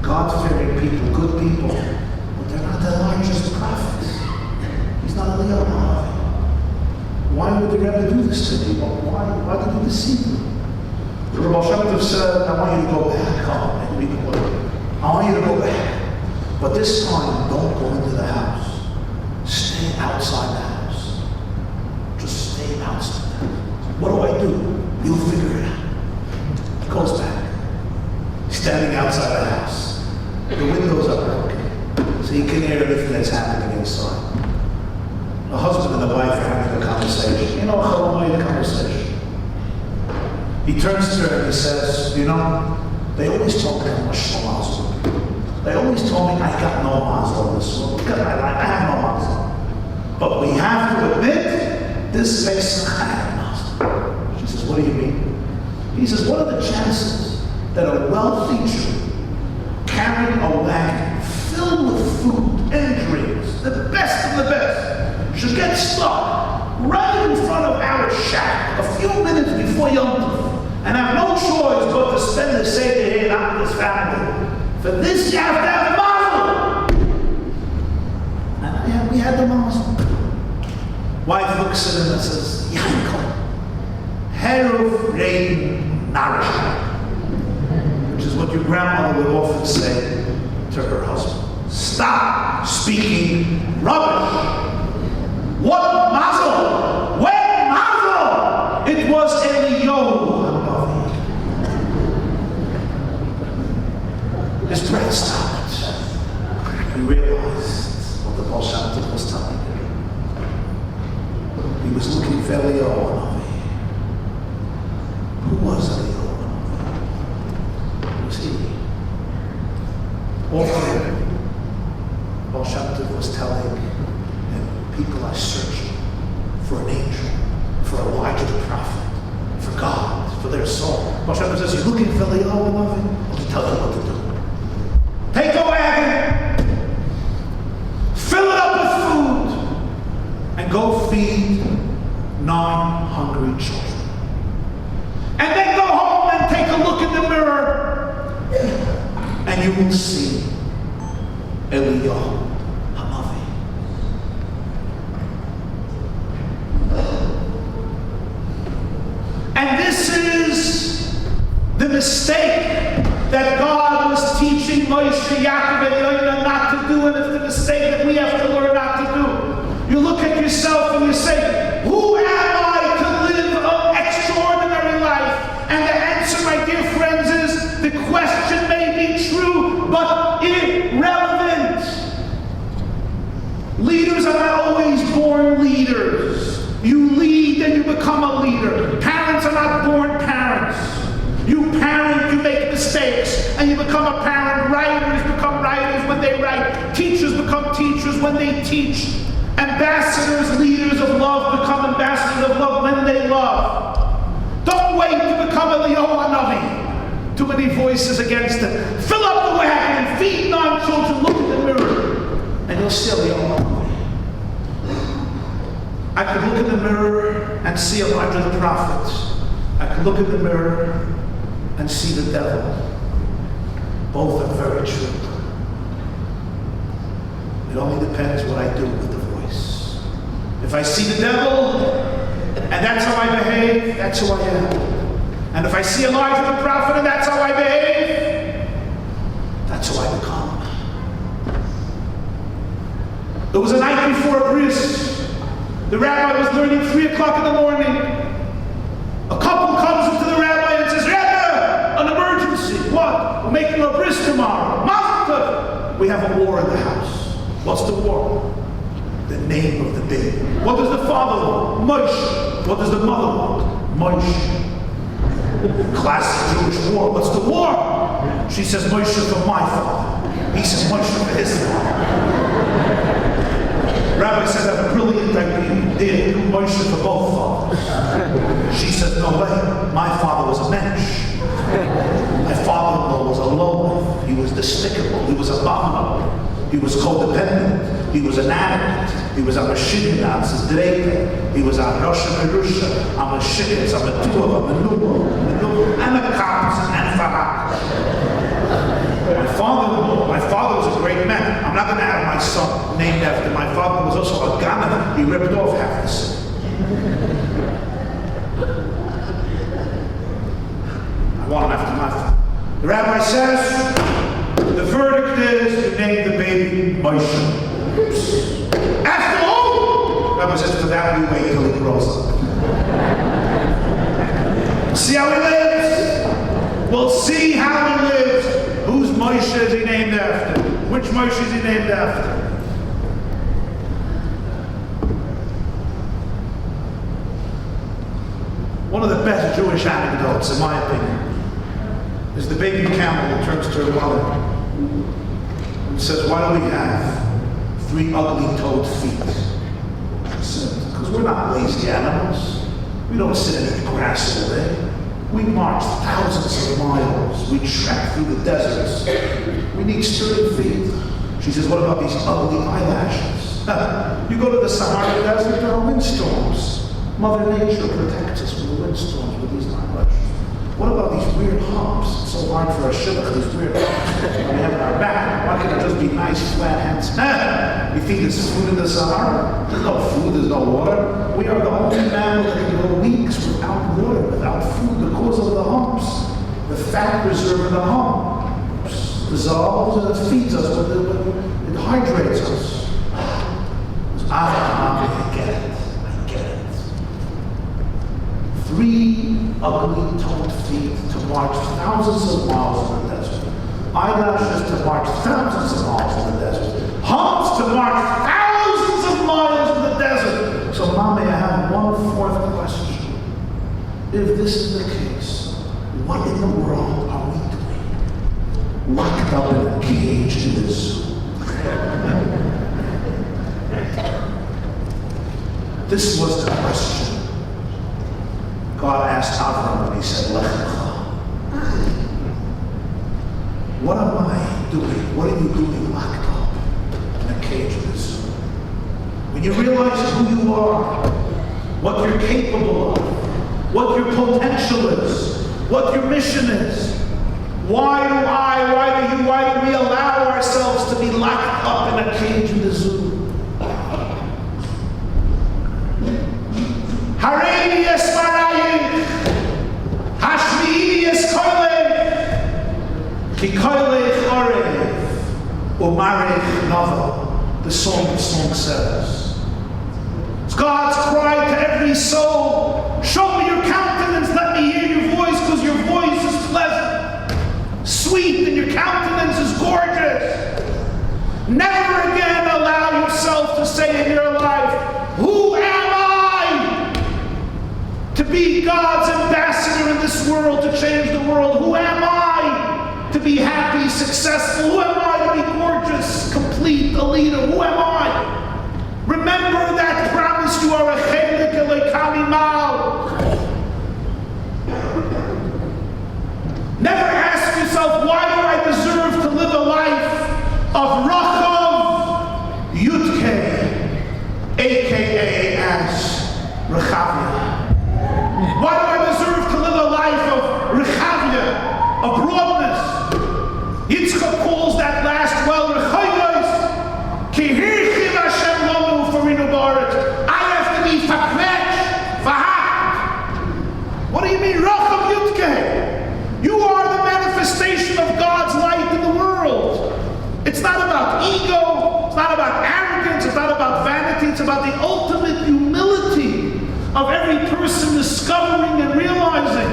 God-fearing people, good people, but they're not the largest prophets. He's not Eliyahu Hanavi. Why would the Rebbe do this to me? Why did he deceive me? The Baal Shem Tov said, I want you to go back home and read the word. I want you to go back. But this time, don't go into the house. Stay outside the house. Just stay outside the house. What do I do? You'll figure it out. He goes back. Standing outside the house. The windows are broken, so you can hear everything that's happening inside. The husband and the wife are having a conversation. You know, a Chalamoyah conversation. He turns to her and he says, you know, they always told me I'm a shlomazel. They always told me I got no mazel in this world. I have no mazel. But we have to admit, this makes I have mazel. She says, what do you mean? He says, what are the chances that a wealthy Jew carrying a wagon filled with food and drinks the best of the best, should get stuck right in front of our shack a few minutes before Yom Tov and have no choice but to spend the Seder here out with his family. For this, you have to have a mazel. And yeah, we had the mazel. Wife looks at him and says, Yankel, Herov Rein Narish, which is what your grandmother would often say to her husband. Stop speaking rubbish. What mazel? When mazel? It was Eliyahu. His breath stopped. He realized what the Baal Shem Tov was telling him. He was looking for Eliyahu. Who was Eliyahu? Who was he? Often, Baal Shem Tov was telling him, people are searching for an angel, for Elijah the prophet, for God, for their soul. Baal Shem Tov says, you're looking for Eliyahu? I'll tell you what to do. Take a wagon, fill it up with food, and go feed 9 hungry children. And then go home and take a look in the mirror, and you will see Eliyahu Hanavi. And this is the mistake that God was teaching Moshe, Yaakov, and Yoina not to do, and it's the mistake that we have to learn not to do. You look at yourself and you say, who am I to live an extraordinary life? And the answer, my dear friends, is the question may be true, but irrelevant. Leaders are not always born leaders. You lead and you become a leader. Parents are not born parents. You parent, you make mistakes, and you become a parent. Writers become writers when they write. Teachers become teachers when they teach. Ambassadors, leaders of love become ambassadors of love when they love. Don't wait to become Eliyahu Hanavi. Too many voices against it. Fill up the wagon and feed 9 children. Look in the mirror, and you'll see Eliyahu Hanavi. I could look in the mirror and see Elijah the prophet. I could look in the mirror and see the devil. Both are very true. It only depends what I do with the voice. If I see the devil, and that's how I behave, that's who I am. And if I see Elijah the prophet, and that's how I behave, that's who I become. There was a night before a bris. The rabbi was learning 3 o'clock in the morning. A couple comes into the rabbi and says, Rabbi, an emergency. What? We're making a bris tomorrow. Mazel tov. We have a war in the house. What's the war? The name of the baby. What does the father want? Moshe. What does the mother want? Moshe. Classic Jewish war. What's the war? She says Moshe for my father. He says Moshe for his father. Rabbi says, I have a brilliant idea. Do Moshe for both fathers. She says, no way. My father was a mensch. My father-in-law was a lowlife. He was despicable. He was abominable. He was codependent. He was an addict. He was a Mashiach, a Draper. He was a Rosh Merusha, a Mashiach, a Matua, a Menubo, and a Kaps and Farak. My father was a great man. I'm not going to have my son named after. My father was also a Gana. He ripped off half the city. I want him after my father. The rabbi says, the verdict is you name the baby Moshe. After all, the rabbi says, for that we wait till he grows up. See how he lives? We'll see how he lives. Whose Moshe is he named after? Which Moshe is he named after? One of the best Jewish anecdotes, in my opinion, is the baby camel that turns to her mother and says, why do we have 3 ugly-toed feet? She said, because we're not lazy animals. We don't sit and eat grass all day. We march thousands of miles. We trek through the deserts. We need sturdy feet. She says, what about these ugly eyelashes? You go to the Sahara Desert, there are windstorms. Mother Nature protects us from the windstorms with these vibrations. What about these weird humps? It's so hard for a shidduch, these weird humps we have in our back. Why can't it just be nice, flat hands? You think there's food in the Sahara? There's no food, there's no water. We are the only mammal that can go weeks without water, without food, because of the humps. The fat reserve in the humps dissolves and it feeds us, but it hydrates us. I get it. 3 ugly toned feet to march thousands of miles in the desert. Eyelashes to march thousands of miles in the desert. Humps to march thousands of miles in the desert. So, Mommy, I have one fourth question. If this is the case, what in the world are we doing? Locked up in a cage in the zoo. This was the question God asked Avram when he said, Lech Lecha. What am I doing? What are you doing locked up in a cage in the zoo? When you realize who you are, what you're capable of, what your potential is, what your mission is, why do we allow ourselves to be locked up in a cage in the zoo? Hareini esmarayich, hashmiini eskoilech, ki koilech orev, umarech nava. The Song of Songs says. It's God's cry to every soul. Show me your countenance, let me hear your voice, because your voice is pleasant, sweet, and your countenance is gorgeous. Never again allow yourself to say in your life, who am I? To be God's ambassador in this world, to change the world. Who am I to be happy, successful? Who am I to be gorgeous, complete, a leader? Who am I? Remember that promise, you are a chelik elekami mal. Never ask yourself, why do I deserve to live a life of Rachav Yudke, aka as Rechavia? Why do I deserve to live a life of Rechavia, of broadness? Yitzchak calls that last well, Rechavia, ki hirchiv Hashem lanu farinu ba'aretz. I have to be fakvetch, fahat. What do you mean, Rachav Yudke? You are the manifestation of God's light in the world. It's not about ego, it's not about arrogance, it's not about vanity, it's about the ultimate humility of every person discovering and realizing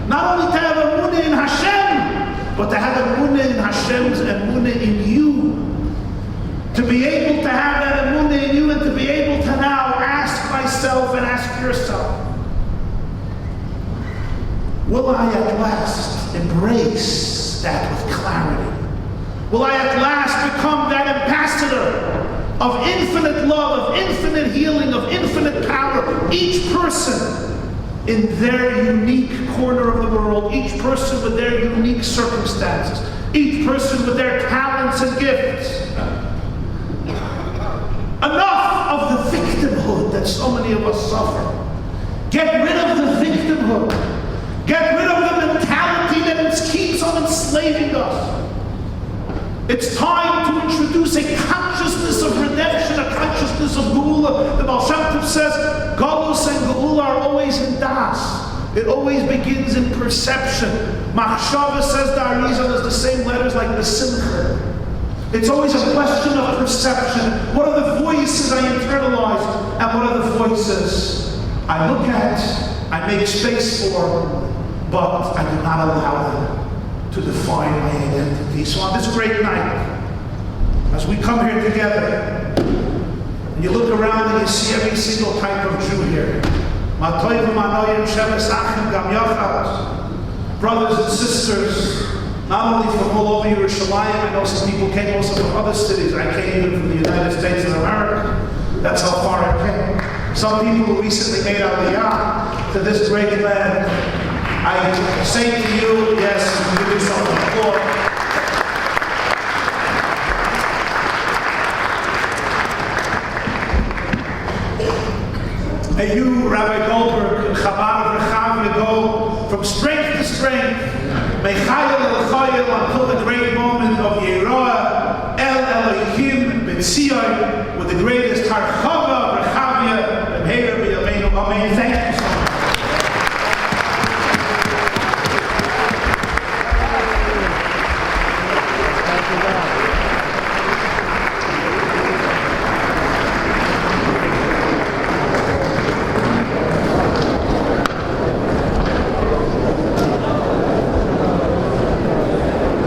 not only to have emunah in Hashem, but to have emunah in Hashem's emunah in you. To be able to have that emunah in you and to be able to now ask myself and ask yourself, will I at last embrace that with clarity? Will I at last become that ambassador of infinite love, of infinite healing, of infinite power? Each person in their unique corner of the world, each person with their unique circumstances, each person with their talents and gifts. Enough of the victimhood that so many of us suffer. Get rid of the victimhood. Get rid of the mentality that keeps on enslaving us. It's time to introduce a consciousness of redemption, a consciousness of Geula. The Baal Shem Tov says, Galus and Geula are always in Das. It always begins in perception. Machshava, says the Arizal, is the same letters like the Simcha. It's always a question of perception. What are the voices I internalize, and what are the voices I look at, I make space for, but I do not allow them to define my identity. So on this great night, as we come here together, and you look around and you see every single type of Jew here, brothers and sisters, not only from all over Yerushalayim, I know some people came also from other cities. I came even from the United States of America. That's how far I came. Some people who recently made Aliyah to this great land. I say to you, yes, give yourself an applause. May you, Rabbi Goldberg, and Chabad of Rechavia go from strength to strength. May Chayil El Chayil until the great moment of Yeroah El Elohim B'Tzion with the greatest Harchava of Rechavia and Heir B'Yameinu. Amen. Thank you so much.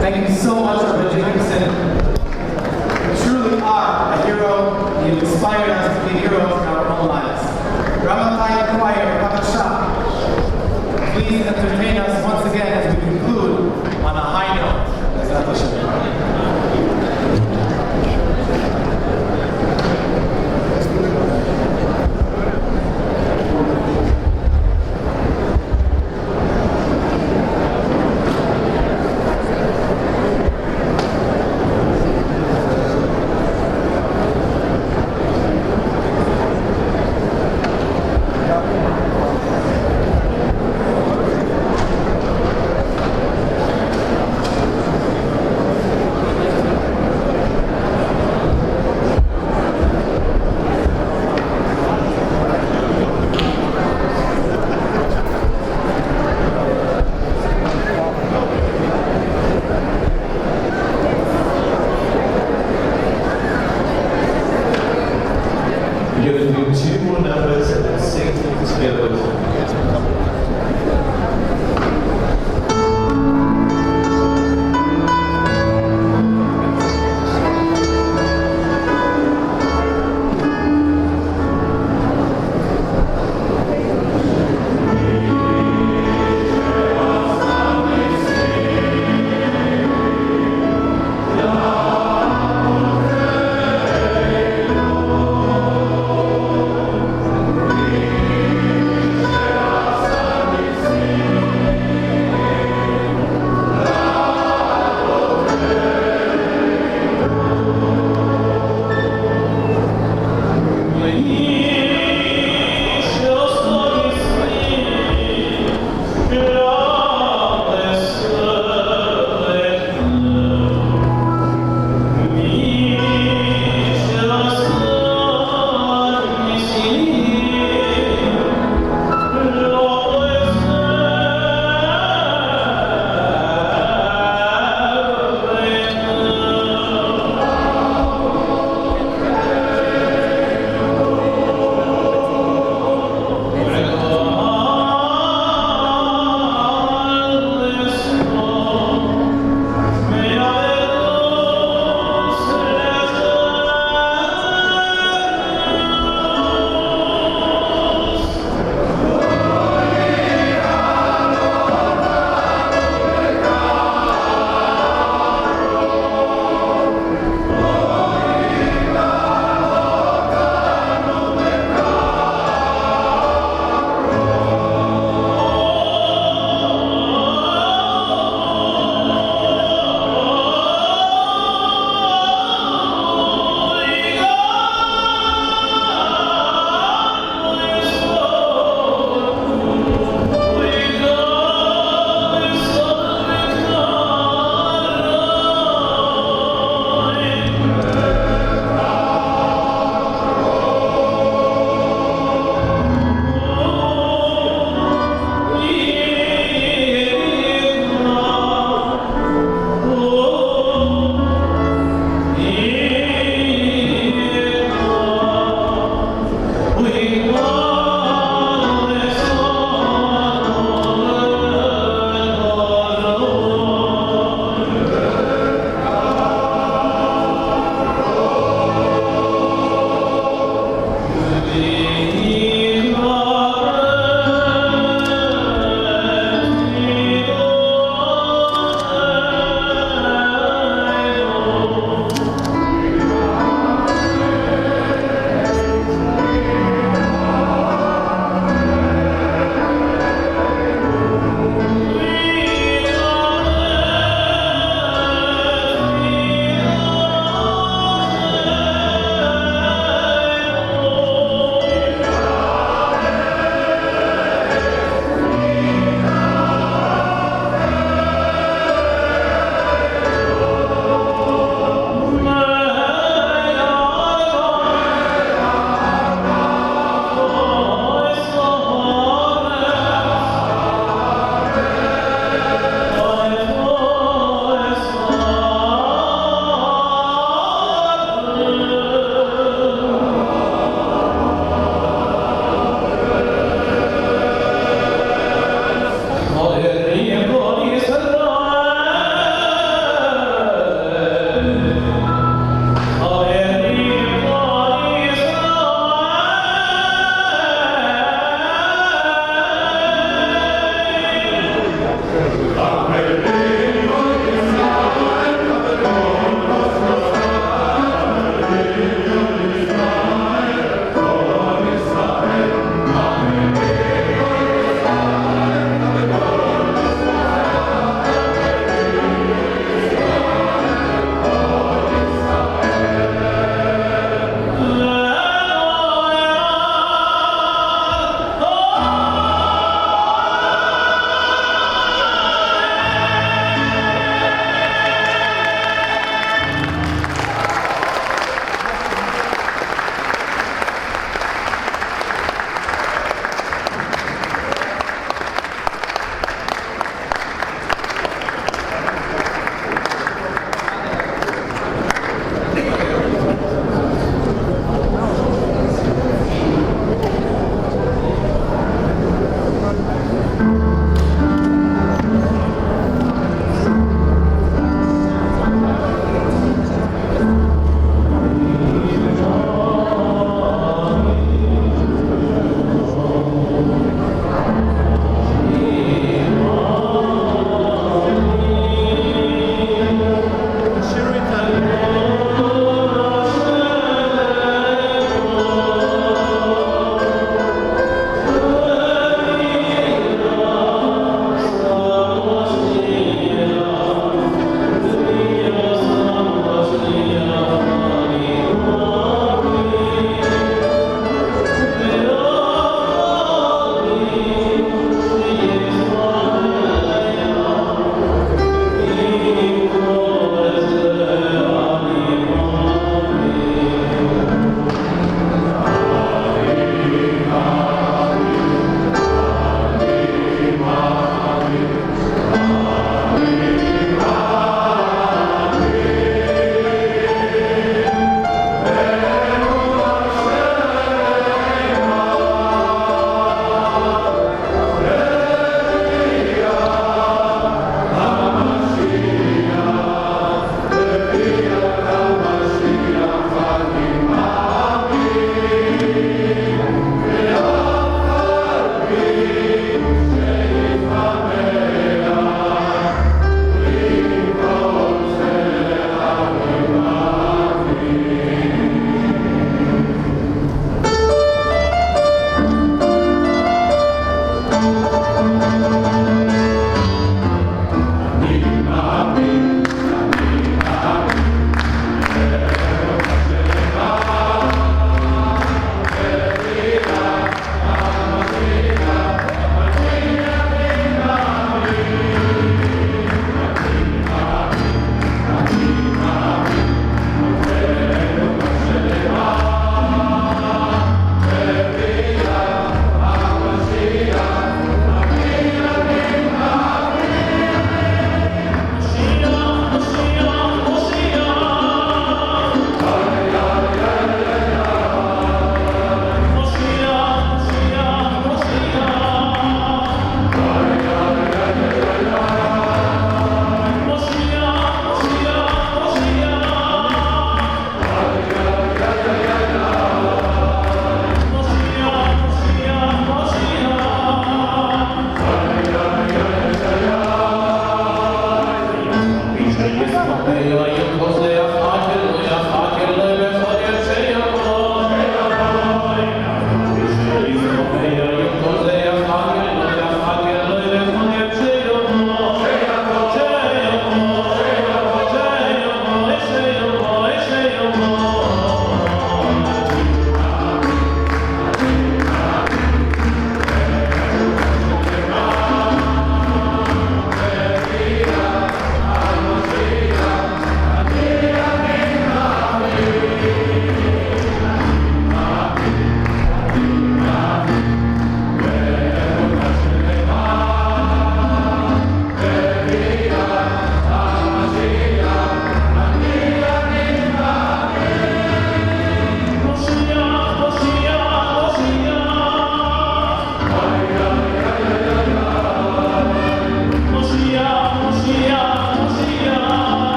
Thank you so much, Rabbi Jacobson. You truly are a hero. You inspired us to be heroes in our own lives. Ramatai Choir, Bakasha, please entertain us once again as we conclude on a high note.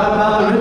about the